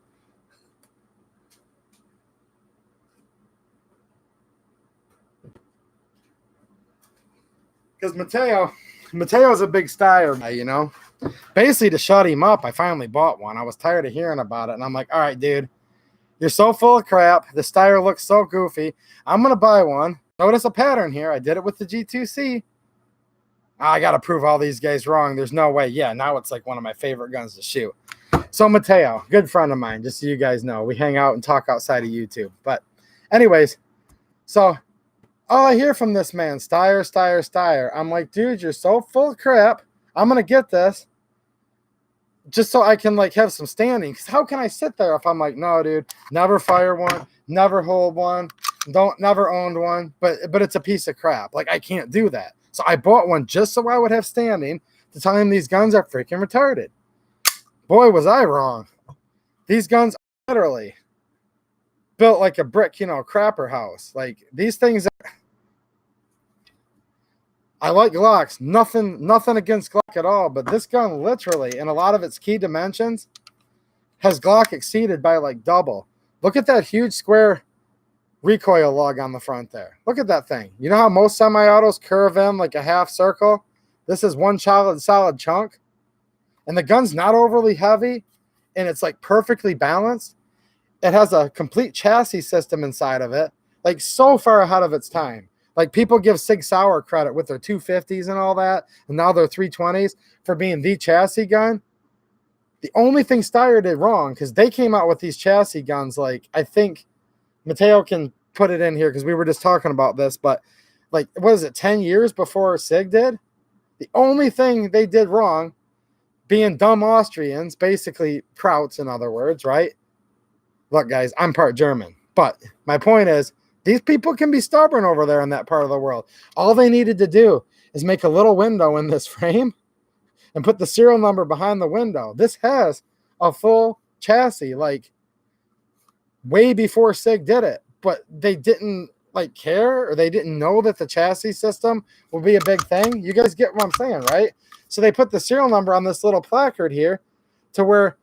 Because Mateo's a big Steyer guy, you know? Basically, to shut him up, I finally bought one. I was tired of hearing about it, and I'm like, all right, dude, you're so full of crap. The Steyer looks so goofy. I'm going to buy one. Notice a pattern here. I did it with the G2C. I got to prove all these guys wrong. There's no way. Yeah, now it's like one of my favorite guns to shoot. So Mateo, good friend of mine, just so you guys know. We hang out and talk outside of YouTube. But anyways, so all I hear from this man, Steyer. I'm like, dude, you're so full of crap. I'm going to get this just so I can like have some standing. Because how can I sit there if I'm like, no, dude, never fire one, never hold one, never owned one, but it's a piece of crap. Like, I can't do that. So I bought one just so I would have standing to tell him these guns are freaking retarded. Boy, was I wrong. These guns are literally built like a brick, you know, crapper house. Like, these things are... I like Glocks. Nothing against Glock at all, but this gun literally, in a lot of its key dimensions, has Glock exceeded by like double. Look at that huge square recoil lug on the front there. Look at that thing. You know how most semi-autos curve in like a half circle? This is one solid chunk. And the gun's not overly heavy, and it's like perfectly balanced. It has a complete chassis system inside of it, like so far ahead of its time. Like, people give Sig Sauer credit with their 250s and all that, and now their 320s for being the chassis gun. The only thing Steyer did wrong, because they came out with these chassis guns, like, I think Mateo can put it in here because we were just talking about this, but like, what is it, 10 years before Sig did? The only thing they did wrong, being dumb Austrians, basically Krauts in other words, right? Look, guys, I'm part German, but my point is, these people can be stubborn over there in that part of the world. All they needed to do is make a little window in this frame and put the serial number behind the window. This has a full chassis, like, way before Sig did it, but they didn't like care, or they didn't know that the chassis system would be a big thing. You guys get what I'm saying, right? So they put the serial number on this little placard here to where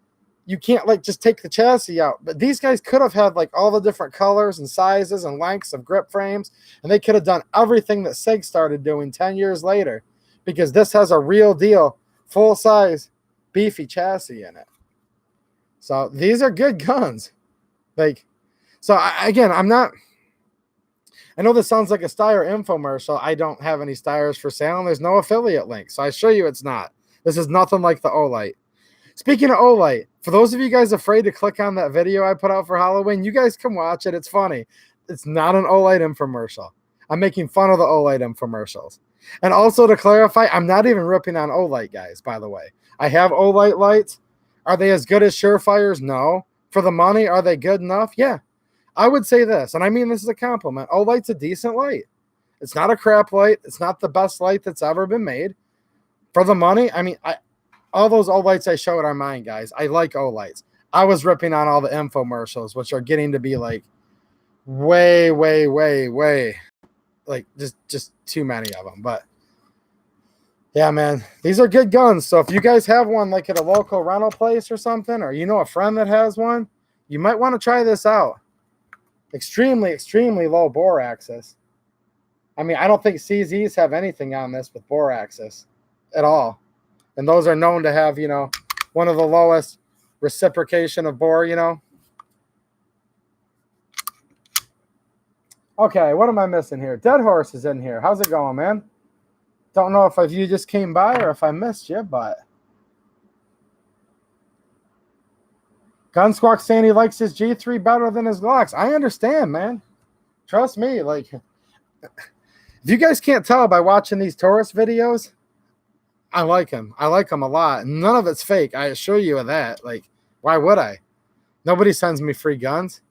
you can't like just take the chassis out. But these guys could have had like all the different colors and sizes and lengths of grip frames, and they could have done everything that Sig started doing 10 years later, because this has a real deal, full size, beefy chassis in it. So these are good guns. Like, so again, I know this sounds like a Steyer infomercial. I don't have any Steyers for sale, and there's no affiliate link. So I assure you it's not. This is nothing like the Olight. Speaking of Olight, for those of you guys afraid to click on that video I put out for Halloween, you guys can watch it. It's funny. It's not an Olight infomercial. I'm making fun of the Olight infomercials. And also, to clarify, I'm not even ripping on Olight, guys, by the way. I have Olight lights. Are they as good as Surefires? No. For the money, are they good enough? Yeah. I would say this, and I mean this is a compliment. Olight's a decent light. It's not a crap light. It's not the best light that's ever been made. For the money, I mean, all those Olights I showed are mine, guys. I like Olights. I was ripping on all the infomercials, which are getting to be like way, like just too many of them. But yeah, man, these are good guns. So if you guys have one like at a local rental place or something, or you know a friend that has one, you might want to try this out. Extremely low bore axis. I mean, I don't think CZs have anything on this with bore axis at all. And those are known to have, you know, one of the lowest reciprocation of bore, you know. Okay, what am I missing here? Dead Horse is in here. How's it going, man? Don't know if you just came by or if I missed you, but Gunsquawk saying he likes his G3 better than his Glocks. I understand, man. Trust me, like, If you guys can't tell by watching these Taurus videos, I like them. I like them a lot. None of it's fake. I assure you of that. Like, why would I? Nobody sends me free guns.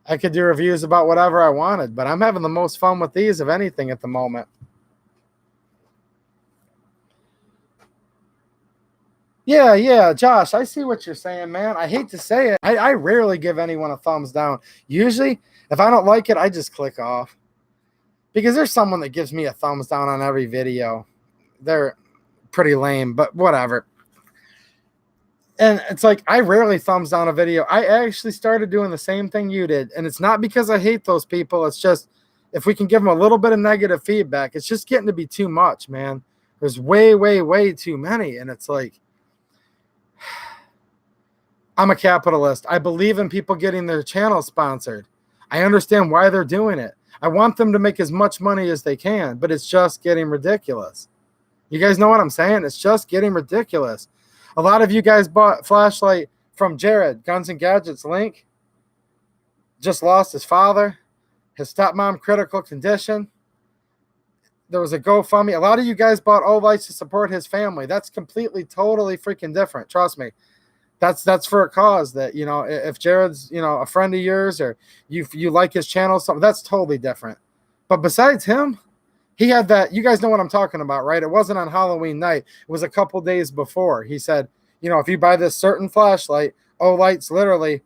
I could do reviews about whatever I wanted, but I'm having the most fun with these of anything at the moment. Yeah, Josh, I see what you're saying, man. I hate to say it. I rarely give anyone a thumbs down. Usually, if I don't like it, I just click off. Because there's someone that gives me a thumbs down on every video. They're pretty lame, but whatever. And it's like, I rarely thumbs down a video. I actually started doing the same thing you did. And it's not because I hate those people. It's just, if we can give them a little bit of negative feedback, it's just getting to be too much, man. There's way too many. And it's like, I'm a capitalist. I believe in people getting their channel sponsored. I understand why they're doing it. I want them to make as much money as they can, but it's just getting ridiculous. You guys know what I'm saying? It's just getting ridiculous. A lot of you guys bought flashlight from Jared, Guns and Gadgets link. Just lost his father, his stepmom critical condition. There was a GoFundMe. A lot of you guys bought Olights to support his family. That's completely, totally freaking different. Trust me. That's for a cause that, you know, if Jared's, you know, a friend of yours or you like his channel, something, that's totally different. But besides him, he had that, you guys know what I'm talking about, right? It wasn't on Halloween night. It was a couple days before. He said, you know, if you buy this certain flashlight, Olight's literally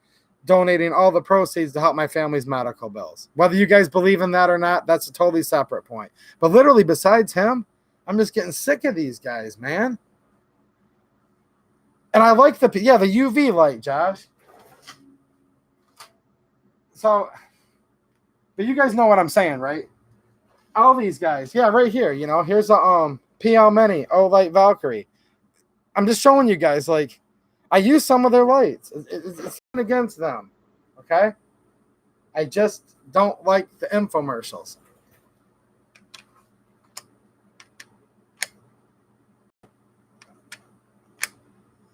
donating all the proceeds to help my family's medical bills. Whether you guys believe in that or not, that's a totally separate point. But literally, besides him, I'm just getting sick of these guys, man. And I like the UV light, Josh. So, but you guys know what I'm saying, right? All these guys, yeah, right here. You know, here's a PL Mini Olight Valkyrie. I'm just showing you guys, like, I use some of their lights. It's against them, okay? I just don't like the infomercials.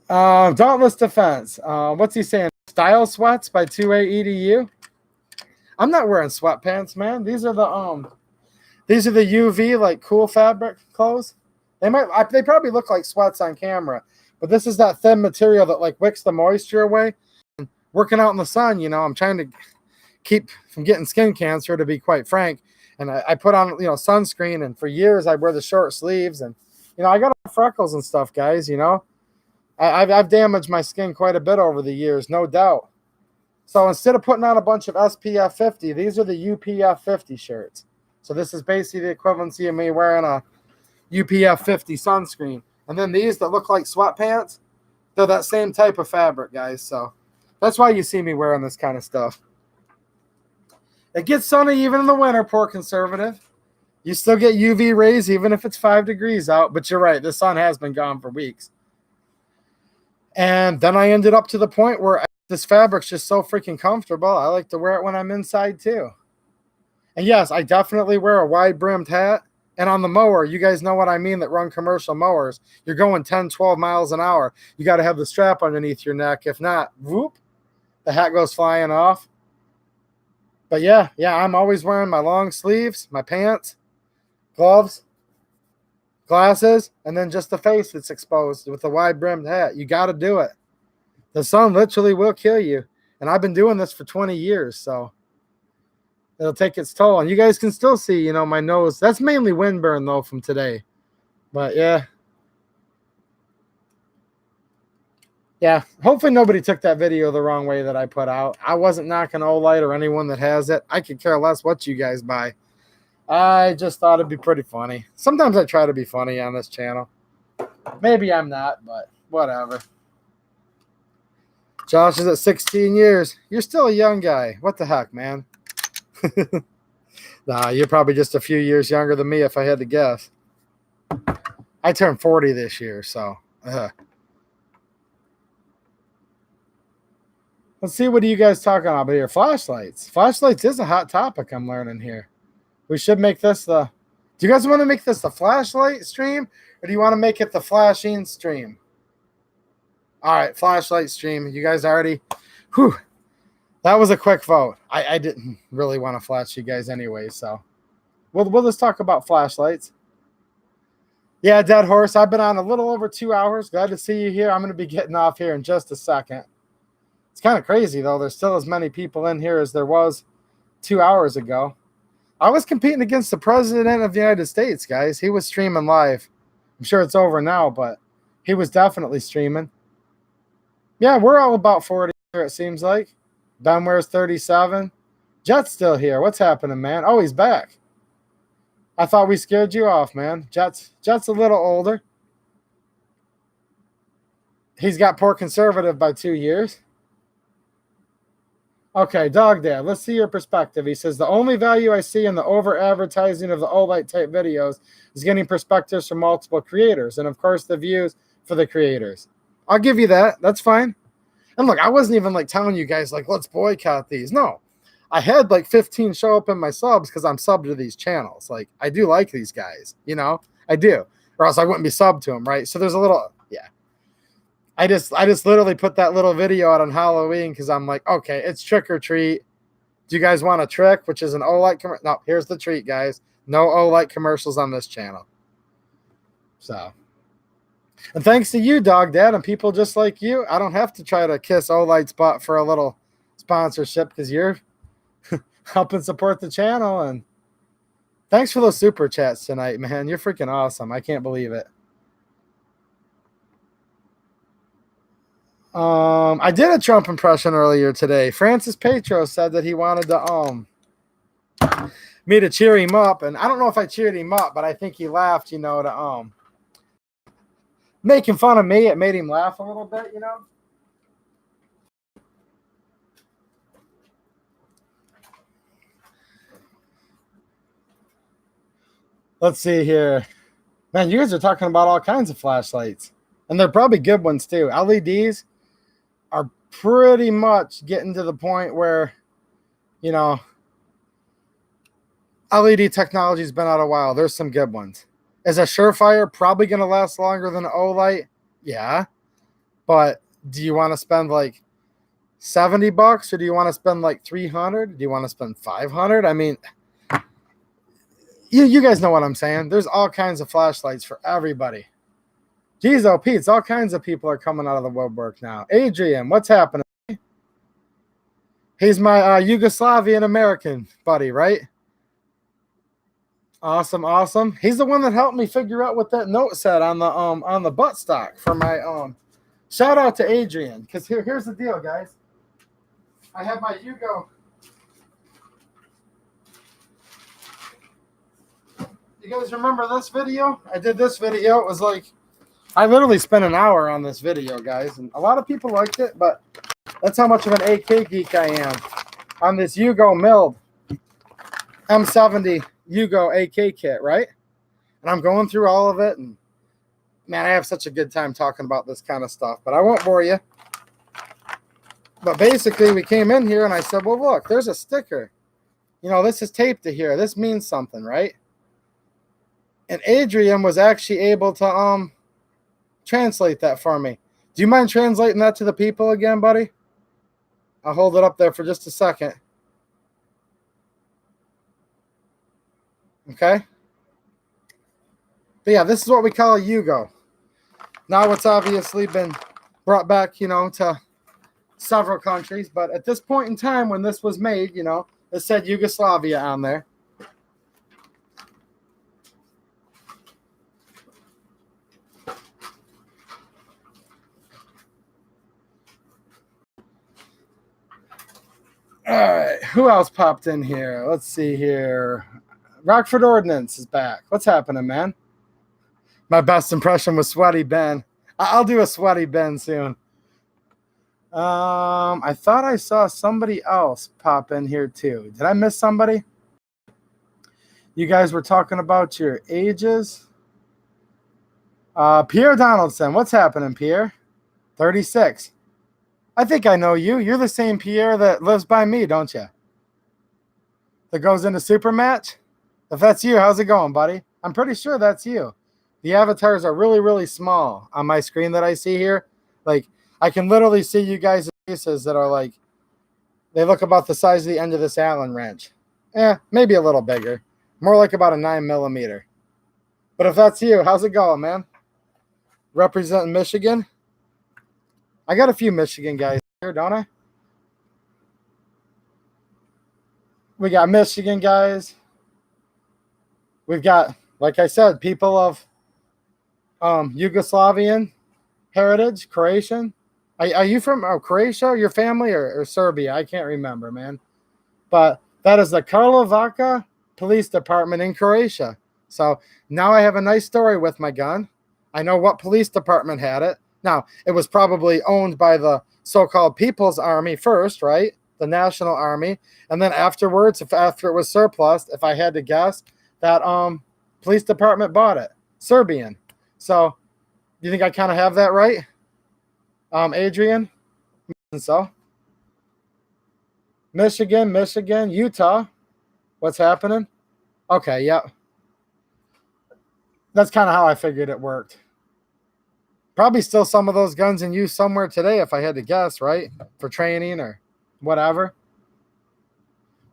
Dauntless Defense. What's he saying? Style Sweats by 2A I'm not wearing sweatpants, man. These are the UV, like, cool fabric clothes. They probably look like sweats on camera, but this is that thin material that, like, wicks the moisture away. Working out in the sun, you know, I'm trying to keep from getting skin cancer, to be quite frank. And I put on, you know, sunscreen, and for years I wear the short sleeves, and, you know, I got freckles and stuff, guys, you know. I've damaged my skin quite a bit over the years, no doubt. So instead of putting on a bunch of SPF 50, these are the UPF 50 shirts. So this is basically the equivalency of me wearing a UPF 50 sunscreen. And then these that look like sweatpants, they're that same type of fabric, guys. So that's why you see me wearing this kind of stuff. It gets sunny even in the winter, poor conservative. You still get UV rays even if it's 5 degrees out. But you're right, the sun has been gone for weeks. And then I ended up to the point where this fabric's just so freaking comfortable. I like to wear it when I'm inside too. And yes, I definitely wear a wide-brimmed hat. And on the mower, you guys know what I mean that run commercial mowers. You're going 10, 12 miles an hour. You got to have the strap underneath your neck. If not, whoop, the hat goes flying off. But yeah, I'm always wearing my long sleeves, my pants, gloves, glasses, and then just the face that's exposed with the wide-brimmed hat. You got to do it. The sun literally will kill you. And I've been doing this for 20 years, so it'll take its toll. And you guys can still see, you know, my nose. That's mainly windburn, though, from today. But, yeah. Yeah, hopefully nobody took that video the wrong way that I put out. I wasn't knocking Olight or anyone that has it. I could care less what you guys buy. I just thought it'd be pretty funny. Sometimes I try to be funny on this channel. Maybe I'm not, but whatever. Josh is at 16 years. You're still a young guy. What the heck, man? Nah, you're probably just a few years younger than me if I had to guess. I turned 40 this year, so. Let's see, what are you guys talking about here? Flashlights. Flashlights is a hot topic, I'm learning here. We should make this the... Do you guys want to make this the flashlight stream? Or do you want to make it the flashing stream? All right, flashlight stream. You guys already... Whew. That was a quick vote. I didn't really want to flash you guys anyway, so... We'll just talk about flashlights. Yeah, Dead Horse. I've been on a little over 2 hours. Glad to see you here. I'm going to be getting off here in just a second. It's kind of crazy, though. There's still as many people in here as there was 2 hours ago. I was competing against the President of the United States, guys. He was streaming live. I'm sure it's over now, but he was definitely streaming. Yeah, we're all about 40 here, it seems like. Ben wears 37. Jet's still here. What's happening, man? Oh, he's back. I thought we scared you off, man. Jet's a little older. He's got poor conservative by 2 years. Okay, Dog Dad, let's see your perspective. He says, the only value I see in the over-advertising of the Olight type videos is getting perspectives from multiple creators, and of course the views for the creators. I'll give you that. That's fine. And look, I wasn't even like telling you guys, like, let's boycott these. No. I had like 15 show up in my subs because I'm subbed to these channels. Like, I do like these guys, you know? I do. Or else I wouldn't be subbed to them, right? So there's a little, yeah. I just literally put that little video out on Halloween because I'm like, okay, it's trick or treat. Do you guys want a trick? Which is an Olight commercial. No, here's the treat, guys. No Olight commercials on this channel. So, and thanks to you, Dog Dad, and people just like you, I don't have to try to kiss Olight's butt for a little sponsorship because you're helping support the channel. And thanks for those super chats tonight, man. You're freaking awesome. I can't believe it. I did a Trump impression earlier today. Francis Petro said that he wanted to me to cheer him up, and I don't know if I cheered him up, but I think he laughed, you know, to making fun of me. It made him laugh a little bit, you know. Let's see here. Man, you guys are talking about all kinds of flashlights. And they're probably good ones too. LEDs are pretty much getting to the point where, you know, LED technology's been out a while. There's some good ones. Is a Surefire probably going to last longer than an Olight? Yeah. But do you want to spend like $70 or do you want to spend like $300? Do you want to spend $500? I mean, you guys know what I'm saying. There's all kinds of flashlights for everybody. Geez, oh, Pete, all kinds of people are coming out of the woodwork now. Adrian, what's happening? He's my Yugoslavian American buddy, right? Awesome, awesome. He's the one that helped me figure out what that note said on the buttstock for my shout out to Adrian, because here's the deal, guys. I have my Yugo. You guys remember this video? I did this video. It was like, I literally spent an hour on this video, guys, and a lot of people liked it, but that's how much of an AK geek I am. On this Yugo milled M70 Yugo AK kit, right? And I'm going through all of it, and man, I have such a good time talking about this kind of stuff, but I won't bore you. But basically, we came in here, and I said, well, look, there's a sticker. You know, this is taped to here. This means something, right? And Adrian was actually able to translate that for me. Do you mind translating that to the people again, buddy? I'll hold it up there for just a second. Okay? But yeah, this is what we call a Yugo. Now it's obviously been brought back, you know, to several countries. But at this point in time when this was made, you know, it said Yugoslavia on there. All right, who else popped in here? Let's see here. Rockford Ordnance is back. What's happening, man? My best impression was Sweaty Ben. I'll do a Sweaty Ben soon. I thought I saw somebody else pop in here too. Did I miss somebody? You guys were talking about your ages. Pierre Donaldson. What's happening, Pierre? 36. I think I know you. You're the same Pierre that lives by me, don't you? That goes into Supermatch? If that's you, how's it going, buddy? I'm pretty sure that's you. The avatars are really, really small on my screen that I see here. Like, I can literally see you guys' faces that are like, they look about the size of the end of this Allen wrench. Maybe a little bigger. More like about a 9mm. But if that's you, how's it going, man? Representing Michigan? I got a few Michigan guys here, don't I? We got Michigan guys. We've got, like I said, people of Yugoslavian heritage, Croatian. Are you from Croatia, your family, or Serbia? I can't remember, man. But that is the Karlovaca Police Department in Croatia. So now I have a nice story with my gun. I know what police department had it. Now, it was probably owned by the so-called People's Army first, right? The National Army. And then afterwards, after it was surplus, if I had to guess, that police department bought it. Serbian. So, do you think I kind of have that right? Adrian? So, Michigan, Utah. What's happening? Okay, yeah. That's kind of how I figured it worked. Probably still some of those guns in use somewhere today, if I had to guess, right? For training or whatever.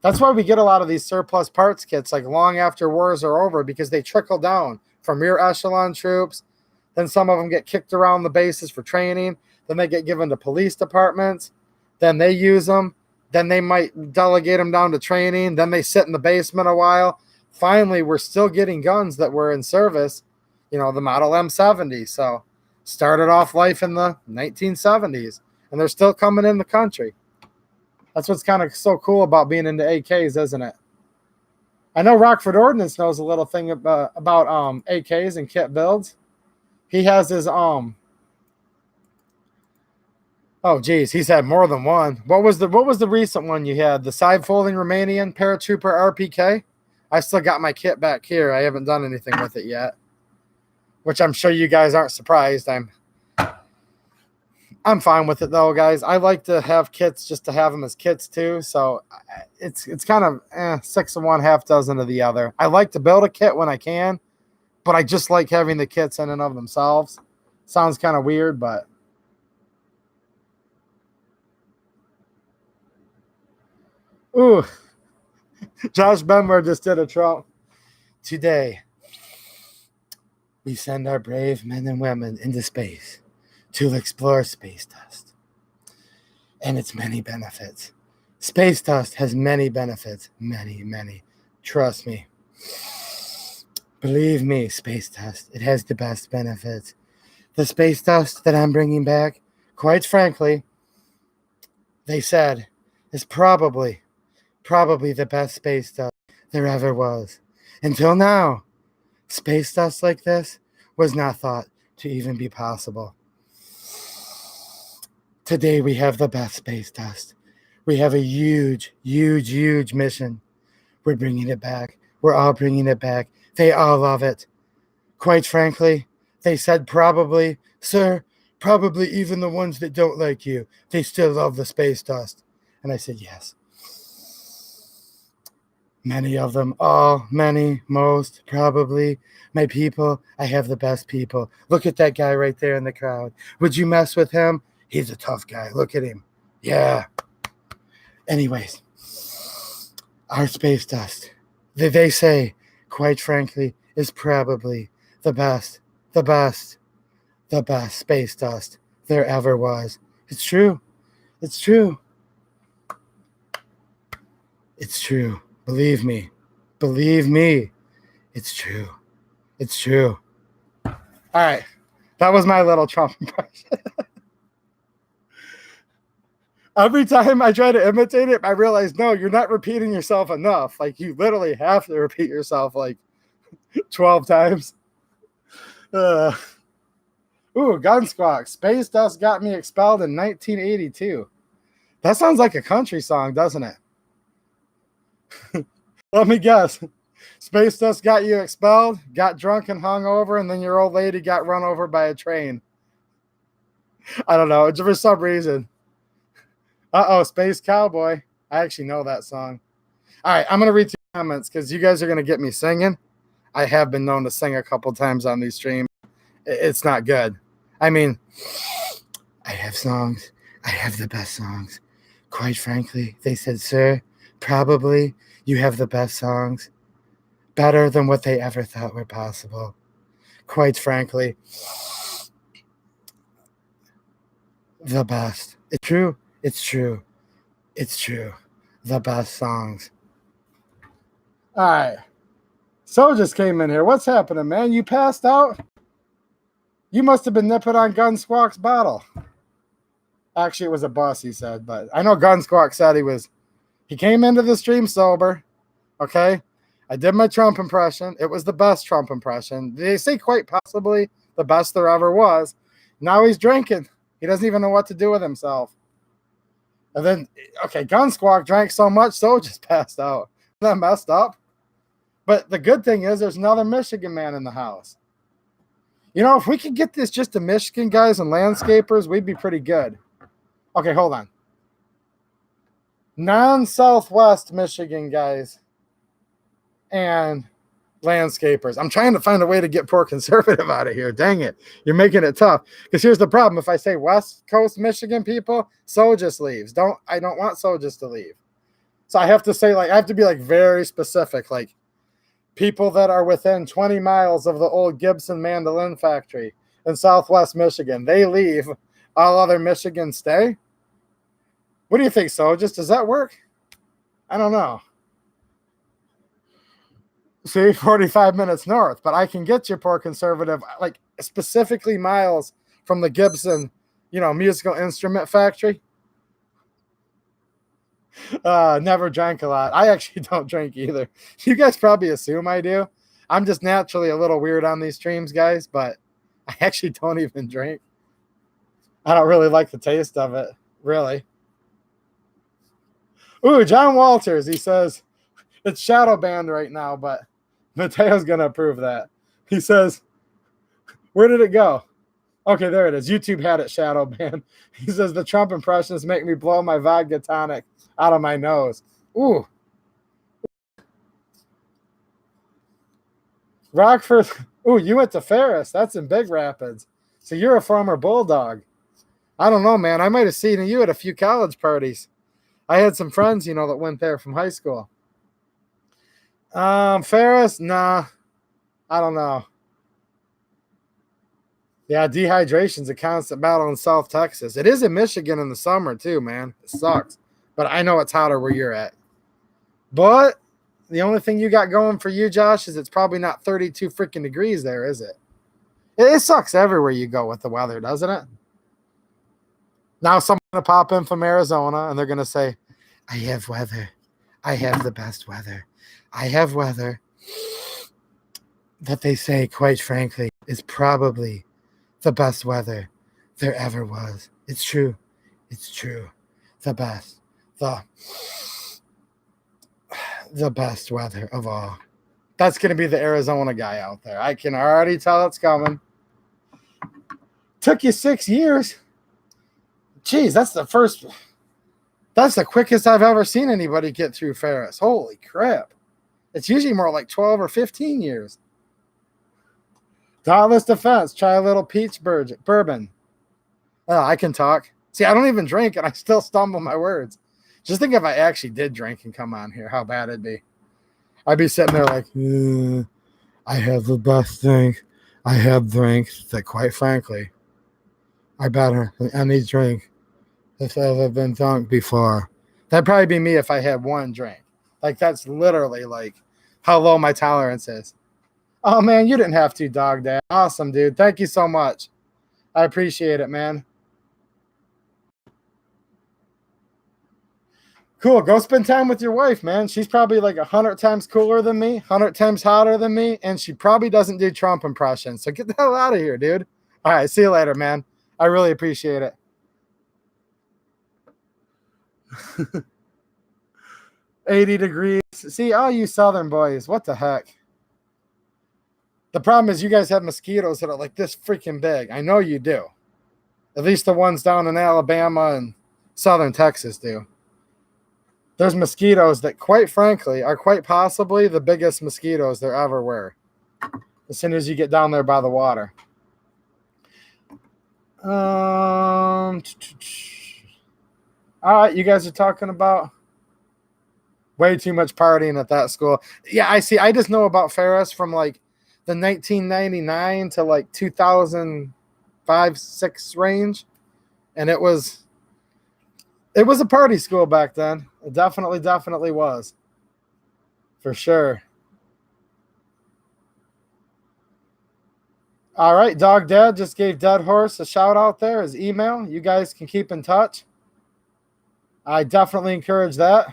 That's why we get a lot of these surplus parts kits like long after wars are over, because they trickle down from rear echelon troops. Then some of them get kicked around the bases for training. Then they get given to police departments. Then they use them. Then they might delegate them down to training. Then they sit in the basement a while. Finally, we're still getting guns that were in service, the Model M70. So started off life in the 1970s, and they're still coming in the country. That's what's kind of so cool about being into AKs, isn't it? I know Rockford Ordnance knows a little thing about AKs and kit builds. He has his oh geez, he's had more than one. What was the recent one you had? The side folding Romanian paratrooper RPK? I still got my kit back here. I haven't done anything with it yet, which I'm sure you guys aren't surprised. I'm fine with it though, guys. I like to have kits just to have them as kits too. So it's kind of 6 of one, half dozen of the other. I like to build a kit when I can, but I just like having the kits in and of themselves. Sounds kind of weird, but ooh, Josh Benmer just did a Trump. Today, we send our brave men and women into space to explore space dust and its many benefits. Space dust has many benefits. Many, many. Trust me. Believe me, space dust. It has the best benefits. The space dust that I'm bringing back, quite frankly, they said, is probably the best space dust there ever was. Until now, space dust like this was not thought to even be possible. Today we have the best space dust. We have a huge, huge, huge mission. We're bringing it back. We're all bringing it back. They all love it. Quite frankly, they said probably, sir, probably even the ones that don't like you, they still love the space dust. And I said, yes. Many of them, all, many, most, probably. My people, I have the best people. Look at that guy right there in the crowd. Would you mess with him? He's a tough guy. Look at him. Yeah. Anyways, our space dust, they say, quite frankly, is probably the best space dust there ever was. It's true. It's true. It's true. Believe me. Believe me. It's true. It's true. All right. That was my little Trump impression. Every time I try to imitate it, I realize, no, you're not repeating yourself enough. Like, you literally have to repeat yourself like 12 times. Ooh, Gun Squawk. Space Dust got me expelled in 1982. That sounds like a country song, doesn't it? Let me guess. Space Dust got you expelled, got drunk and hung over, and then your old lady got run over by a train. I don't know. For some reason. Uh-oh, Space Cowboy. I actually know that song. All right, I'm going to read your comments because you guys are going to get me singing. I have been known to sing a couple times on these streams. It's not good. I mean, I have songs. I have the best songs. Quite frankly, they said, sir, probably you have the best songs. better than what they ever thought were possible. Quite frankly, the best. It's true. It's true. It's true. The best songs. All right. So just came in here. What's happening, man? You passed out? You must have been nipping on Gun Squawk's bottle. Actually, it was a bus, he said, but I know Gun Squawk said he came into the stream sober. Okay. I did my Trump impression. It was the best Trump impression. They say quite possibly the best there ever was. Now he's drinking. He doesn't even know what to do with himself. And then, okay, Gun Squawk drank so much, so just passed out. Isn't that messed up? But the good thing is there's another Michigan man in the house. You know, if we could get this just to Michigan guys and landscapers, we'd be pretty good. Okay, hold on. Non-Southwest Michigan guys and landscapers. I'm trying to find a way to get poor conservative out of here. Dang it. You're making it tough. Because here's the problem. If I say West Coast Michigan people, so just leaves. I don't want so just to leave. So I have to say, I have to be very specific. Like people that are within 20 miles of the old Gibson mandolin factory in Southwest Michigan, they leave. All other Michigan stay. What do you think, so? Does that work? I don't know. See, 45 minutes north, but I can get you poor conservative, specifically miles from the Gibson, musical instrument factory. Never drank a lot. I actually don't drink either. You guys probably assume I do. I'm just naturally a little weird on these streams, guys, but I actually don't even drink. I don't really like the taste of it, really. Ooh, John Walters, he says, it's shadow banned right now, but Mateo's going to approve that. He says, where did it go? Okay, there it is. YouTube had it shadow banned. He says, the Trump impressions make me blow my vodka tonic out of my nose. Ooh. Rockford. Ooh, you went to Ferris. That's in Big Rapids. So you're a former Bulldog. I don't know, man. I might have seen you at a few college parties. I had some friends, that went there from high school. Ferris? Nah. I don't know. Yeah, dehydration's a constant battle in South Texas. It is in Michigan in the summer, too, man. It sucks. But I know it's hotter where you're at. But the only thing you got going for you, Josh, is it's probably not 32 freaking degrees there, is it? It sucks everywhere you go with the weather, doesn't it? Now someone's going to pop in from Arizona, and they're going to say, I have weather. I have the best weather. I have weather that they say, quite frankly, is probably the best weather there ever was. It's true. It's true. The best. The best weather of all. That's going to be the Arizona guy out there. I can already tell it's coming. Took you 6 years. Jeez, that's the quickest I've ever seen anybody get through Ferris. Holy crap. It's usually more like 12 or 15 years. Dauntless Defense. Try a little peach bourbon. Oh, I can talk. See, I don't even drink, and I still stumble my words. Just think if I actually did drink and come on here, how bad it'd be. I'd be sitting there like, I have the best thing. I have drinks that, quite frankly, are better than any drink that's ever been drunk before. That'd probably be me if I had one drink. That's literally how low my tolerance is. Oh, man, you didn't have to, Dog Dad. Awesome, dude. Thank you so much. I appreciate it, man. Cool. Go spend time with your wife, man. She's probably 100 times cooler than me, 100 times hotter than me, and she probably doesn't do Trump impressions. So get the hell out of here, dude. All right. See you later, man. I really appreciate it. 80 degrees. See, all you Southern boys, what the heck? The problem is you guys have mosquitoes that are this freaking big. I know you do. At least the ones down in Alabama and Southern Texas do. There's mosquitoes that, quite frankly, are quite possibly the biggest mosquitoes there ever were. As soon as you get down there by the water. All right, you guys are talking about Way too much partying at that school. Yeah, I see. I just know about Ferris from like the 1999 to like 2005, 6 range. And it was a party school back then. It definitely was. For sure. All right, Dog Dad just gave Dead Horse a shout out there, his email. You guys can keep in touch. I definitely encourage that.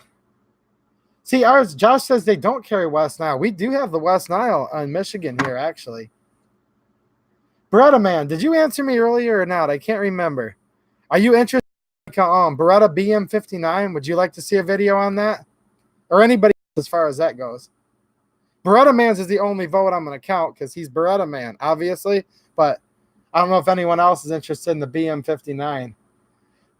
See, ours, Josh says they don't carry West Nile. We do have the West Nile in Michigan here, actually. Beretta Man, did you answer me earlier or not? I can't remember. Are you interested in Beretta BM59? Would you like to see a video on that? Or anybody as far as that goes? Beretta Man's is the only vote I'm going to count because he's Beretta Man, obviously. But I don't know if anyone else is interested in the BM59.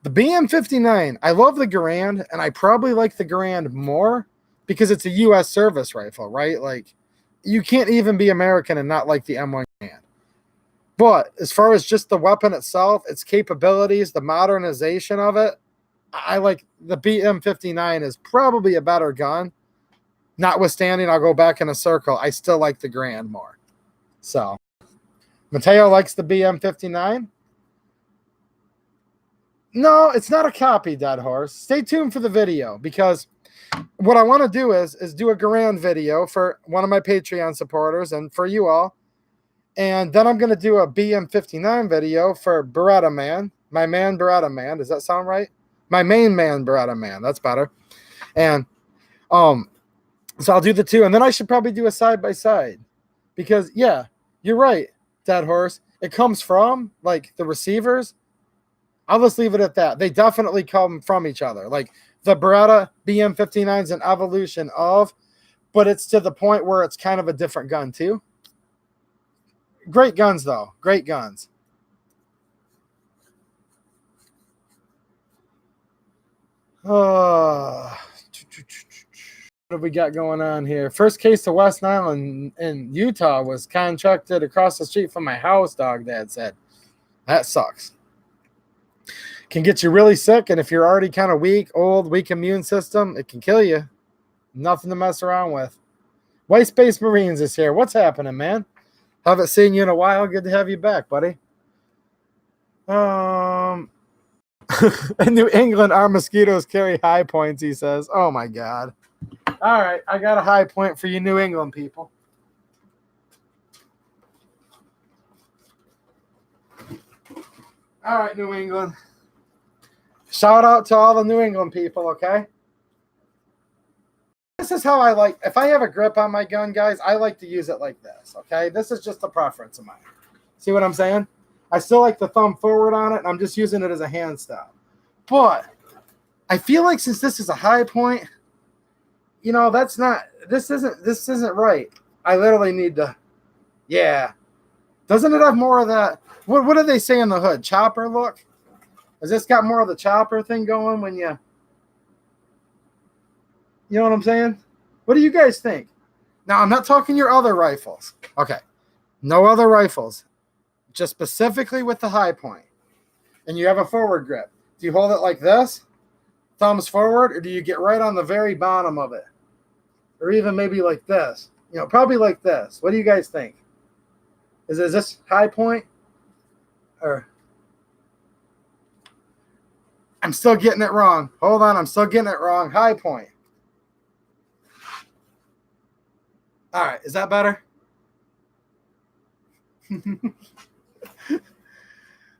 The BM59, I love the Garand, and I probably like the Garand more because it's a U.S. service rifle, right? Like, you can't even be American and not like the M1 Garand. But as far as just the weapon itself, its capabilities, the modernization of it, I like the BM59 is probably a better gun. Notwithstanding, I'll go back in a circle. I still like the Garand more. So, Mateo likes the BM59. No, it's not a copy, Dead Horse. Stay tuned for the video because what I want to do is do a Garand video for one of my Patreon supporters and for you all. And then I'm going to do a BM59 video for Beretta Man, my man Beretta Man. Does that sound right? My main man Beretta Man. That's better. And so I'll do the two, and then I should probably do a side-by-side because, yeah, you're right, Dead Horse. It comes from, like, the receivers. I'll just leave it at that. They definitely come from each other. Like, the Beretta BM59 is an evolution of, but it's to the point where it's kind of a different gun, too. Great guns, though. Great guns. What have we got going on here? First case to West Nile in Utah was contracted across the street from my house, Dog Dad said. That sucks. Can get you really sick, and if you're already kind of weak immune system, it can kill you. Nothing to mess around with. White Space Marines is here. What's happening, man? Haven't seen you in a while. Good to have you back, buddy. In New England, our mosquitoes carry high points, he says. Oh, my God. All right, I got a high point for you New England people. All right, New England. Shout out to all the New England people, okay? This is how I like, if I have a grip on my gun, guys, I like to use it like this, okay? This is just a preference of mine. See what I'm saying? I still like the thumb forward on it, and I'm just using it as a hand stop. But I feel like since this is a high point, you know, this isn't right. I literally need to, yeah. Doesn't it have more of that? What do they say in the hood? Chopper look? Has this got more of the chopper thing going when you know what I'm saying? What do you guys think? Now, I'm not talking your other rifles. Okay. No other rifles. Just specifically with the high point. And you have a forward grip. Do you hold it like this? Thumbs forward? Or do you get right on the very bottom of it? Or even maybe like this? You know, probably like this. What do you guys think? Is this high point? Or I'm still getting it wrong. Hold on, I'm still getting it wrong. High point. All right, is that better?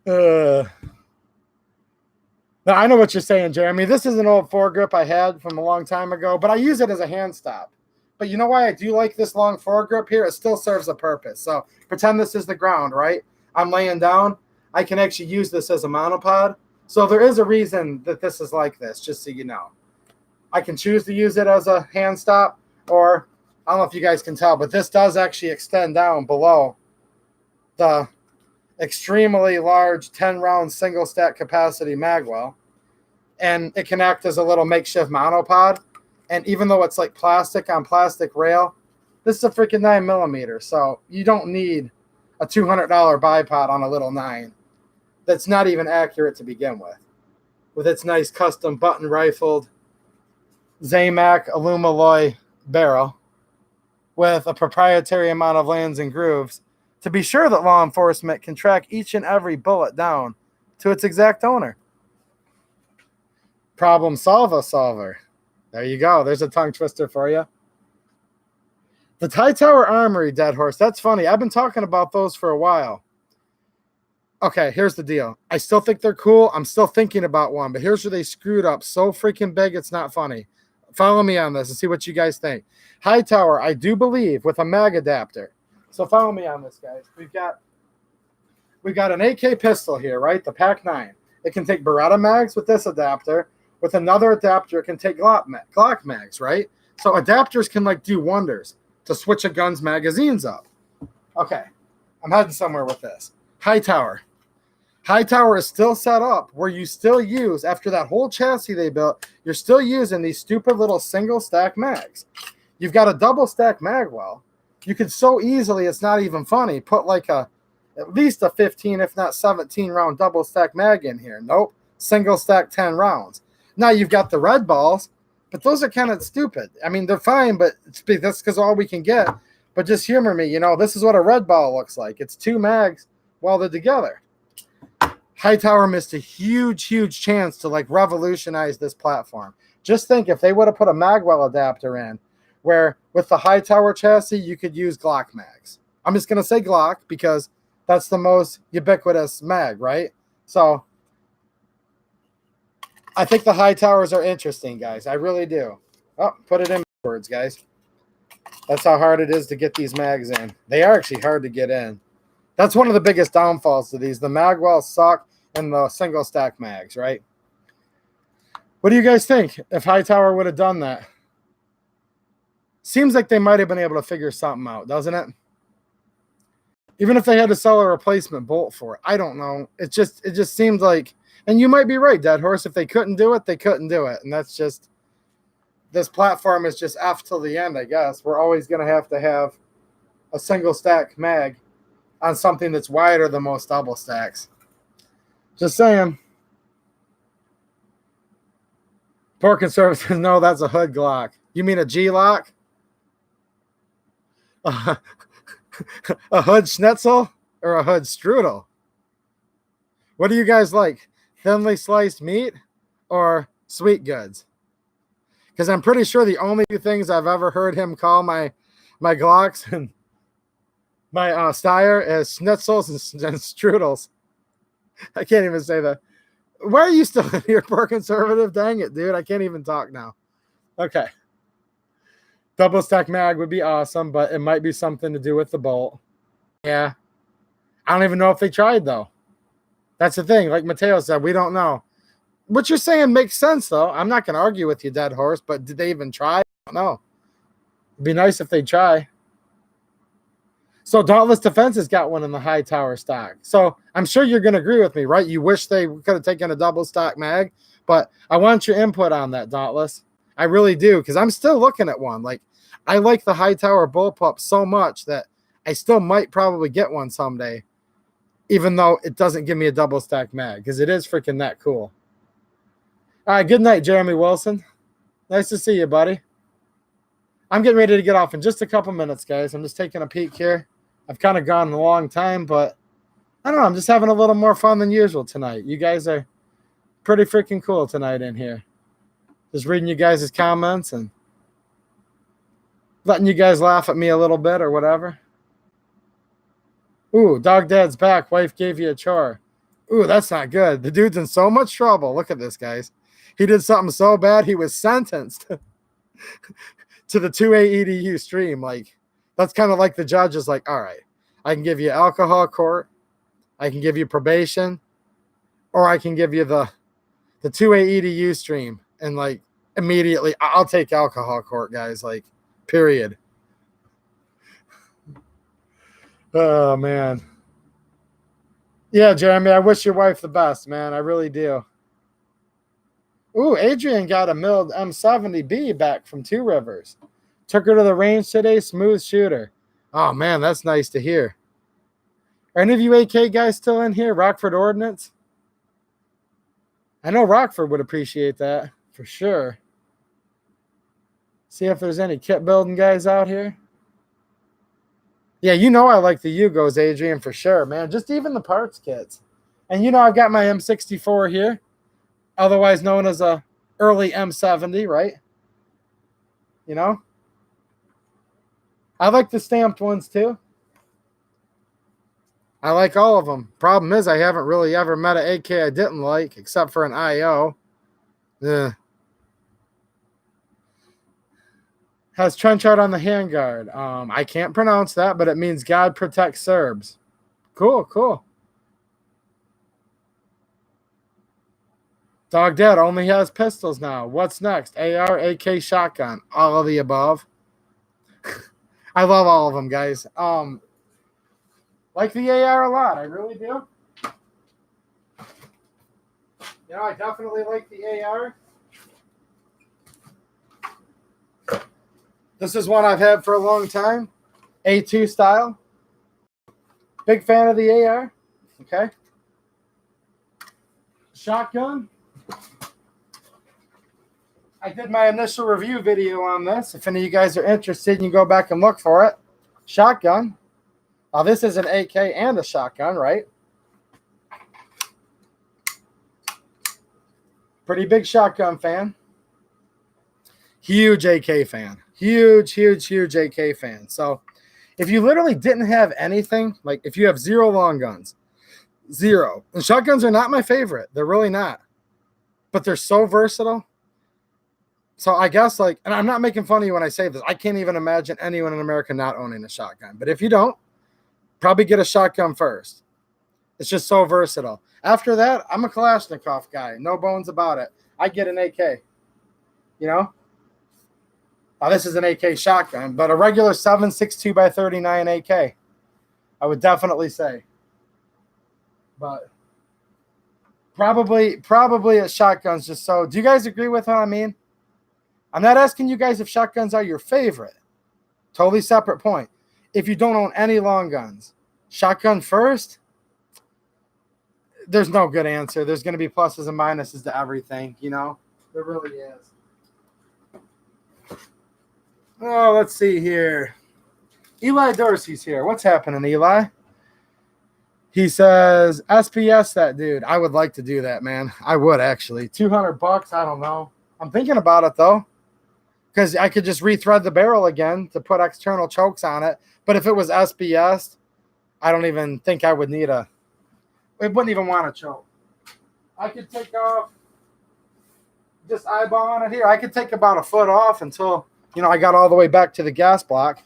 Now, I know what you're saying, Jeremy. This is an old foregrip I had from a long time ago, but I use it as a hand stop. But you know why I do like this long foregrip here? It still serves a purpose. So pretend this is the ground, right? I'm laying down. I can actually use this as a monopod. So there is a reason that this is like this, just so you know. I can choose to use it as a hand stop, or I don't know if you guys can tell, but this does actually extend down below the extremely large 10-round single stack capacity magwell, and it can act as a little makeshift monopod. And even though it's like plastic on plastic rail, this is a freaking 9mm, so you don't need a $200 bipod on a little 9 that's not even accurate to begin with its nice custom button rifled Zamac Alumaloy barrel with a proprietary amount of lands and grooves to be sure that law enforcement can track each and every bullet down to its exact owner. Problem solver. There you go. There's a tongue twister for you. The Tie Tower Armory, Dead Horse. That's funny. I've been talking about those for a while. Okay, here's the deal. I still think they're cool. I'm still thinking about one, but here's where they screwed up so freaking big, it's not funny. Follow me on this and see what you guys think. Hightower, I do believe, with a mag adapter. So follow me on this, guys. We've got an AK pistol here, right? The Pac 9. It can take Beretta mags with this adapter. With another adapter, it can take Glock mags, right? So adapters can like do wonders to switch a gun's magazines up. Okay, I'm heading somewhere with this. Hightower. Hightower is still set up where you still use, after that whole chassis they built, you're still using these stupid little single stack mags. You've got a double stack mag well. You could so easily, it's not even funny, put like at least a 15, if not 17 round double stack mag in here. Nope, single stack 10 rounds. Now you've got the red balls, but those are kind of stupid. I mean, they're fine, but that's because all we can get. But just humor me, this is what a red ball looks like. It's two mags welded together. Hightower missed a huge chance to like revolutionize this platform. Just think if they would have put a magwell adapter in, where with the Hightower chassis you could use Glock mags. I'm just gonna say Glock because that's the most ubiquitous mag, right? So I think the Hightowers are interesting, guys. I really do. Oh, put it in words, guys. That's how hard it is to get these mags in. They are actually hard to get in. That's one of the biggest downfalls to these. The magwells suck and the single stack mags, right? What do you guys think if Hightower would have done that? Seems like they might have been able to figure something out, doesn't it? Even if they had to sell a replacement bolt for it. I don't know. It just seems like, and you might be right, Dead Horse. If they couldn't do it, they couldn't do it. And that's just, this platform is just F till the end, I guess. We're always going to have a single stack mag on something that's wider than most double stacks. Just saying. Poor conservatives, no, that's a hood Glock. You mean a G-Lock? A hood schnitzel or a hood strudel? What do you guys like? Thinly sliced meat or sweet goods? Because I'm pretty sure the only two things I've ever heard him call my Glocks and my Steyr is schnitzels and strudels. I can't even say that. Why are you still in here, poor conservative? Dang it, dude. I can't even talk now. Okay. Double stack mag would be awesome, but it might be something to do with the bolt. Yeah. I don't even know if they tried, though. That's the thing. Like Mateo said, we don't know. What you're saying makes sense, though. I'm not going to argue with you, Dead Horse, but did they even try? I don't know. It'd be nice if they try. So Dauntless Defense has got one in the Hightower stock. So I'm sure you're going to agree with me, right? You wish they could have taken a double stock mag, but I want your input on that, Dauntless. I really do, because I'm still looking at one. Like, I like the Hightower bullpup so much that I still might probably get one someday, even though it doesn't give me a double stack mag, because it is freaking that cool. All right, good night, Jeremy Wilson. Nice to see you, buddy. I'm getting ready to get off in just a couple minutes, guys. I'm just taking a peek here. I've kind of gone a long time, but I don't know. I'm just having a little more fun than usual tonight. You guys are pretty freaking cool tonight in here. Just reading you guys' comments and letting you guys laugh at me a little bit or whatever. Ooh, dog dad's back. Wife gave you a chore. Ooh, that's not good. The dude's in so much trouble. Look at this, guys. He did something so bad, he was sentenced to the 2A EDU stream. Like, that's kind of like the judge is like, all right, I can give you alcohol court, I can give you probation, or I can give you the 2A EDU stream. And like immediately, I'll take alcohol court, guys. Like, period. Oh, man. Yeah, Jeremy, I wish your wife the best, man. I really do. Ooh, Adrian got a milled M70B back from Two Rivers. Took her to the range today. Smooth shooter. Oh, man, that's nice to hear. Are any of you AK guys still in here? Rockford Ordnance? I know Rockford would appreciate that for sure. See if there's any kit building guys out here. Yeah, you know I like the Yugos, Adrian, for sure, man. Just even the parts kits. And you know I've got my M64 here, otherwise known as a early M70, right? You know? I like the stamped ones too. I like all of them. Problem is I haven't really ever met an AK I didn't like, except for an IO. Ugh. Has trench out on the handguard. I can't pronounce that, but it means God protects Serbs. Cool, cool. Dog Dad only has pistols now. What's next? AR, AK, shotgun. All of the above. I love all of them, guys. Like the AR a lot. I really do. You know, I definitely like the AR. This is one I've had for a long time. A2 style. Big fan of the AR. Okay. Shotgun. I did my initial review video on this. If any of you guys are interested, you can go back and look for it. Shotgun. Now, this is an AK and a shotgun, right? Pretty big shotgun fan. Huge AK fan. Huge, huge, huge AK fan. So if you literally didn't have anything, like if you have zero long guns, zero. And shotguns are not my favorite. They're really not. But they're so versatile. So I guess like, and I'm not making fun of you when I say this. I can't even imagine anyone in America not owning a shotgun. But if you don't, probably get a shotgun first. It's just so versatile. After that, I'm a Kalashnikov guy. No bones about it. I get an AK. You know? Now, this is an AK shotgun, but a regular 7.62 by 39 AK, I would definitely say. But probably a shotgun's just so. Do you guys agree with what I mean? I'm not asking you guys if shotguns are your favorite. Totally separate point. If you don't own any long guns, shotgun first, there's no good answer. There's going to be pluses and minuses to everything, you know? There really is. Oh, let's see here. Eli Dorsey's here. What's happening, Eli? He says, SPS that dude. I would like to do that, man. I would actually. $200, I don't know. I'm thinking about it, though. Because I could just rethread the barrel again to put external chokes on it. But if it was SPS, I don't even think I would need a... It wouldn't even want a choke. I could take off... Just eyeballing it here. I could take about a foot off until... You know, I got all the way back to the gas block.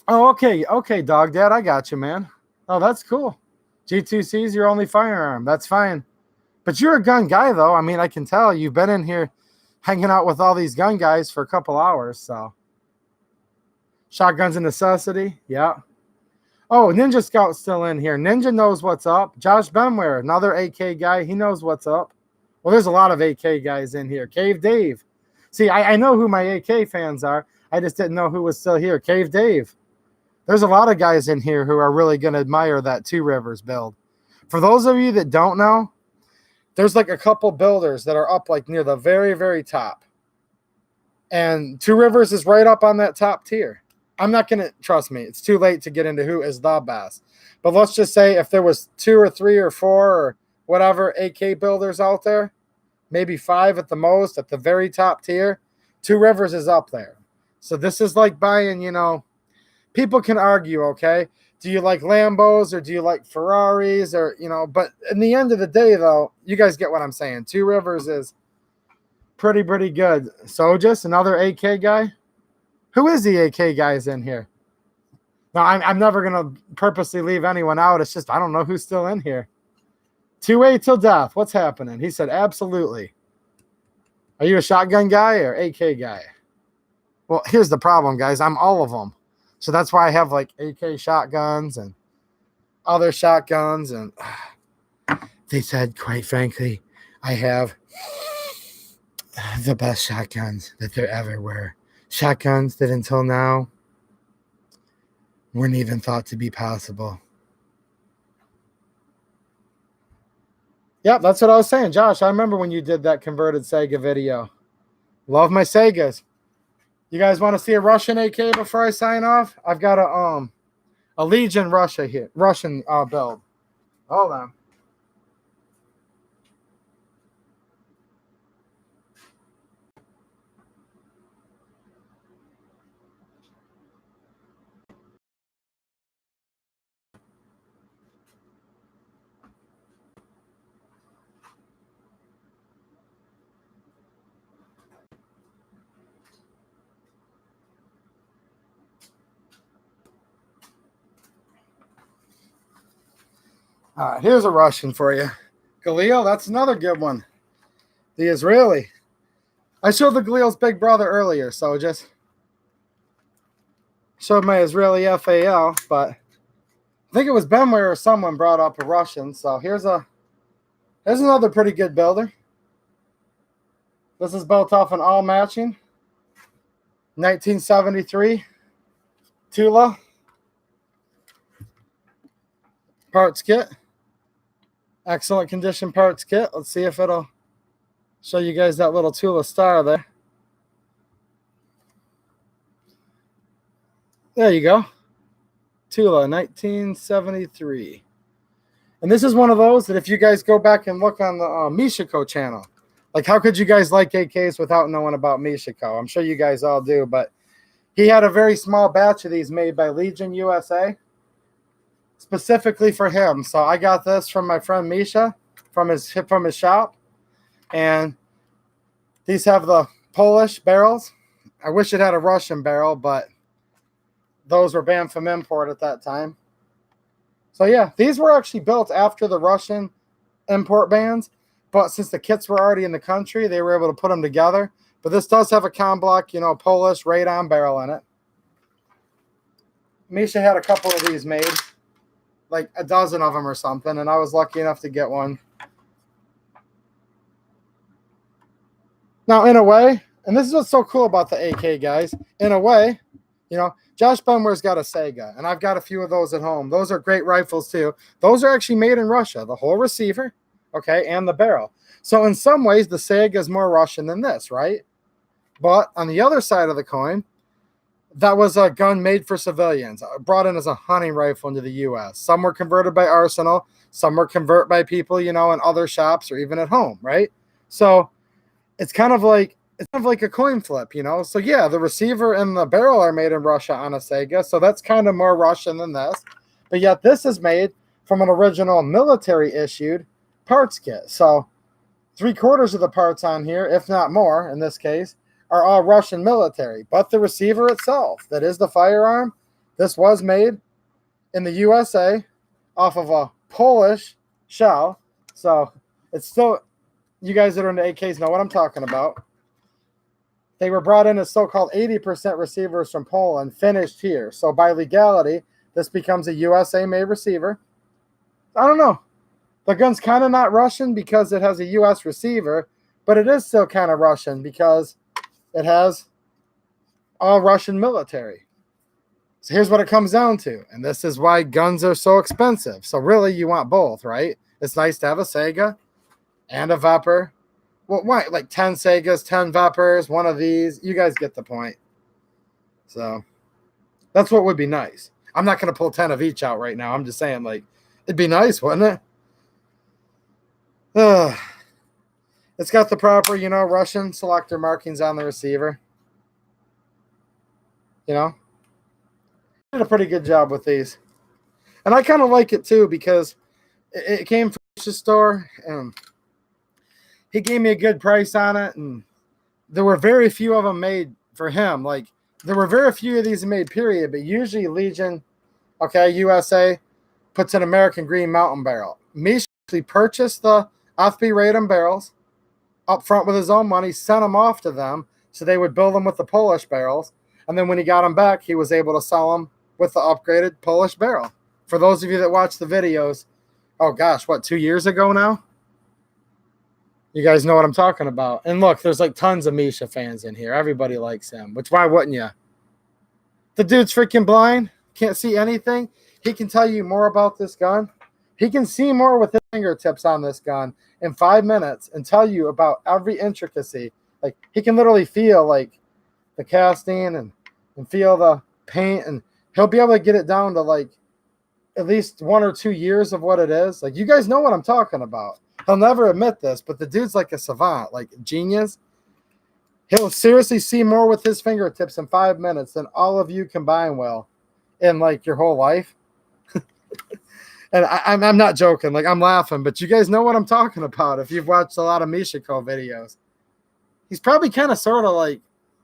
Oh, okay. Okay, Dog Dad. I got you, man. Oh, that's cool. G2C is your only firearm. That's fine. But you're a gun guy, though. I mean, I can tell you've been in here hanging out with all these gun guys for a couple hours, so. Shotgun's a necessity. Yeah. Oh, Ninja Scout's still in here. Ninja knows what's up. Josh Benware, another AK guy. He knows what's up. Well, there's a lot of AK guys in here. Cave Dave. See, I know who my AK fans are. I just didn't know who was still here. Cave Dave. There's a lot of guys in here who are really going to admire that Two Rivers build. For those of you that don't know, there's like a couple builders that are up like near the very, very top. And Two Rivers is right up on that top tier. I'm not going to, trust me, it's too late to get into who is the best. But let's just say if there was 2 or 3 or 4 or whatever AK builders out there, maybe 5 at the most, at the very top tier, Two Rivers is up there. So this is like buying, you know, people can argue, okay, do you like Lambos or do you like Ferraris or, you know, but in the end of the day, though, you guys get what I'm saying. Two Rivers is pretty good. So just another AK guy. Who is the AK guys in here? Now, I'm never going to purposely leave anyone out. It's just I don't know who's still in here. 2A till death. What's happening? He said, absolutely. Are you a shotgun guy or AK guy? Well, here's the problem, guys. I'm all of them. So that's why I have like AK shotguns and other shotguns. And they said, quite frankly, I have the best shotguns that there ever were. Shotguns that until now weren't even thought to be possible. Yeah, that's what I was saying, Josh. I remember when you did that converted Sega video. Love my Segas. You guys want to see a Russian AK before I sign off? I've got a Legion Russian build. Hold on. All right, here's a Russian for you. Galil, that's another good one. The Israeli. I showed the Galil's big brother earlier, so just showed my Israeli FAL, but I think it was Benware or someone brought up a Russian. So here's another pretty good builder. This is built off an all matching 1973 Tula parts kit. Excellent condition parts kit. Let's see if it'll show you guys that little Tula star there. There you go. Tula 1973. And this is one of those that if you guys go back and look on the Mishiko channel, like how could you guys like AKs without knowing about Mishiko? I'm sure you guys all do, but he had a very small batch of these made by Legion USA specifically for him. So I got this from my friend Misha from his shop, and these have the Polish barrels. I wish it had a Russian barrel, but those were banned from import at that time. So yeah, these were actually built after the Russian import bans, but since the kits were already in the country, they were able to put them together. But this does have a Comblock, Polish radon barrel in it. Misha had a couple of these made, like a dozen of them or something, and I was lucky enough to get one. Now, in a way, and this is what's so cool about the AK, guys, in a way, Josh Benware's got a Sega, and I've got a few of those at home. Those are great rifles, too. Those are actually made in Russia, the whole receiver, okay, and the barrel. So in some ways, the Sega is more Russian than this, right? But on the other side of the coin, that was a gun made for civilians, brought in as a hunting rifle into the U.S. Some were converted by Arsenal. Some were converted by people, in other shops or even at home, right? So it's kind of like a coin flip, So yeah, the receiver and the barrel are made in Russia on a Sega, so that's kind of more Russian than this. But yet this is made from an original military issued parts kit. So 3/4 of the parts on here, if not more in this case, are all Russian military. But the receiver itself, that is the Firearm, this was made in the USA off of a Polish shell. So it's still, you guys that are into AKs know what I'm talking about. They were brought in as so-called 80% receivers from Poland, finished here. So by legality, this becomes a USA-made receiver. I don't know. The gun's kind of not Russian because it has a US receiver, but it is still kind of Russian because it has all Russian military. So here's what it comes down to. And this is why guns are so expensive. So really, you want both, right? It's nice to have a Sega and a Vepr. Well, why? Like 10 Segas, 10 Veprs, one of these. You guys get the point. So that's what would be nice. I'm not going to pull 10 of each out right now. I'm just saying, like, it'd be nice, wouldn't it? It's got the proper, Russian selector markings on the receiver. Did a pretty good job with these. And I kind of like it, too, because it came from the store, and he gave me a good price on it, and there were very few of them made for him. Like, there were very few of these made, period, but usually Legion, okay, USA, puts an American Green Mountain barrel. Misha actually purchased the FB Radom barrels up front with his own money, sent them off to them, so they would build them with the Polish barrels, and then when he got them back, he was able to sell them with the upgraded Polish barrel. For those of you that watch the videos, oh gosh, 2 years ago now? You guys know what I'm talking about. And look, there's like tons of Misha fans in here. Everybody likes him, which why wouldn't you? The dude's freaking blind, can't see anything. He can tell you more about this gun. He can see more with his fingertips on this gun in 5 minutes and tell you about every intricacy Like he can literally feel like the casting and feel the paint, and he'll be able to get it down to like at least 1 or 2 years of what it is. Like you guys know what I'm talking about. He'll never admit this, but the dude's like a savant, like a genius. He'll seriously see more with his fingertips in 5 minutes than all of you combined will in like your whole life. And I'm not joking. Like I'm laughing, but you guys know what I'm talking about if you've watched a lot of Mishiko videos. He's probably kind of sort of like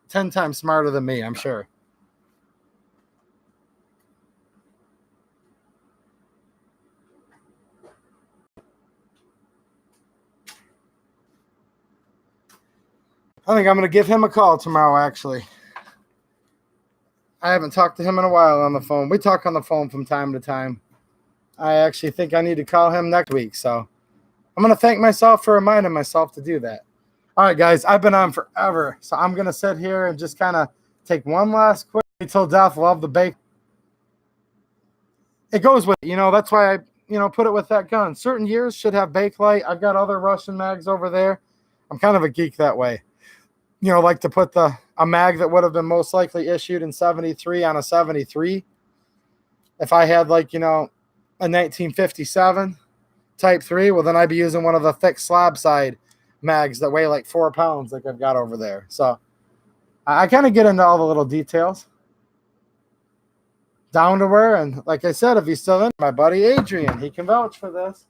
10 times smarter than me, I'm sure. I think I'm going to give him a call tomorrow, actually. I haven't talked to him in a while on the phone. We talk on the phone from time to time. I actually think I need to call him next week. So I'm going to thank myself for reminding myself to do that. All right, guys, I've been on forever. So I'm going to sit here and just kind of take one last quick till death. Love the bake. It goes with, that's why I, put it with that gun. Certain years should have bakelite. I've got other Russian mags over there. I'm kind of a geek that way. Like to put a mag that would have been most likely issued in 73 on a 73. If I had like, a 1957 type 3, well, then I'd be using one of the thick slab side mags that weigh like 4 pounds like I've got over there. So I kind of get into all the little details. Down to where, and like I said, if he's still in, my buddy Adrian, he can vouch for this.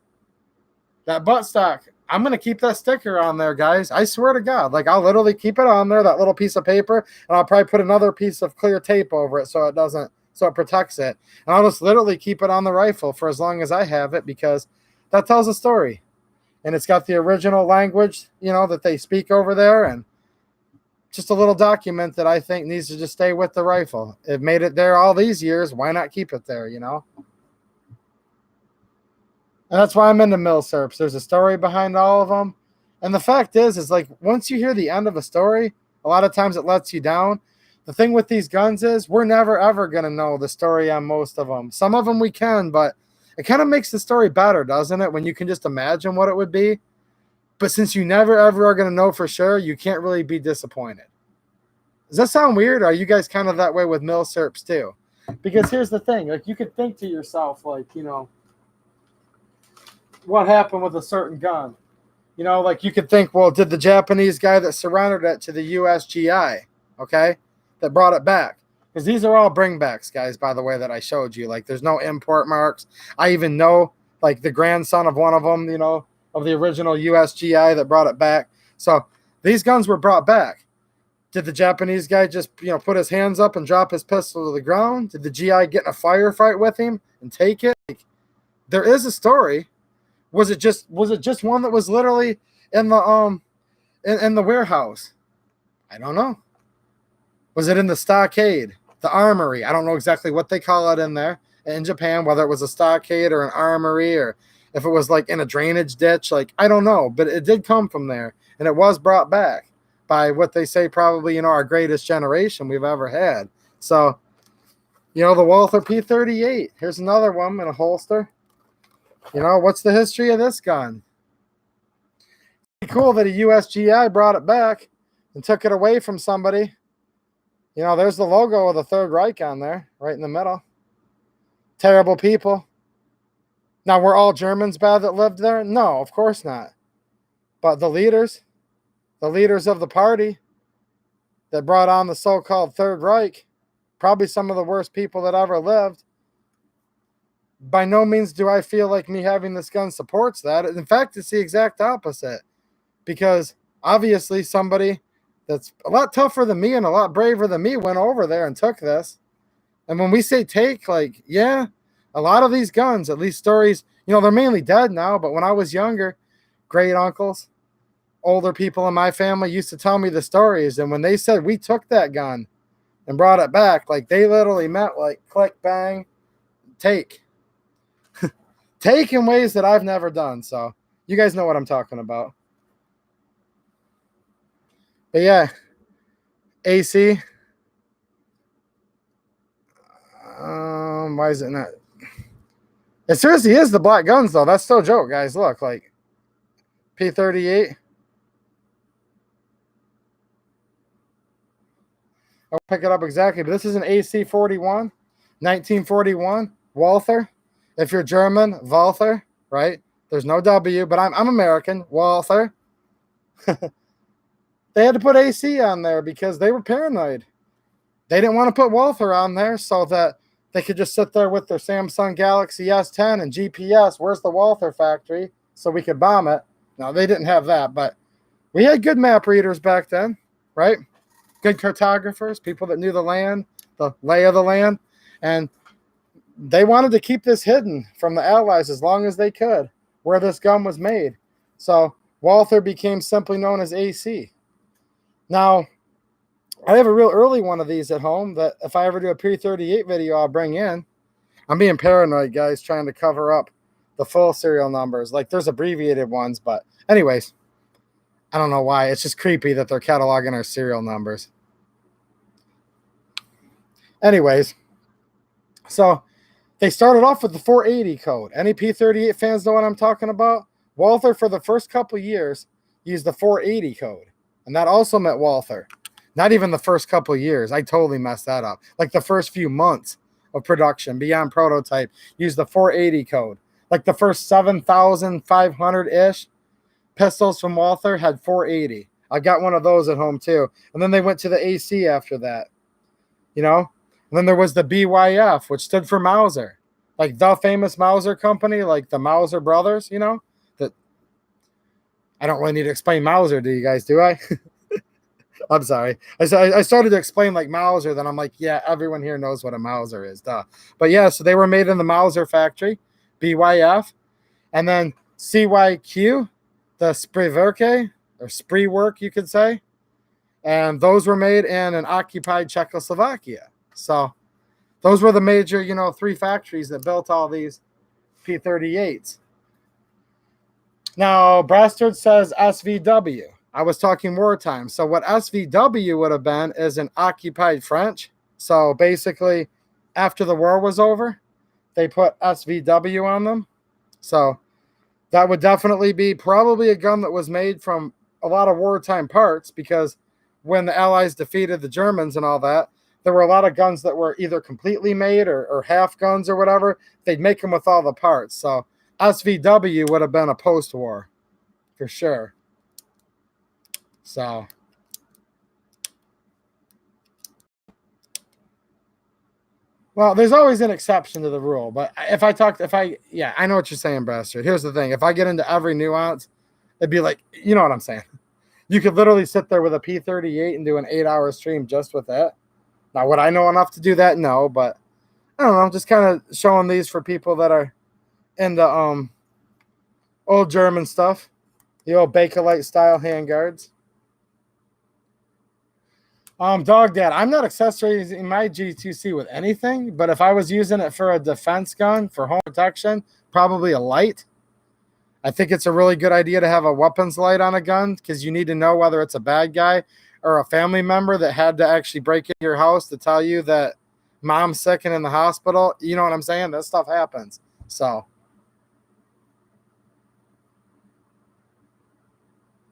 That buttstock, I'm going to keep that sticker on there, guys. I swear to God. Like, I'll literally keep it on there, that little piece of paper, and I'll probably put another piece of clear tape over it so it protects it. And I'll just literally keep it on the rifle for as long as I have it, because that tells a story. And it's got the original language, that they speak over there, and just a little document that I think needs to just stay with the rifle. It made it there all these years. Why not keep it there, And that's why I'm into milsurps. There's a story behind all of them. And the fact is like once you hear the end of a story, a lot of times it lets you down. The thing with these guns is we're never, ever going to know the story on most of them. Some of them we can, but it kind of makes the story better, doesn't it? When you can just imagine what it would be. But since you never, ever are going to know for sure, you can't really be disappointed. Does that sound weird? Or are you guys kind of that way with milsurps too? Because here's the thing. Like you could think to yourself, like, what happened with a certain gun? Like you could think, well, did the Japanese guy that surrendered it to the USGI, okay, that brought it back? Because these are all bringbacks, guys, by the way, that I showed you. Like there's no import marks. I even know, like, the grandson of one of them, of the original USGI that brought it back. So these guns were brought back. Did the Japanese guy just, put his hands up and drop his pistol to the ground? Did the GI get in a firefight with him and take it? Like, there is a story. Was it just one that was literally in the in the warehouse? I don't know. Was it in the stockade, the armory? I don't know exactly what they call it in there in Japan, whether it was a stockade or an armory, or if it was like in a drainage ditch. Like, I don't know, but it did come from there, and it was brought back by what they say probably, our greatest generation we've ever had. So, the Walther P38. Here's another one in a holster. What's the history of this gun? It's cool that a USGI brought it back and took it away from somebody. There's the logo of the Third Reich on there, right in the middle. Terrible people. Now, were all Germans bad that lived there? No, of course not. But the leaders of the party that brought on the so-called Third Reich, probably some of the worst people that ever lived. By no means do I feel like me having this gun supports that. In fact, it's the exact opposite, because obviously somebody that's a lot tougher than me and a lot braver than me went over there and took this. And when we say take, like, yeah, a lot of these guns, at least stories, they're mainly dead now, but when I was younger, great uncles, older people in my family used to tell me the stories. And when they said we took that gun and brought it back, like, they literally meant like click, bang, take. Take in ways that I've never done. So you guys know what I'm talking about. But yeah, AC. Why is it not? It seriously is the black guns, though. That's still a joke, guys. Look, like P38. I'll pick it up exactly, but this is an AC-41, 1941, Walther. If you're German, Walther, right? There's no W, but I'm American, Walther. They had to put AC on there because they were paranoid. They didn't want to put Walther on there so that they could just sit there with their Samsung Galaxy S10 and GPS. Where's the Walther factory? So we could bomb it. No, they didn't have that, but we had good map readers back then, right? Good cartographers, people that knew the land, the lay of the land, and they wanted to keep this hidden from the Allies as long as they could, where this gun was made. So Walther became simply known as AC. Now, I have a real early one of these at home that if I ever do a P38 video, I'll bring in. I'm being paranoid, guys, trying to cover up the full serial numbers. Like, there's abbreviated ones, but anyways, I don't know why. It's just creepy that they're cataloging our serial numbers. Anyways, so they started off with the 480 code. Any P38 fans know what I'm talking about? Walther, for the first couple of years, used the 480 code. And that also meant Walther. Not even the first couple of years. I totally messed that up. Like the first few months of production, beyond prototype, used the 480 code. Like the first 7,500-ish pistols from Walther had 480. I got one of those at home too. And then they went to the AC after that. You know? And then there was the BYF, which stood for Mauser. Like the famous Mauser company, like the Mauser brothers, you know? I don't really need to explain Mauser, do you guys? Do I? I'm sorry. I started to explain like Mauser, then I'm like, yeah, everyone here knows what a Mauser is, duh. But yeah, so they were made in the Mauser factory, BYF, and then CYQ, the Spreewerke, or Spreework, you could say, and those were made in an occupied Czechoslovakia. So those were the major, you know, 3 factories that built all these P38s. Now, Brastard says SVW. I was talking wartime. So what SVW would have been is an occupied French. So basically, after the war was over, they put SVW on them. So that would definitely be probably a gun that was made from a lot of wartime parts, because when the Allies defeated the Germans and all that, there were a lot of guns that were either completely made or half guns or whatever. They'd make them with all the parts. So SVW would have been a post-war for sure. So well, there's always an exception to the rule, but I know what you're saying, Bastard. Here's the thing. If I get into every nuance, it'd be like, you know what I'm saying? You could literally sit there with a P38 and do an 8-hour stream just with that. Now, would I know enough to do that? No, but I don't know. Just kind of showing these for people that are into old German stuff, the old Bakelite style handguards. Dog Dad, I'm not accessorizing my G2C with anything, but if I was using it for a defense gun, for home protection, probably a light. I think it's a really good idea to have a weapons light on a gun, because you need to know whether it's a bad guy or a family member that had to actually break into your house to tell you that mom's sick and in the hospital. You know what I'm saying? That stuff happens. So,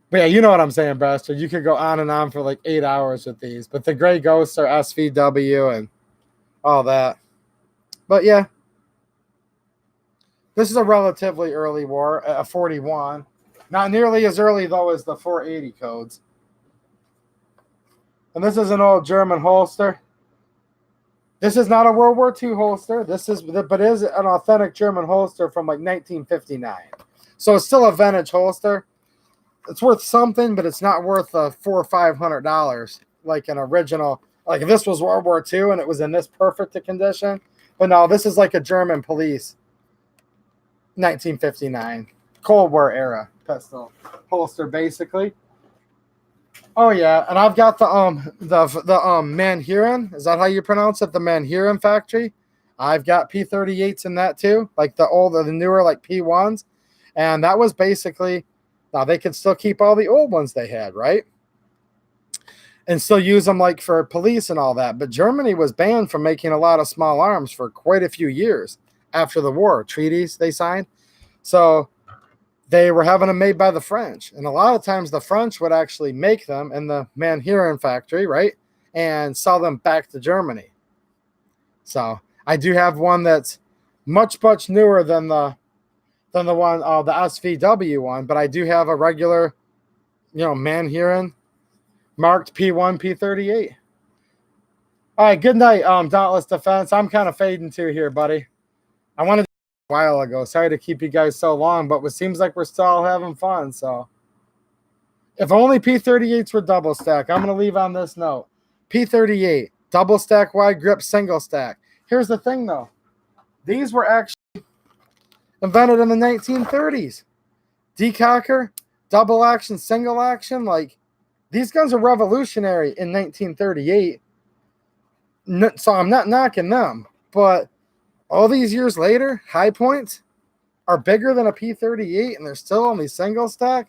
but yeah, you know what I'm saying, Bastard. You could go on and on for like 8 hours with these. But the Gray Ghosts are SVW and all that. But yeah, this is a relatively early war, a 41. Not nearly as early, though, as the 480 codes. And this is an old German holster. This is not a World War II holster. But it is an authentic German holster from like 1959. So it's still a vintage holster. It's worth something, but it's not worth $400 or $500 like an original. Like if this was World War II and it was in this perfect condition. But no, this is like a German police 1959 Cold War era pistol holster, basically. Oh yeah, and I've got the Manhuren. Is that how you pronounce it? The Manhuren factory. I've got P38s in that too, like the newer like P1s, and that was basically. Now, they could still keep all the old ones they had, right? And still use them like for police and all that. But Germany was banned from making a lot of small arms for quite a few years after the war. Treaties they signed. So they were having them made by the French. And a lot of times the French would actually make them in the Manhuren factory, right? and sell them back to Germany. So I do have one that's much newer than the one, the SVW one, but I do have a regular, Manhurin marked P1 P38. All right, good night, Dauntless Defense. I'm kind of fading too here, buddy. I wanted to a while ago. Sorry to keep you guys so long, but it seems like we're still all having fun. So if only P38s were double stack, I'm going to leave on this note. P38, double stack wide grip, single stack. Here's the thing, though. These were actually invented in the 1930s. Decocker, double action, single action. Like, these guns are revolutionary in 1938. So I'm not knocking them. But all these years later, high points are bigger than a P38, and they're still only single stack.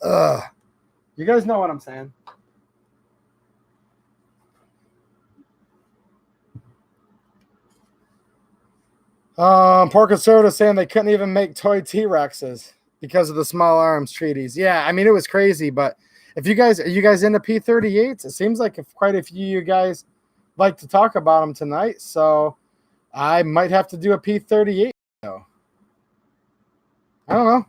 Ugh. You guys know what I'm saying. Poor conservative saying they couldn't even make toy T-Rexes because of the small arms treaties. Yeah, I mean, it was crazy. But if you guys, are you guys into P38s? It seems like quite a few of you guys like to talk about them tonight. So I might have to do a P38 though. I don't know.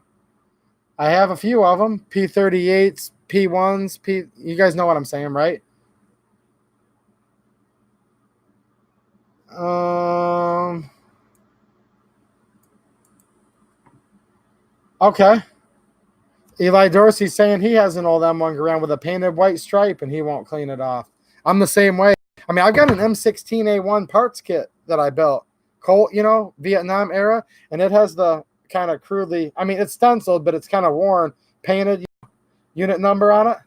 I have a few of them. P38s, P1s, you guys know what I'm saying, right? Okay. Eli Dorsey saying he has an old M1 Garand with a painted white stripe and he won't clean it off. I'm the same way. I mean, I've got an M16A1 parts kit that I built, Colt, Vietnam era, and it has the kind of crudely, I mean, it's stenciled, but it's kind of worn, painted unit number on it.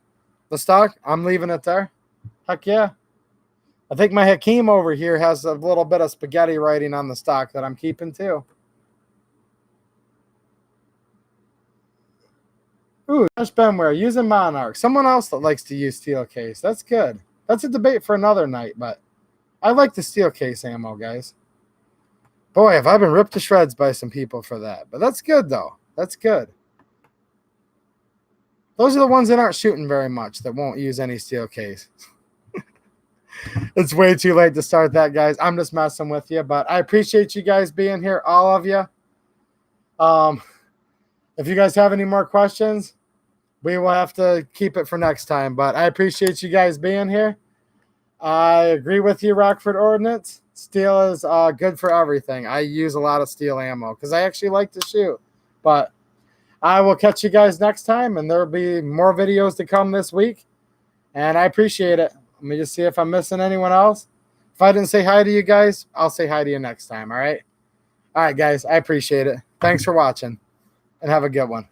The stock, I'm leaving it there. Heck yeah. I think my Hakeem over here has a little bit of spaghetti writing on the stock that I'm keeping too. Ooh, Josh Benware, using Monarch. Someone else that likes to use steel case. That's good. That's a debate for another night, but I like the steel case ammo, guys. Boy, have I been ripped to shreds by some people for that. But that's good, though. That's good. Those are the ones that aren't shooting very much, that won't use any steel case. It's way too late to start that, guys. I'm just messing with you, but I appreciate you guys being here, all of you. If you guys have any more questions, we will have to keep it for next time, but I appreciate you guys being here. I agree with you, Rockford Ordnance. Steel is good for everything. I use a lot of steel ammo because I actually like to shoot. But I will catch you guys next time, and there will be more videos to come this week. And I appreciate it. Let me just see if I'm missing anyone else. If I didn't say hi to you guys, I'll say hi to you next time, all right? All right, guys, I appreciate it. Thanks for watching, and have a good one.